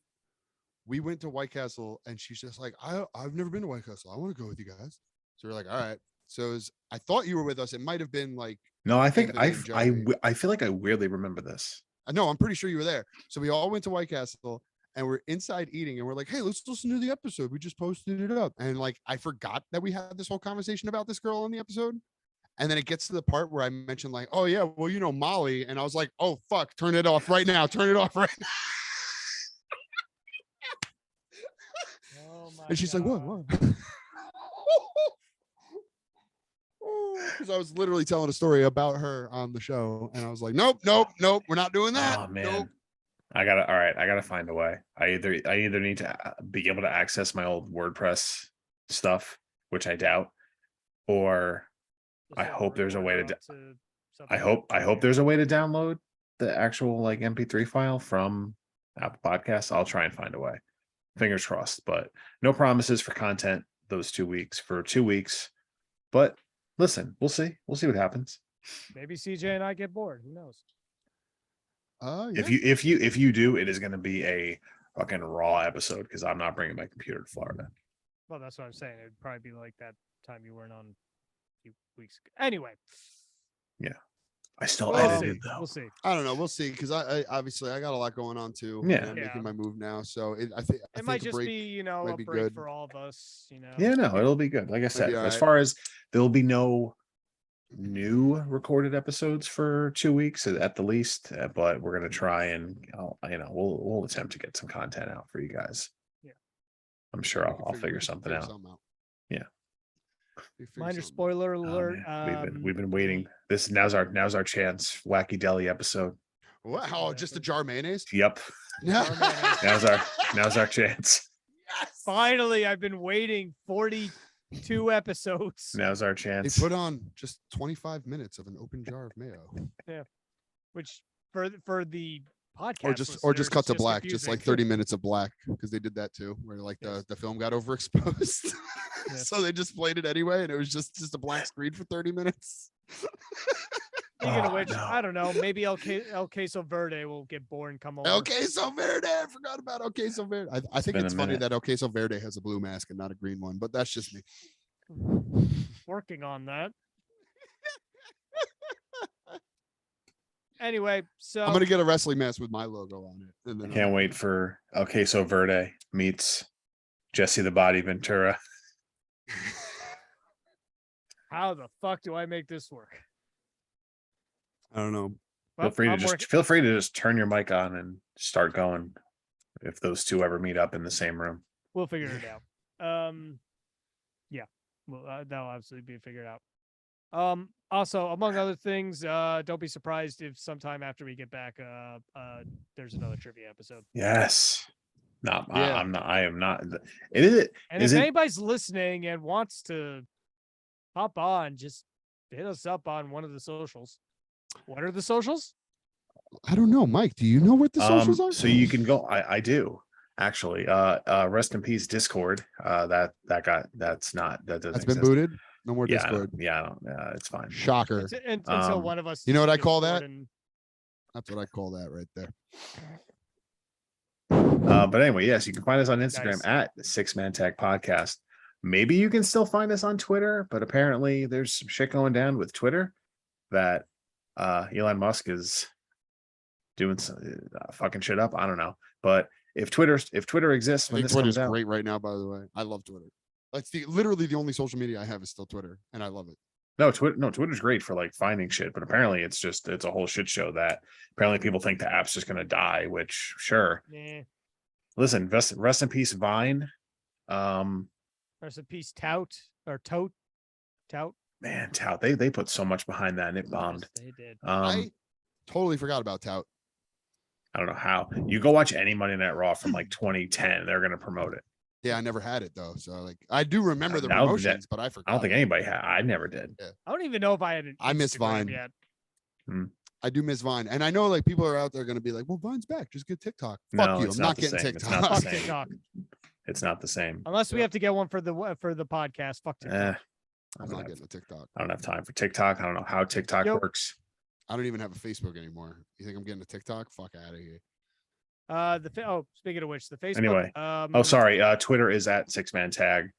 [SPEAKER 3] to White Castle, and she's just like, I've never been to White Castle. I want to go with you guys. So we're like, all right. So I thought you were with us. It might have been like.
[SPEAKER 1] No, I think I feel like I weirdly remember this.
[SPEAKER 3] No, I'm pretty sure you were there. So we all went to White Castle, and we're inside eating, and we're like, hey, let's listen to the episode. We just posted it up. And like, I forgot that we had this whole conversation about this girl in the episode. And then it gets to the part where I mentioned like, oh yeah, well, Molly. And I was like, oh fuck, turn it off right now. Turn it off right now. And she's like, what? Because I was literally telling a story about her on the show, and I was like, nope, we're not doing that.
[SPEAKER 1] Oh man.
[SPEAKER 3] Nope.
[SPEAKER 1] I gotta find a way. I either need to be able to access my old WordPress stuff, which I doubt, or I hope there's a way to I hope there's a way to download the actual like MP3 file from Apple Podcasts. I'll try and find a way. Fingers crossed, but no promises for content those 2 weeks for 2 weeks. But listen, we'll see. We'll see what happens.
[SPEAKER 2] Maybe CJ and I get bored. Who knows?
[SPEAKER 3] Yeah.
[SPEAKER 1] If you do, it is going to be a fucking raw episode because I'm not bringing my computer to Florida.
[SPEAKER 2] Well, that's what I'm saying. It'd probably be like that time you weren't on a few weeks ago. Anyway.
[SPEAKER 1] Yeah. I still edited though.
[SPEAKER 2] We'll see.
[SPEAKER 3] I don't know. We'll see, because I obviously I got a lot going on too.
[SPEAKER 1] Yeah.
[SPEAKER 3] I'm making my move now, so I think
[SPEAKER 2] It might just be a break
[SPEAKER 3] good
[SPEAKER 2] for all of us.
[SPEAKER 1] Yeah, no, it'll be good. Like I said, as far as there'll be no new recorded episodes for 2 weeks at the least, but we're gonna try and we'll attempt to get some content out for you guys.
[SPEAKER 2] Yeah,
[SPEAKER 1] I'm sure I'll figure something out. Yeah.
[SPEAKER 2] Minor spoiler alert.
[SPEAKER 3] Man.
[SPEAKER 1] We've been waiting. This now's our chance. Wacky Deli episode.
[SPEAKER 3] Wow, just a jar of mayonnaise?
[SPEAKER 1] Yep. now's our chance.
[SPEAKER 3] Yes.
[SPEAKER 2] Finally, I've been waiting 42 episodes.
[SPEAKER 1] Now's our chance.
[SPEAKER 3] They put on just 25 minutes of an open jar of mayo.
[SPEAKER 2] Yeah. Which for the podcast.
[SPEAKER 3] Or just cut to black, just
[SPEAKER 2] confusing.
[SPEAKER 3] like 30 minutes of black, because they did that too, where like the film got overexposed.
[SPEAKER 2] Yes.
[SPEAKER 3] So they just played it anyway, and it was just a black screen for 30 minutes.
[SPEAKER 2] Speaking of
[SPEAKER 1] Oh,
[SPEAKER 2] which,
[SPEAKER 1] no.
[SPEAKER 2] I don't know. Maybe El Queso Verde will get bored and come over.
[SPEAKER 3] El Queso Verde, I forgot about El Queso Verde. I think
[SPEAKER 1] been
[SPEAKER 3] it's
[SPEAKER 1] a
[SPEAKER 3] funny
[SPEAKER 1] minute.
[SPEAKER 3] that El Queso Verde has a blue mask and not a green one, but that's just me.
[SPEAKER 2] Working on that. Anyway, so
[SPEAKER 3] I'm gonna get a wrestling mask with my logo on it. And then
[SPEAKER 1] Can't wait for El Queso Verde meets Jesse the Body Ventura.
[SPEAKER 2] how the fuck do I make this work?
[SPEAKER 3] I don't know.
[SPEAKER 2] Well,
[SPEAKER 1] Feel free to just turn your mic on and start going if those two ever meet up in the same room.
[SPEAKER 2] we'll figure it out. Yeah, well, that'll absolutely be figured out. Also, among other things, don't be surprised if sometime after we get back, there's another trivia episode.
[SPEAKER 1] Yes. No,
[SPEAKER 3] Yeah.
[SPEAKER 1] I'm not. I am not. It is.
[SPEAKER 2] And
[SPEAKER 1] Is
[SPEAKER 2] if
[SPEAKER 1] it?
[SPEAKER 2] anybody's listening and wants to hop on, just hit us up on one of the socials. What are the socials?
[SPEAKER 3] I don't know, Mike. Do you know what the socials are?
[SPEAKER 1] So you can go. I do actually. Rest in peace, Discord. That doesn't.
[SPEAKER 3] That's been
[SPEAKER 1] exist.
[SPEAKER 3] booted. No more
[SPEAKER 1] Yeah, I don't-
[SPEAKER 3] Discord.
[SPEAKER 1] yeah, I don't. It's fine.
[SPEAKER 3] Shocker.
[SPEAKER 2] Until one of us.
[SPEAKER 3] you know what I
[SPEAKER 2] gets
[SPEAKER 3] call
[SPEAKER 2] bored
[SPEAKER 3] that?
[SPEAKER 2] and-
[SPEAKER 3] That's what I call that right there.
[SPEAKER 1] But anyway, yes, you can find us on Instagram
[SPEAKER 2] Nice.
[SPEAKER 1] at the 6-Man Tag Podcast. Maybe you can still find us on Twitter, but apparently there's some shit going down with Twitter that Elon Musk is doing some fucking shit up. I don't know, but if Twitter exists
[SPEAKER 3] I
[SPEAKER 1] when
[SPEAKER 3] think
[SPEAKER 1] this comes
[SPEAKER 3] Twitter's
[SPEAKER 1] out,
[SPEAKER 3] great right now, by the way. I love Twitter. That's literally the only social media I have is still Twitter, and I love it.
[SPEAKER 1] Twitter's great for like finding shit, but apparently it's a whole shit show that apparently people think the app's just gonna die. Which sure,
[SPEAKER 2] Nah.
[SPEAKER 1] listen, rest in peace, Vine.
[SPEAKER 2] There's a piece tout.
[SPEAKER 1] Man, tout, they put so much behind that and it bombed.
[SPEAKER 2] Yes, they did.
[SPEAKER 3] I totally forgot about Tout.
[SPEAKER 1] I don't know how. You go watch any Monday Night Raw from like 2010, they're gonna promote it.
[SPEAKER 3] Yeah, I never had it though, so like I do remember the
[SPEAKER 1] Now that-
[SPEAKER 3] promotions, but I forgot.
[SPEAKER 1] I don't think anybody had. I never did.
[SPEAKER 2] I don't even know if I had an
[SPEAKER 3] I miss
[SPEAKER 2] Instagram
[SPEAKER 3] Vine.
[SPEAKER 2] yet.
[SPEAKER 3] I do miss Vine, and I know like people are out there going to be like, "Well, Vine's back. Just get TikTok."
[SPEAKER 1] No,
[SPEAKER 3] Fuck you.
[SPEAKER 1] it's
[SPEAKER 3] I'm
[SPEAKER 1] not
[SPEAKER 3] not
[SPEAKER 1] the
[SPEAKER 3] getting
[SPEAKER 1] same. It's
[SPEAKER 3] TikTok.
[SPEAKER 1] not the
[SPEAKER 2] Fuck
[SPEAKER 1] same.
[SPEAKER 2] TikTok.
[SPEAKER 1] It's not the same.
[SPEAKER 2] Unless we have to get one for the podcast. Fuck TikTok.
[SPEAKER 1] I
[SPEAKER 3] I'm
[SPEAKER 1] don't
[SPEAKER 3] not
[SPEAKER 1] have-
[SPEAKER 3] getting a TikTok.
[SPEAKER 1] I don't have time for TikTok. I don't know how TikTok
[SPEAKER 2] Yep.
[SPEAKER 1] works.
[SPEAKER 3] I don't even have a Facebook anymore. You think I'm getting a TikTok? Fuck out of here.
[SPEAKER 2] Speaking of which, the Facebook.
[SPEAKER 1] Anyway. Oh, sorry. Twitter is at 6-Man Tag.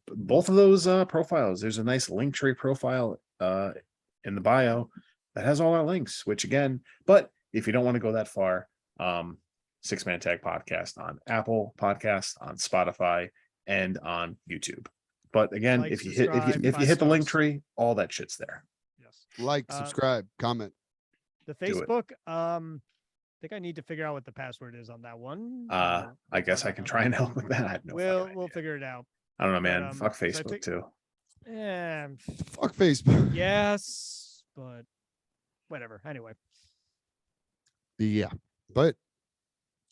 [SPEAKER 1] Both of those profiles. There's a nice link tree profile in the bio that has all our links. Which again, but if you don't want to go that far, 6-Man Tag Podcast on Apple Podcasts, on Spotify, and on YouTube. But again,
[SPEAKER 2] Like,
[SPEAKER 1] if you
[SPEAKER 2] subscribe,
[SPEAKER 1] hit
[SPEAKER 2] 5
[SPEAKER 1] the link
[SPEAKER 2] stars.
[SPEAKER 1] tree, all that shit's there.
[SPEAKER 2] Yes.
[SPEAKER 3] Like, subscribe, comment.
[SPEAKER 2] The
[SPEAKER 1] Do it.
[SPEAKER 2] Facebook. I think I need to figure out what the password is on that one.
[SPEAKER 1] I guess I can try and help with that. I have no fucking
[SPEAKER 2] we'll
[SPEAKER 1] idea.
[SPEAKER 2] figure it out.
[SPEAKER 1] I don't know, man.
[SPEAKER 2] but,
[SPEAKER 1] Fuck
[SPEAKER 2] so I
[SPEAKER 1] Facebook
[SPEAKER 2] think-
[SPEAKER 1] too.
[SPEAKER 2] Yeah.
[SPEAKER 3] Fuck Facebook.
[SPEAKER 2] Yes, but whatever. Anyway.
[SPEAKER 3] Yeah, but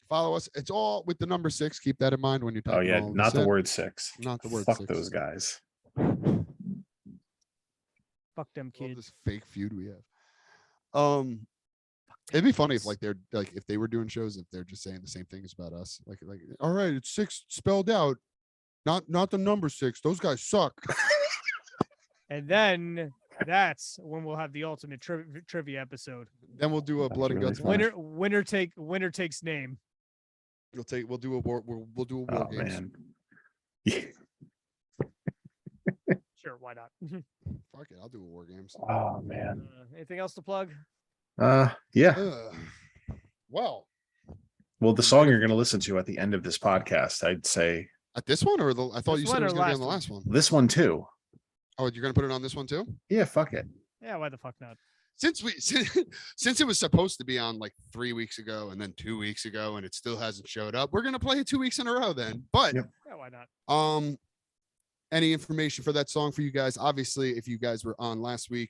[SPEAKER 3] follow us. It's all with the number 6. Keep that in mind when you're
[SPEAKER 1] Oh
[SPEAKER 3] talking.
[SPEAKER 1] yeah, not the word 6.
[SPEAKER 3] Not the word
[SPEAKER 1] Fuck
[SPEAKER 3] 6.
[SPEAKER 1] those guys.
[SPEAKER 2] Fuck them
[SPEAKER 3] Love
[SPEAKER 2] kids.
[SPEAKER 3] this fake feud we have. It'd be funny if like they're like if they were doing shows if they're just saying the same things about us. Like all right, it's 6 spelled out, not the number 6. Those guys suck.
[SPEAKER 2] And then that's when we'll have the ultimate trivia episode.
[SPEAKER 3] Then we'll do a blood and
[SPEAKER 1] really
[SPEAKER 3] guts.
[SPEAKER 1] fun.
[SPEAKER 3] match.
[SPEAKER 2] Winner takes name.
[SPEAKER 3] We'll do a war. We'll do a war
[SPEAKER 1] Oh
[SPEAKER 3] games.
[SPEAKER 1] man. Yeah.
[SPEAKER 2] Sure, why not?
[SPEAKER 3] Fuck it, I'll do a war games.
[SPEAKER 1] Oh man.
[SPEAKER 2] Anything else to plug?
[SPEAKER 1] Yeah.
[SPEAKER 3] Well,
[SPEAKER 1] Well, the song you're gonna listen to at the end of this podcast, I'd say
[SPEAKER 3] at this one or I thought
[SPEAKER 2] This
[SPEAKER 3] you said
[SPEAKER 2] one
[SPEAKER 3] it was
[SPEAKER 2] or
[SPEAKER 3] gonna be on the
[SPEAKER 2] last
[SPEAKER 3] last one.
[SPEAKER 1] this one too.
[SPEAKER 3] Oh, you're gonna put it on this one too?
[SPEAKER 1] Yeah, fuck it.
[SPEAKER 2] Yeah, why the fuck not?
[SPEAKER 3] Since since it was supposed to be on like 3 weeks ago and then 2 weeks ago and it still hasn't showed up, we're gonna play it 2 weeks in a row then. But
[SPEAKER 1] Yep.
[SPEAKER 2] Yeah, why not?
[SPEAKER 3] any information for that song for you guys? Obviously, if you guys were on last week,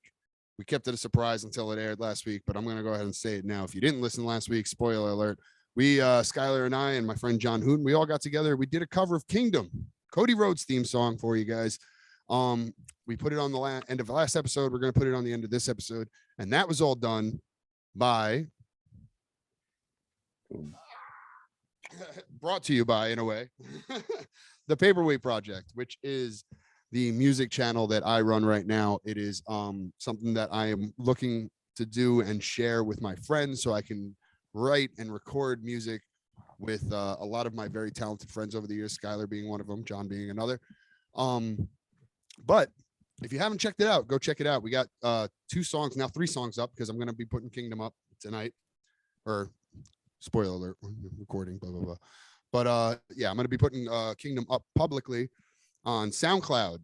[SPEAKER 3] we kept it a surprise until it aired last week, but I'm gonna go ahead and say it now. If you didn't listen last week, spoiler alert. We Skylar and I and my friend John Hoon, we all got together. We did a cover of Kingdom, Cody Rhodes theme song for you guys. We put it on the end of the last episode. We're going to put it on the end of this episode. And that was all done by
[SPEAKER 1] Ooh.
[SPEAKER 3] Brought to you by, in a way, the Paperweight Project, which is the music channel that I run right now. It is something that I am looking to do and share with my friends so I can write and record music with a lot of my very talented friends over the years, Skylar being one of them, John being another. But if you haven't checked it out, go check it out. We got 2 songs, now 3 songs up, because I'm going to be putting Kingdom up tonight, or spoiler alert, recording, blah, blah, blah. But yeah, I'm going to be putting Kingdom up publicly on SoundCloud,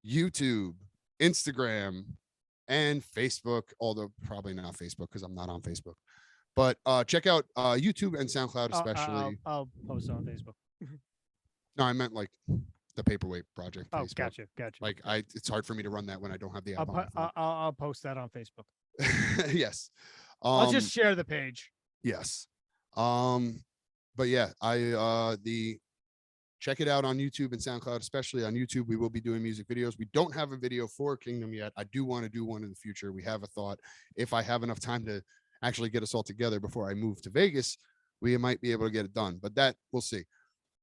[SPEAKER 3] YouTube, Instagram, and Facebook, although probably not Facebook because I'm not on Facebook. But check out YouTube and SoundCloud especially.
[SPEAKER 2] I'll post it on Facebook.
[SPEAKER 3] No, I meant like the Paperweight Project.
[SPEAKER 2] Oh,
[SPEAKER 3] Facebook.
[SPEAKER 2] gotcha.
[SPEAKER 3] Like it's hard for me to run that when I don't have the app.
[SPEAKER 2] I'll post that on Facebook.
[SPEAKER 3] Yes.
[SPEAKER 2] I'll just share the page.
[SPEAKER 3] Yes. But yeah, check it out on YouTube and SoundCloud, especially on YouTube. We will be doing music videos. We don't have a video for Kingdom yet. I do want to do one in the future. We have a thought. If I have enough time to actually get us all together before I move to Vegas, we might be able to get it done, but that we'll see.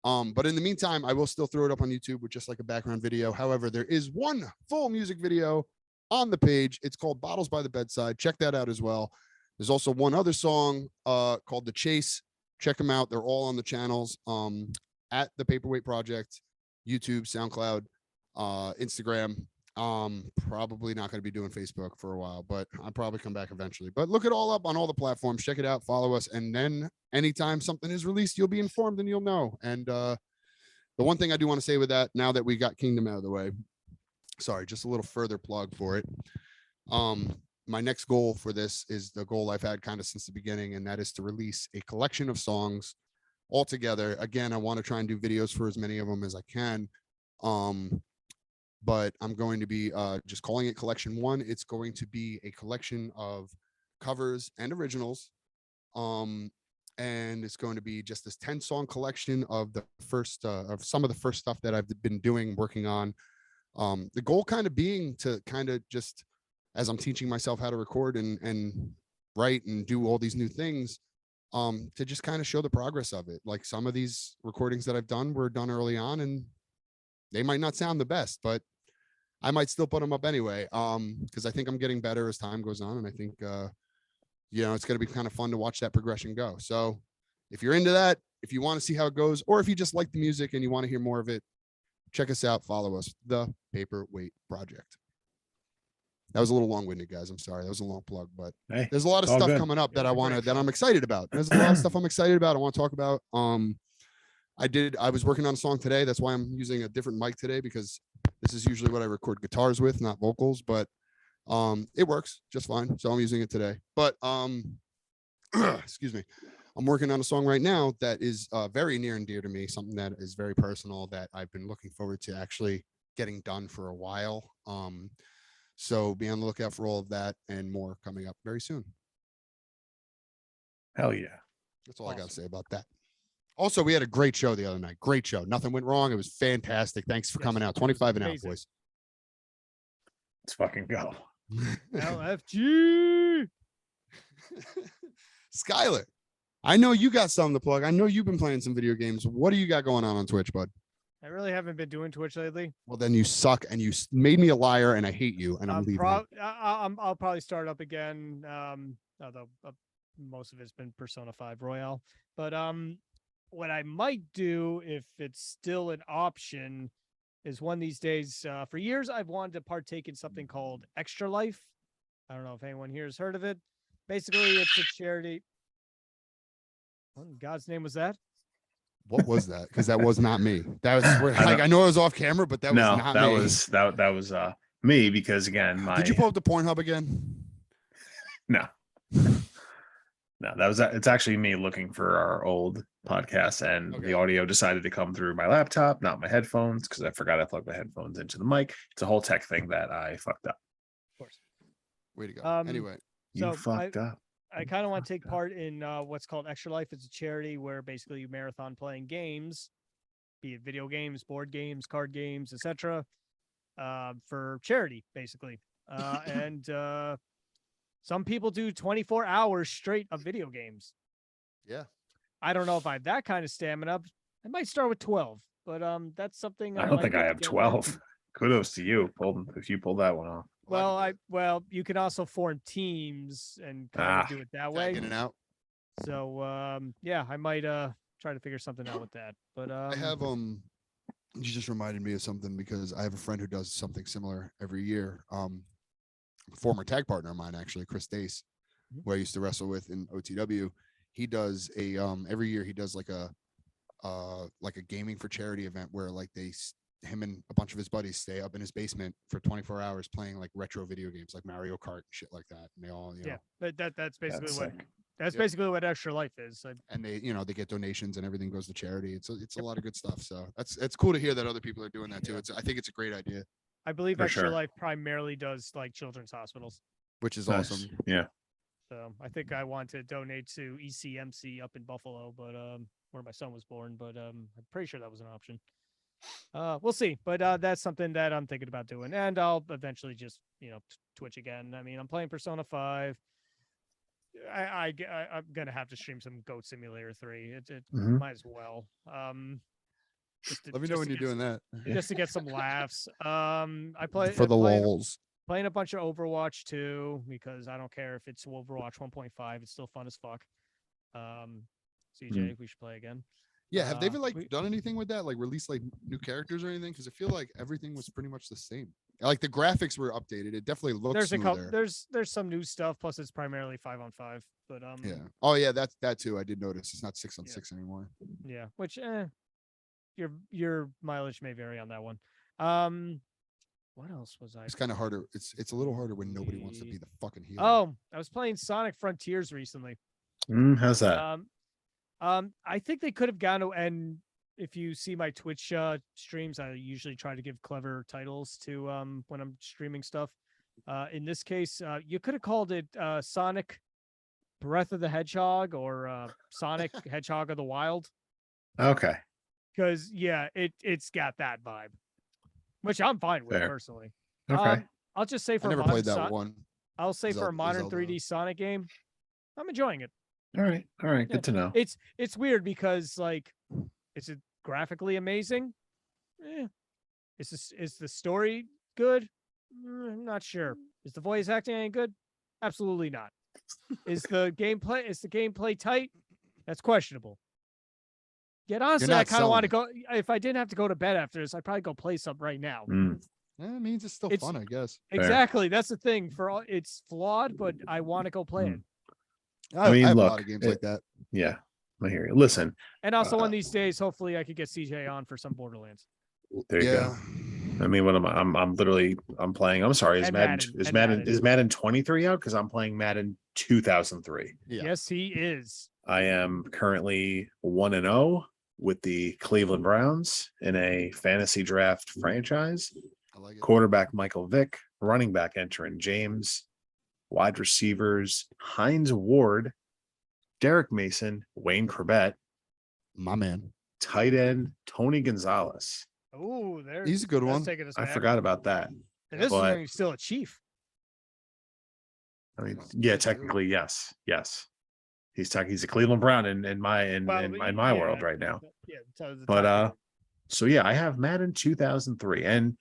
[SPEAKER 3] But in the meantime, I will still throw it up on YouTube with just like a background video. However, there is one full music video on the page. It's called Bottles by the Bedside. Check that out as well. There's also one other song called The Chase. Check them out. They're all on the channels at the Paperweight Project, YouTube, SoundCloud, Instagram. Probably not going to be doing Facebook for a while, but I'll probably come back eventually. But look it all up on all the platforms. Check it out. Follow us. And then anytime something is released, you'll be informed and you'll know. And the one thing I do want to say with that, now that we got Kingdom out of the way, sorry, just a little further plug for it. My next goal for this is the goal I've had kind of since the beginning, and that is to release a collection of songs all together. Again, I want to try and do videos for as many of them as I can. But I'm going to be just calling it Collection 1. It's going to be a collection of covers and originals. And it's going to be just this 10-song collection of the first of some of the first stuff that I've been working on. The goal kind of being to kind of just, as I'm teaching myself how to record and write and do all these new things, to just kind of show the progress of it. Like some of these recordings that I've done were done early on, and they might not sound the best, but I might still put them up anyway. Because I think I'm getting better as time goes on. And I think, it's going to be kind of fun to watch that progression go. So if you're into that, if you want to see how it goes, or if you just like the music and you want to hear more of it, check us out. Follow us, The Paperweight Project. That was a little long-winded, guys. I'm sorry. That was a long plug, but
[SPEAKER 1] Hey,
[SPEAKER 3] there's a lot of
[SPEAKER 1] all
[SPEAKER 3] stuff
[SPEAKER 1] good.
[SPEAKER 3] coming up that I'm excited about. There's a lot of stuff I'm excited about. I want to talk about. I was working on a song today. That's why I'm using a different mic today, because this is usually what I record guitars with, not vocals, but it works just fine. So I'm using it today. But excuse me. I'm working on a song right now that is very near and dear to me, something that is very personal that I've been looking forward to actually getting done for a while. So be on the lookout for all of that and more coming up very soon.
[SPEAKER 1] Hell yeah.
[SPEAKER 3] That's all I got to say about that. Also, we had a great show the other night. Great show. Nothing went wrong. It was fantastic. Thanks for coming out. 25 and out, boys.
[SPEAKER 1] Let's fucking go.
[SPEAKER 2] LFG.
[SPEAKER 3] Skylar, I know you got something to plug. I know you've been playing some video games. What do you got going on Twitch, bud?
[SPEAKER 2] I really haven't been doing Twitch lately.
[SPEAKER 3] Well, then you suck, and you made me a liar, and I hate you, and I'm leaving.
[SPEAKER 2] I'll probably start up again. Although most of it's been Persona 5 Royale. But what I might do, if it's still an option, is one of these days. For years, I've wanted to partake in something called Extra Life. I don't know if anyone here has heard of it. Basically, it's a charity. What in God's name was that?
[SPEAKER 3] What was that? Because that was not me. That was like I know I was off camera, but that was not me.
[SPEAKER 1] That was me, because again,
[SPEAKER 3] Did you pull up the Pornhub again?
[SPEAKER 1] No. No, it's actually me looking for our old podcast, and the audio decided to come through my laptop, not my headphones, because I forgot I plugged my headphones into the mic. It's a whole tech thing that I fucked up.
[SPEAKER 2] Of course.
[SPEAKER 3] Way to go. Anyway,
[SPEAKER 1] you fucked up.
[SPEAKER 2] I kind of want to take part in what's called Extra Life. It's a charity where basically you marathon playing games, be it video games, board games, card games, etc., for charity, basically. And some people do 24 hours straight of video games.
[SPEAKER 3] Yeah.
[SPEAKER 2] I don't know if I have that kind of stamina. I might start with 12, but that's something
[SPEAKER 1] I don't
[SPEAKER 2] might
[SPEAKER 1] think
[SPEAKER 2] be
[SPEAKER 1] I
[SPEAKER 2] able to
[SPEAKER 1] have
[SPEAKER 2] get
[SPEAKER 1] 12. Kudos to you. If you pulled that one off.
[SPEAKER 2] Well, you can also form teams and kind of do it that way.
[SPEAKER 3] Tag in and out.
[SPEAKER 2] So yeah, I might try to figure something out with that. But
[SPEAKER 3] I have you just reminded me of something because I have a friend who does something similar every year. Former tag partner of mine, actually, Chris Dace, who I used to wrestle with in OTW. He does a every year he does like a gaming for charity event where like him and a bunch of his buddies stay up in his basement for 24 hours playing like retro video games like Mario Kart and shit like that. And they all, you know,
[SPEAKER 2] that's basically
[SPEAKER 1] That's
[SPEAKER 2] what
[SPEAKER 1] sick.
[SPEAKER 2] that's basically what Extra Life is.
[SPEAKER 3] and they, you know, they get donations and everything goes to charity. It's a lot of good stuff. So it's cool to hear that other people are doing that too. I think it's a great idea,
[SPEAKER 2] I believe
[SPEAKER 1] For
[SPEAKER 2] Extra
[SPEAKER 1] sure.
[SPEAKER 2] Life primarily does like children's hospitals.
[SPEAKER 3] which is
[SPEAKER 1] Nice.
[SPEAKER 3] awesome.
[SPEAKER 1] Yeah.
[SPEAKER 2] So I think I want to donate to ECMC up in Buffalo, but where my son was born. But I'm pretty sure that was an option. We'll see. But that's something that I'm thinking about doing, and I'll eventually just Twitch again. I mean, I'm playing Persona 5. I'm gonna have to stream some Goat Simulator 3. It
[SPEAKER 1] Mhm.
[SPEAKER 2] might as well.
[SPEAKER 3] Let me know when you're doing that.
[SPEAKER 2] just to get some laughs. I play
[SPEAKER 3] For the
[SPEAKER 2] playing,
[SPEAKER 3] lols.
[SPEAKER 2] playing a bunch of Overwatch 2 because I don't care if it's Overwatch 1.5. It's still fun as fuck. CJ, we should play again.
[SPEAKER 3] Yeah, have they ever
[SPEAKER 2] we-
[SPEAKER 3] done anything with that? Like release like new characters or anything? Because I feel like everything was pretty much the same. Like the graphics were updated. It definitely looks
[SPEAKER 2] There's a couple.
[SPEAKER 3] smoother.
[SPEAKER 2] There's some new stuff. Plus, it's primarily 5-on-5. But
[SPEAKER 3] Yeah. Oh yeah, that's that too. I did notice it's not 6-on-6 anymore.
[SPEAKER 2] yeah. Which your mileage may vary on that one. What else was I?
[SPEAKER 3] It's kind of harder. It's a little harder when nobody wants to be the fucking hero.
[SPEAKER 2] Oh, I was playing Sonic Frontiers recently.
[SPEAKER 1] How's that?
[SPEAKER 2] I think they could have gone to, and if you see my Twitch streams, I usually try to give clever titles to when I'm streaming stuff. In this case, you could have called it Sonic Breath of the Hedgehog or Sonic Hedgehog of the Wild.
[SPEAKER 1] Okay.
[SPEAKER 2] Because yeah, it's got that vibe, which I'm fine with
[SPEAKER 1] Fair.
[SPEAKER 2] personally.
[SPEAKER 1] Okay.
[SPEAKER 2] I'll just say
[SPEAKER 3] I
[SPEAKER 2] for
[SPEAKER 3] never
[SPEAKER 2] modern
[SPEAKER 3] played that one.
[SPEAKER 2] I'll say for a modern
[SPEAKER 3] Zelda.
[SPEAKER 2] 3D Sonic game, I'm enjoying it.
[SPEAKER 1] All right. All right.
[SPEAKER 2] Yeah.
[SPEAKER 1] Good to know.
[SPEAKER 2] It's weird because like, is it graphically amazing? Is the story good? I'm not sure. Is the voice acting any good? Absolutely not. Is the gameplay tight? That's questionable. Yet honestly, I kind of want to go. If I didn't have to go to bed after this, I'd probably go play some right now.
[SPEAKER 3] It means it's still fun, I guess.
[SPEAKER 2] Exactly. That's the thing. It's flawed, but I want to go play it.
[SPEAKER 3] I
[SPEAKER 1] mean,
[SPEAKER 3] have a
[SPEAKER 1] look,
[SPEAKER 3] lot of games like that.
[SPEAKER 1] Yeah. I hear you. Listen.
[SPEAKER 2] And also one of these days, hopefully I could get CJ on for some Borderlands.
[SPEAKER 1] There you go. I mean, what I'm literally playing. I'm sorry. Is
[SPEAKER 2] And
[SPEAKER 1] Madden 23 out? Because I'm playing Madden 2003.
[SPEAKER 3] Yeah.
[SPEAKER 2] Yes, he is.
[SPEAKER 1] I am currently 1-0 with the Cleveland Browns in a fantasy draft franchise.
[SPEAKER 3] I like it.
[SPEAKER 1] Quarterback Michael Vick, running back Entrin James, wide receivers Hines Ward, Derek Mason, Wayne Corbett,
[SPEAKER 3] My man.
[SPEAKER 1] tight end Tony Gonzalez.
[SPEAKER 2] Oh, there.
[SPEAKER 3] He's a good one.
[SPEAKER 1] I forgot about that.
[SPEAKER 2] And this is
[SPEAKER 1] but-
[SPEAKER 2] when he's still a chief.
[SPEAKER 1] I mean, yeah, technically, yes. He's a Cleveland Brown in my world right now.
[SPEAKER 2] Yeah.
[SPEAKER 1] But so yeah, I have Madden 2003, and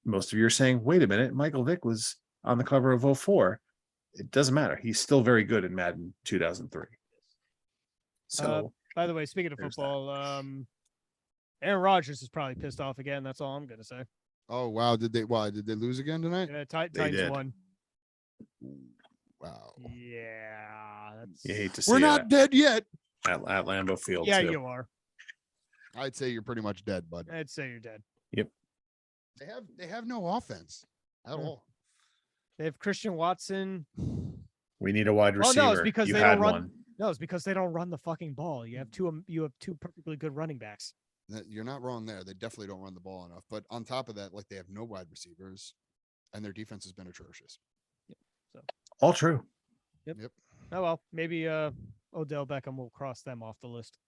[SPEAKER 1] most of you are saying, wait a minute, Michael Vick was on the cover of 04. It doesn't matter. He's still very good in Madden 2003. So
[SPEAKER 2] by the way, speaking of
[SPEAKER 1] there's
[SPEAKER 2] football, Aaron Rodgers is probably pissed off again. That's all I'm gonna say.
[SPEAKER 3] Oh wow, did they lose again tonight?
[SPEAKER 2] Yeah,
[SPEAKER 1] They
[SPEAKER 2] Titans
[SPEAKER 1] did.
[SPEAKER 2] won.
[SPEAKER 3] Wow.
[SPEAKER 2] Yeah, that's.
[SPEAKER 1] you hate to see
[SPEAKER 3] We're not dead yet.
[SPEAKER 1] at Lambeau Field.
[SPEAKER 2] Yeah,
[SPEAKER 1] too.
[SPEAKER 2] you are.
[SPEAKER 3] I'd say you're pretty much dead, bud.
[SPEAKER 2] I'd say you're dead.
[SPEAKER 3] They have no offense at all.
[SPEAKER 2] They have Christian Watson.
[SPEAKER 1] We need a wide
[SPEAKER 2] Oh
[SPEAKER 1] receiver.
[SPEAKER 2] no, it's because
[SPEAKER 1] you
[SPEAKER 2] they
[SPEAKER 1] had
[SPEAKER 2] don't run.
[SPEAKER 1] one.
[SPEAKER 2] No, it's because they don't run the fucking ball. You have two perfectly good running backs.
[SPEAKER 3] You're not wrong there. They definitely don't run the ball enough. But on top of that, like they have no wide receivers, and their defense has been atrocious.
[SPEAKER 1] All true.
[SPEAKER 2] Oh well, maybe Odell Beckham will cross them off the list.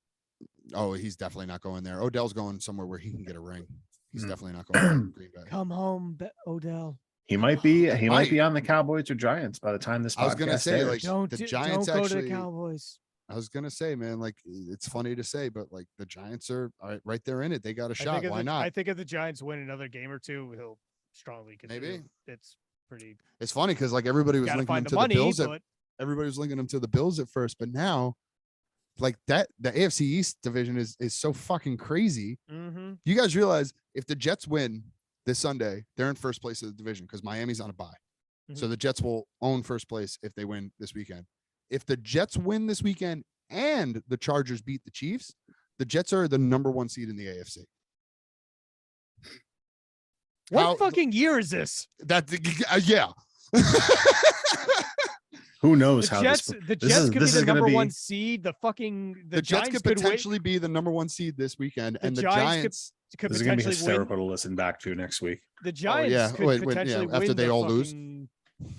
[SPEAKER 3] Oh, he's definitely not going there. Odell's going somewhere where he can get a ring. He's
[SPEAKER 1] Hmm.
[SPEAKER 3] definitely not going to Green Bay.
[SPEAKER 2] Come home, Odell.
[SPEAKER 1] He might be
[SPEAKER 3] Might.
[SPEAKER 1] on the Cowboys or Giants by the time this podcast
[SPEAKER 3] I was gonna say,
[SPEAKER 1] airs.
[SPEAKER 3] like,
[SPEAKER 2] Don't
[SPEAKER 3] the
[SPEAKER 2] don't
[SPEAKER 3] Giants
[SPEAKER 2] go to
[SPEAKER 3] actually-
[SPEAKER 2] the Cowboys.
[SPEAKER 3] I was gonna say, man, like it's funny to say, but like the Giants are right there in it. They got a
[SPEAKER 2] I
[SPEAKER 3] shot.
[SPEAKER 2] think if
[SPEAKER 3] Why
[SPEAKER 2] the,
[SPEAKER 3] not?
[SPEAKER 2] I think if the Giants win another game or two, he'll strongly consider.
[SPEAKER 3] Maybe.
[SPEAKER 2] It's pretty.
[SPEAKER 3] It's funny because like everybody was
[SPEAKER 2] Got to
[SPEAKER 3] linking him
[SPEAKER 2] find
[SPEAKER 3] to
[SPEAKER 2] the money,
[SPEAKER 3] the Bills.
[SPEAKER 2] but
[SPEAKER 3] Everybody was linking him to the Bills at first, but now, like that, the AFC East division is so fucking crazy.
[SPEAKER 2] mm-hmm.
[SPEAKER 3] You guys realize if the Jets win this Sunday, they're in first place of the division because Miami's on a bye. So the Jets will own first place if they win this weekend. If the Jets win this weekend and the Chargers beat the Chiefs, the Jets are the number 1 seed in the AFC.
[SPEAKER 2] What fucking year is this?
[SPEAKER 3] That yeah.
[SPEAKER 1] Who knows
[SPEAKER 2] The
[SPEAKER 1] how
[SPEAKER 2] Jets,
[SPEAKER 1] this?
[SPEAKER 2] the
[SPEAKER 1] this
[SPEAKER 2] Jets
[SPEAKER 1] is-
[SPEAKER 2] could
[SPEAKER 1] this
[SPEAKER 2] be
[SPEAKER 1] is
[SPEAKER 2] the
[SPEAKER 1] gonna
[SPEAKER 2] number
[SPEAKER 1] be-
[SPEAKER 2] 1 seed. The
[SPEAKER 3] Jets
[SPEAKER 2] Giants
[SPEAKER 3] could
[SPEAKER 2] could
[SPEAKER 3] potentially be the number 1 seed this weekend,
[SPEAKER 2] The
[SPEAKER 3] and the
[SPEAKER 2] Giants
[SPEAKER 3] Giants.
[SPEAKER 2] could
[SPEAKER 1] This is gonna be
[SPEAKER 2] potentially win.
[SPEAKER 1] hysterical to listen back to next week.
[SPEAKER 2] The Giants
[SPEAKER 3] yeah.
[SPEAKER 2] could
[SPEAKER 3] Wait,
[SPEAKER 2] potentially
[SPEAKER 3] yeah, after
[SPEAKER 2] win
[SPEAKER 3] they
[SPEAKER 2] the
[SPEAKER 3] all lose?
[SPEAKER 2] fucking-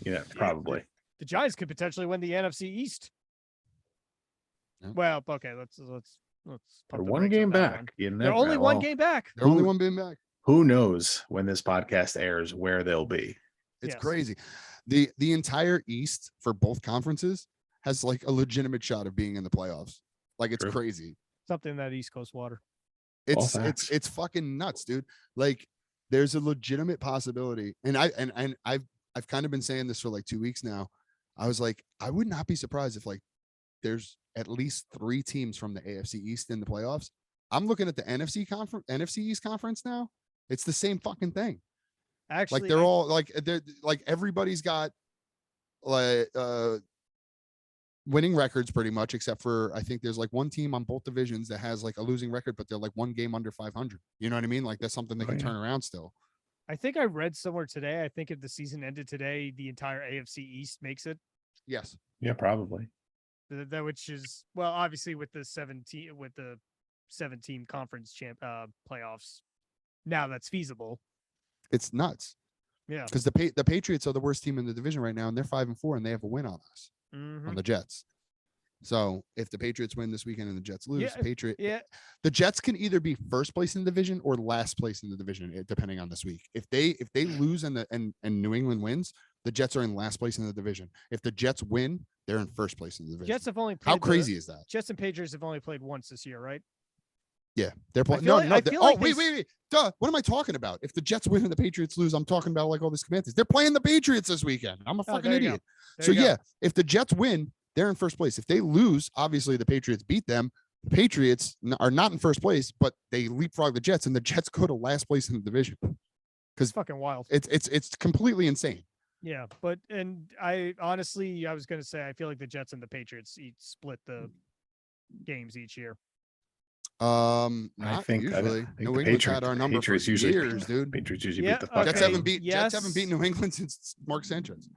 [SPEAKER 1] Yeah, probably.
[SPEAKER 2] The Giants could potentially win the NFC East.
[SPEAKER 3] Yeah.
[SPEAKER 2] Well, okay, let's
[SPEAKER 1] They're
[SPEAKER 2] pump the
[SPEAKER 1] one
[SPEAKER 2] brakes
[SPEAKER 1] game
[SPEAKER 2] on that
[SPEAKER 1] back.
[SPEAKER 2] one.
[SPEAKER 1] You
[SPEAKER 2] They're
[SPEAKER 1] never,
[SPEAKER 2] only one
[SPEAKER 1] well,
[SPEAKER 2] game back.
[SPEAKER 3] They're only one being back.
[SPEAKER 1] Who knows when this podcast airs where they'll be?
[SPEAKER 3] It's
[SPEAKER 2] Yes.
[SPEAKER 3] crazy. The entire East for both conferences has like a legitimate shot of being in the playoffs. Like it's
[SPEAKER 1] True.
[SPEAKER 3] crazy.
[SPEAKER 2] Something that East Coast water.
[SPEAKER 3] It's fucking nuts, dude. Like there's a legitimate possibility, and I've kind of been saying this for like 2 weeks now. I was like, I would not be surprised if like there's at least 3 teams from the AFC East in the playoffs. I'm looking at the NFC East conference now. It's the same fucking thing.
[SPEAKER 2] Actually,
[SPEAKER 3] Like they're all like everybody's got like winning records pretty much, except for I think there's like one team on both divisions that has like a losing record, but they're like 1 game under 500. You know what I mean? Like that's something they can turn around still.
[SPEAKER 2] I think I read somewhere today. I think if the season ended today, the entire AFC East makes it.
[SPEAKER 3] Yes.
[SPEAKER 1] Yeah, probably.
[SPEAKER 2] That which is well, obviously with the 17 conference playoffs. Now that's feasible.
[SPEAKER 3] It's nuts.
[SPEAKER 2] Yeah.
[SPEAKER 3] Because the Patriots are the worst team in the division right now, and they're 5-4, and they have a win on us on the Jets. So if the Patriots win this weekend and the Jets lose, the Jets can either be first place in the division or last place in the division, depending on this week. If they lose and New England wins, the Jets are in last place in the division. If the Jets win, they're in first place in the division.
[SPEAKER 2] Jets have only played
[SPEAKER 3] How crazy is that?
[SPEAKER 2] Jets and Patriots have only played once this year, right?
[SPEAKER 3] Yeah, they're playing. Wait. Duh. What am I talking about? If the Jets win and the Patriots lose, I'm talking about like all this Commanders. They're playing the Patriots this weekend. I'm a fucking idiot. So yeah, if the Jets win, they're in first place. If they lose, obviously the Patriots beat them. The Patriots are not in first place, but they leapfrog the Jets, and the Jets go to last place in the division. Because
[SPEAKER 2] fucking wild.
[SPEAKER 3] It's completely insane.
[SPEAKER 2] Yeah, but I honestly, I was gonna say I feel like the Jets and the Patriots split the games each year.
[SPEAKER 3] I
[SPEAKER 1] think
[SPEAKER 3] usually.
[SPEAKER 1] New
[SPEAKER 3] England's
[SPEAKER 1] Patriots
[SPEAKER 3] had our number for
[SPEAKER 1] usually
[SPEAKER 3] years, dude.
[SPEAKER 1] Patriots usually beat the fuck
[SPEAKER 3] Jets
[SPEAKER 1] out of
[SPEAKER 3] haven't
[SPEAKER 1] them.
[SPEAKER 3] Jets haven't beat New England since Mark Sanchez.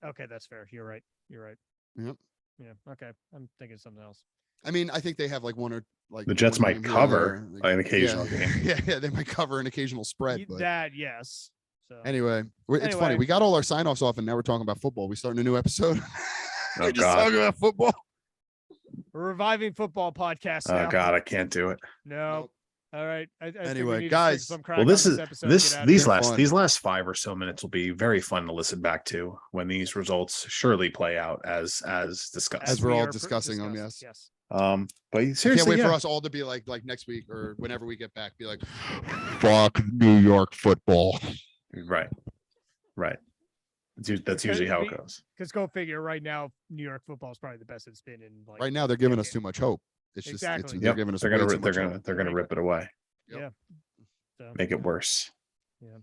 [SPEAKER 2] Okay, that's fair. You're right.
[SPEAKER 3] Yep.
[SPEAKER 2] Yeah. Okay, I'm thinking of something else.
[SPEAKER 3] I mean, I think they have like one or like
[SPEAKER 1] The Jets
[SPEAKER 3] one
[SPEAKER 1] might
[SPEAKER 3] game
[SPEAKER 1] cover
[SPEAKER 3] here or
[SPEAKER 1] an occasional game.
[SPEAKER 3] Yeah, they might cover an occasional spread. But
[SPEAKER 2] That yes. So
[SPEAKER 3] anyway, it's funny. We got all our sign-offs off, and now we're talking about football. We starting a new episode. We're just talking about football.
[SPEAKER 2] We're reviving football podcast.
[SPEAKER 1] Oh
[SPEAKER 2] now.
[SPEAKER 1] God, I can't do it.
[SPEAKER 2] No. All right. I think we
[SPEAKER 3] Anyway,
[SPEAKER 2] need to
[SPEAKER 3] guys.
[SPEAKER 2] stick some crack
[SPEAKER 1] Well,
[SPEAKER 2] on
[SPEAKER 1] this is
[SPEAKER 2] episode and get out of
[SPEAKER 1] these
[SPEAKER 2] here.
[SPEAKER 1] last 5 or so minutes will be very fun to listen back to when these results surely play out as discussed.
[SPEAKER 3] As we're
[SPEAKER 2] we
[SPEAKER 3] all
[SPEAKER 2] are
[SPEAKER 3] discussing them, yes.
[SPEAKER 2] Yes.
[SPEAKER 1] But
[SPEAKER 3] Can't
[SPEAKER 1] seriously,
[SPEAKER 3] wait for us all to be like next week or whenever we get back, be like, fuck New York football.
[SPEAKER 1] Right. That's usually how it goes.
[SPEAKER 2] Because go figure. Right now, New York football is probably the best it's been in. Like,
[SPEAKER 3] Right now, they're giving us too much hope. It's just
[SPEAKER 2] Exactly.
[SPEAKER 3] they're giving us.
[SPEAKER 1] They're
[SPEAKER 3] way
[SPEAKER 1] gonna
[SPEAKER 3] too much hope.
[SPEAKER 1] they're gonna rip it away,
[SPEAKER 2] Yeah. So,
[SPEAKER 1] make it worse.
[SPEAKER 2] Yeah.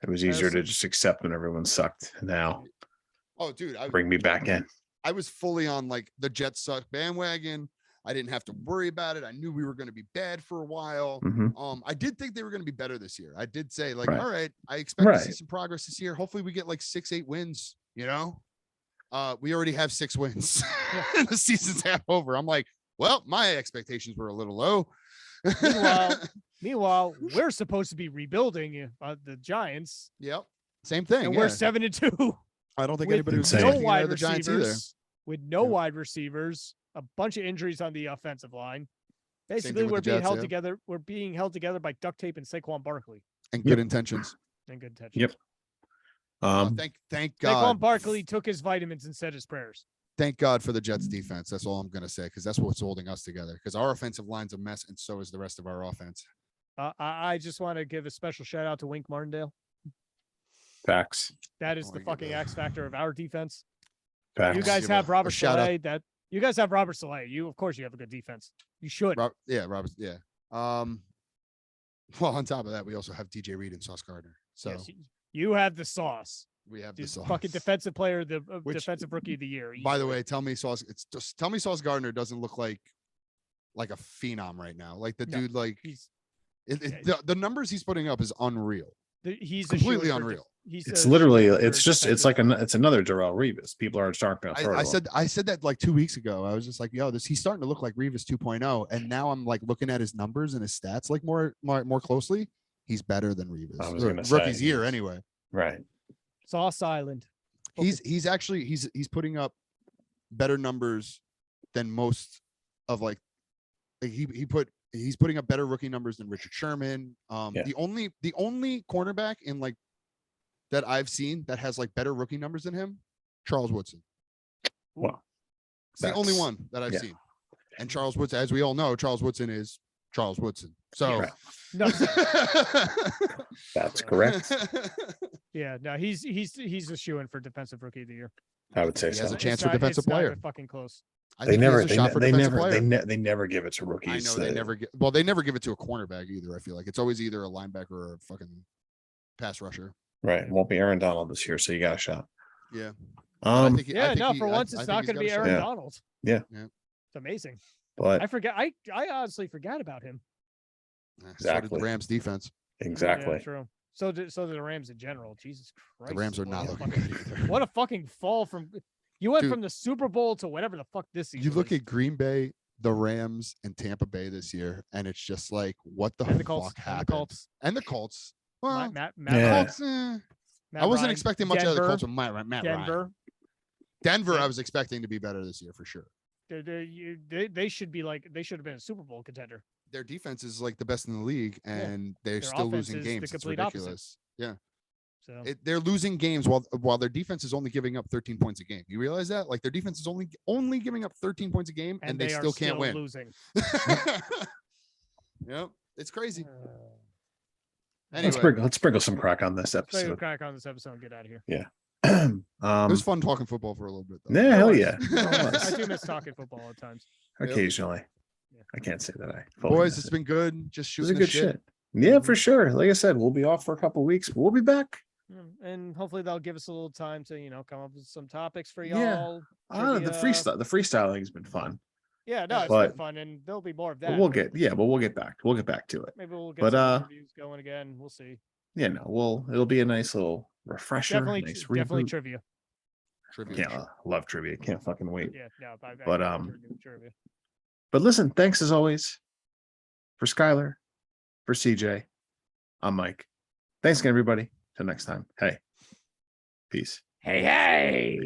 [SPEAKER 1] It was easier to just accept when everyone sucked. Now,
[SPEAKER 3] Oh, dude,
[SPEAKER 1] bring me back in.
[SPEAKER 3] I was fully on like the Jets suck bandwagon. I didn't have to worry about it. I knew we were going to be bad for a while.
[SPEAKER 1] Mhm.
[SPEAKER 3] I did think they were going to be better this year. I did say like,
[SPEAKER 1] Right.
[SPEAKER 3] all right, I expect to see
[SPEAKER 1] Right.
[SPEAKER 3] some progress this year. Hopefully we get like 6-8 wins, you know? We already have 6 wins. The season's half over. I'm like, well, my expectations were a little low.
[SPEAKER 2] Meanwhile, we're supposed to be rebuilding the Giants.
[SPEAKER 3] Yep. Same thing.
[SPEAKER 2] And
[SPEAKER 3] yeah.
[SPEAKER 2] we're 7-2.
[SPEAKER 3] I don't think
[SPEAKER 2] with
[SPEAKER 3] anybody was
[SPEAKER 1] Insane.
[SPEAKER 2] no
[SPEAKER 3] expecting
[SPEAKER 2] wide
[SPEAKER 3] the Giants either.
[SPEAKER 2] receivers. With no
[SPEAKER 3] Yeah.
[SPEAKER 2] wide receivers, a bunch of injuries on the offensive line. Basically,
[SPEAKER 3] with
[SPEAKER 2] we're
[SPEAKER 3] the
[SPEAKER 2] being
[SPEAKER 3] Jets,
[SPEAKER 2] held
[SPEAKER 3] yeah.
[SPEAKER 2] together. We're being held together by duct tape and Saquon Barkley
[SPEAKER 3] And good intentions.
[SPEAKER 2] and good intentions.
[SPEAKER 1] Yep.
[SPEAKER 3] Thank
[SPEAKER 2] Saquon
[SPEAKER 3] God.
[SPEAKER 2] Barkley took his vitamins and said his prayers.
[SPEAKER 3] thank God for the Jets defense. That's all I'm gonna say, because that's what's holding us together. Because our offensive line's a mess, and so is the rest of our offense.
[SPEAKER 2] I just want to give a special shout out to Wink Martindale.
[SPEAKER 1] Facts.
[SPEAKER 2] That is
[SPEAKER 3] I
[SPEAKER 2] the
[SPEAKER 3] wanna give
[SPEAKER 2] fucking
[SPEAKER 3] a-
[SPEAKER 2] X factor of our defense.
[SPEAKER 1] Facts.
[SPEAKER 2] You guys
[SPEAKER 3] give
[SPEAKER 2] have
[SPEAKER 3] a
[SPEAKER 2] Robert
[SPEAKER 3] shout out-
[SPEAKER 2] Saleh. You guys have Robert Saleh. Of course, you have a good defense. You should.
[SPEAKER 3] Robert, yeah. Well, on top of that, we also have DJ Reed and Sauce Gardner. So
[SPEAKER 2] Yes, you have the sauce.
[SPEAKER 3] we have
[SPEAKER 2] Dude,
[SPEAKER 3] this
[SPEAKER 2] fucking defensive player,
[SPEAKER 3] Which-
[SPEAKER 2] defensive rookie of the year.
[SPEAKER 3] By the
[SPEAKER 2] easily.
[SPEAKER 3] way, tell me Sauce Gardner doesn't look like a phenom right now. Like the
[SPEAKER 2] No,
[SPEAKER 3] dude, like
[SPEAKER 2] he's
[SPEAKER 3] the numbers he's putting up is unreal.
[SPEAKER 2] he's a
[SPEAKER 3] Completely
[SPEAKER 2] shoo-in for
[SPEAKER 3] unreal.
[SPEAKER 2] He's
[SPEAKER 1] It's
[SPEAKER 2] a
[SPEAKER 1] literally,
[SPEAKER 2] shoo-in for
[SPEAKER 1] it's just, it's
[SPEAKER 2] defensive-
[SPEAKER 1] like it's another Darrell Revis. People are starting to throw
[SPEAKER 3] I
[SPEAKER 1] to him.
[SPEAKER 3] said that like 2 weeks ago. I was just like, yo, he's starting to look like Revis 2.0. And now I'm like looking at his numbers and his stats like more closely. He's better than Revis.
[SPEAKER 1] I was
[SPEAKER 3] Or
[SPEAKER 1] gonna say,
[SPEAKER 3] rookie's year
[SPEAKER 1] he's-
[SPEAKER 3] anyway.
[SPEAKER 1] Right.
[SPEAKER 2] Sauce Island.
[SPEAKER 3] He's actually he's putting up better numbers than most of like he's putting up better rookie numbers than Richard Sherman.
[SPEAKER 1] Yeah.
[SPEAKER 3] The only cornerback in like that I've seen that has like better rookie numbers than him, Charles Woodson.
[SPEAKER 1] Well,
[SPEAKER 3] It's the only
[SPEAKER 1] that's-
[SPEAKER 3] one that I've
[SPEAKER 1] yeah.
[SPEAKER 3] seen. And Charles Woodson, as we all know, Charles Woodson is Charles Woodson. So
[SPEAKER 1] Right.
[SPEAKER 2] No,
[SPEAKER 1] That's correct.
[SPEAKER 2] yeah, no, he's a shoo-in for defensive rookie of the year.
[SPEAKER 1] I would say
[SPEAKER 3] He has
[SPEAKER 1] so.
[SPEAKER 3] a chance
[SPEAKER 2] It's
[SPEAKER 3] for
[SPEAKER 2] not-
[SPEAKER 3] defensive
[SPEAKER 2] it's not
[SPEAKER 3] player.
[SPEAKER 2] even fucking close.
[SPEAKER 3] I
[SPEAKER 1] They
[SPEAKER 3] think he has
[SPEAKER 1] never,
[SPEAKER 3] a shot for defensive player.
[SPEAKER 1] they never give it to
[SPEAKER 3] I
[SPEAKER 1] rookies.
[SPEAKER 3] know they never get. Well, they never give it to a cornerback either. I feel like it's always either a linebacker or a fucking pass rusher.
[SPEAKER 1] Right. It won't be Aaron Donald this year, so you got a shot.
[SPEAKER 3] Yeah. I
[SPEAKER 1] Um,
[SPEAKER 3] think he- I
[SPEAKER 2] Yeah,
[SPEAKER 3] think
[SPEAKER 2] no,
[SPEAKER 3] he-
[SPEAKER 2] for
[SPEAKER 3] I-
[SPEAKER 2] once
[SPEAKER 3] I
[SPEAKER 2] it's
[SPEAKER 3] think
[SPEAKER 2] not
[SPEAKER 3] he's
[SPEAKER 2] going to
[SPEAKER 3] got a
[SPEAKER 2] be
[SPEAKER 3] shot.
[SPEAKER 2] Aaron
[SPEAKER 1] Yeah.
[SPEAKER 2] Donald.
[SPEAKER 3] Yeah.
[SPEAKER 2] It's amazing.
[SPEAKER 1] but
[SPEAKER 2] I forget. I honestly forgot about him.
[SPEAKER 3] So did
[SPEAKER 1] Exactly.
[SPEAKER 3] the Rams defense.
[SPEAKER 1] exactly.
[SPEAKER 2] Yeah, true. So did the Rams in general. Jesus Christ.
[SPEAKER 3] The Rams are
[SPEAKER 2] what
[SPEAKER 3] not
[SPEAKER 2] a
[SPEAKER 3] looking
[SPEAKER 2] fucking-
[SPEAKER 3] good either.
[SPEAKER 2] What a fucking fall from. You went
[SPEAKER 3] Dude.
[SPEAKER 2] from the Super Bowl to whatever the fuck this season.
[SPEAKER 3] You look
[SPEAKER 2] is.
[SPEAKER 3] at Green Bay, the Rams, and Tampa Bay this year, and it's just like, what the
[SPEAKER 2] And the
[SPEAKER 3] fuck
[SPEAKER 2] Colts,
[SPEAKER 3] happened? And the Colts. Well,
[SPEAKER 2] Matt
[SPEAKER 1] Yeah.
[SPEAKER 3] Colts.
[SPEAKER 2] Matt
[SPEAKER 3] I wasn't
[SPEAKER 2] Ryan,
[SPEAKER 3] expecting much out of the
[SPEAKER 2] Denver,
[SPEAKER 3] Colts with Matt Ryan.
[SPEAKER 2] Denver.
[SPEAKER 3] Denver,
[SPEAKER 2] Yeah.
[SPEAKER 3] I was expecting to be better this year for sure.
[SPEAKER 2] They should be like they should have been a Super Bowl contender.
[SPEAKER 3] Their defense is like the best in the league, and they're
[SPEAKER 2] Their
[SPEAKER 3] still
[SPEAKER 2] offense
[SPEAKER 3] losing
[SPEAKER 2] is the
[SPEAKER 3] games. It's
[SPEAKER 2] complete opposite.
[SPEAKER 3] ridiculous. Yeah.
[SPEAKER 2] So
[SPEAKER 3] They're losing games while their defense is only giving up 13 points a game. You realize that? Like their defense is only giving up 13 points a game, and they
[SPEAKER 2] are
[SPEAKER 3] still can't win.
[SPEAKER 2] losing.
[SPEAKER 3] Yep, it's crazy.
[SPEAKER 1] Let's
[SPEAKER 3] Anyway,
[SPEAKER 1] sprinkle some crack on this
[SPEAKER 2] Let's take a
[SPEAKER 1] episode.
[SPEAKER 2] crack on this episode and get out of here.
[SPEAKER 3] it was
[SPEAKER 1] um,
[SPEAKER 3] fun talking football for a little bit. Though.
[SPEAKER 1] yeah, hell
[SPEAKER 2] was.
[SPEAKER 1] yeah.
[SPEAKER 3] It was.
[SPEAKER 2] I do miss talking football at times.
[SPEAKER 1] Occasionally.
[SPEAKER 2] Yeah.
[SPEAKER 1] I can't say that I fully
[SPEAKER 3] Boys,
[SPEAKER 1] miss
[SPEAKER 3] it's
[SPEAKER 1] it.
[SPEAKER 3] been good. Just
[SPEAKER 1] It was
[SPEAKER 3] shooting
[SPEAKER 1] a
[SPEAKER 3] the
[SPEAKER 1] good
[SPEAKER 3] shit.
[SPEAKER 1] shit. Yeah, for sure. Like I said, we'll be off for a couple weeks, but we'll be back.
[SPEAKER 2] And hopefully they'll give us a little time to come up with some topics for
[SPEAKER 1] Yeah.
[SPEAKER 2] y'all.
[SPEAKER 1] The
[SPEAKER 2] Trivia.
[SPEAKER 1] freestyling has been fun.
[SPEAKER 2] Yeah, no, it's
[SPEAKER 1] But-
[SPEAKER 2] been fun, and there'll be more of that.
[SPEAKER 1] But we'll get back. We'll get back to it.
[SPEAKER 2] maybe we'll get
[SPEAKER 1] but,
[SPEAKER 2] some interviews going again. We'll see.
[SPEAKER 1] Yeah, no, it'll be a nice little refresher.
[SPEAKER 2] Definitely,
[SPEAKER 1] nice
[SPEAKER 2] definitely
[SPEAKER 1] reboot.
[SPEAKER 2] trivia.
[SPEAKER 3] Trivia.
[SPEAKER 1] Can't love trivia. Can't fucking wait.
[SPEAKER 2] Yeah, no, I
[SPEAKER 1] But,
[SPEAKER 2] gotta do trivia.
[SPEAKER 1] But listen, thanks as always for Skylar, for CJ. I'm Mike. Thanks again, everybody. Till next time. Hey, peace.
[SPEAKER 2] Hey.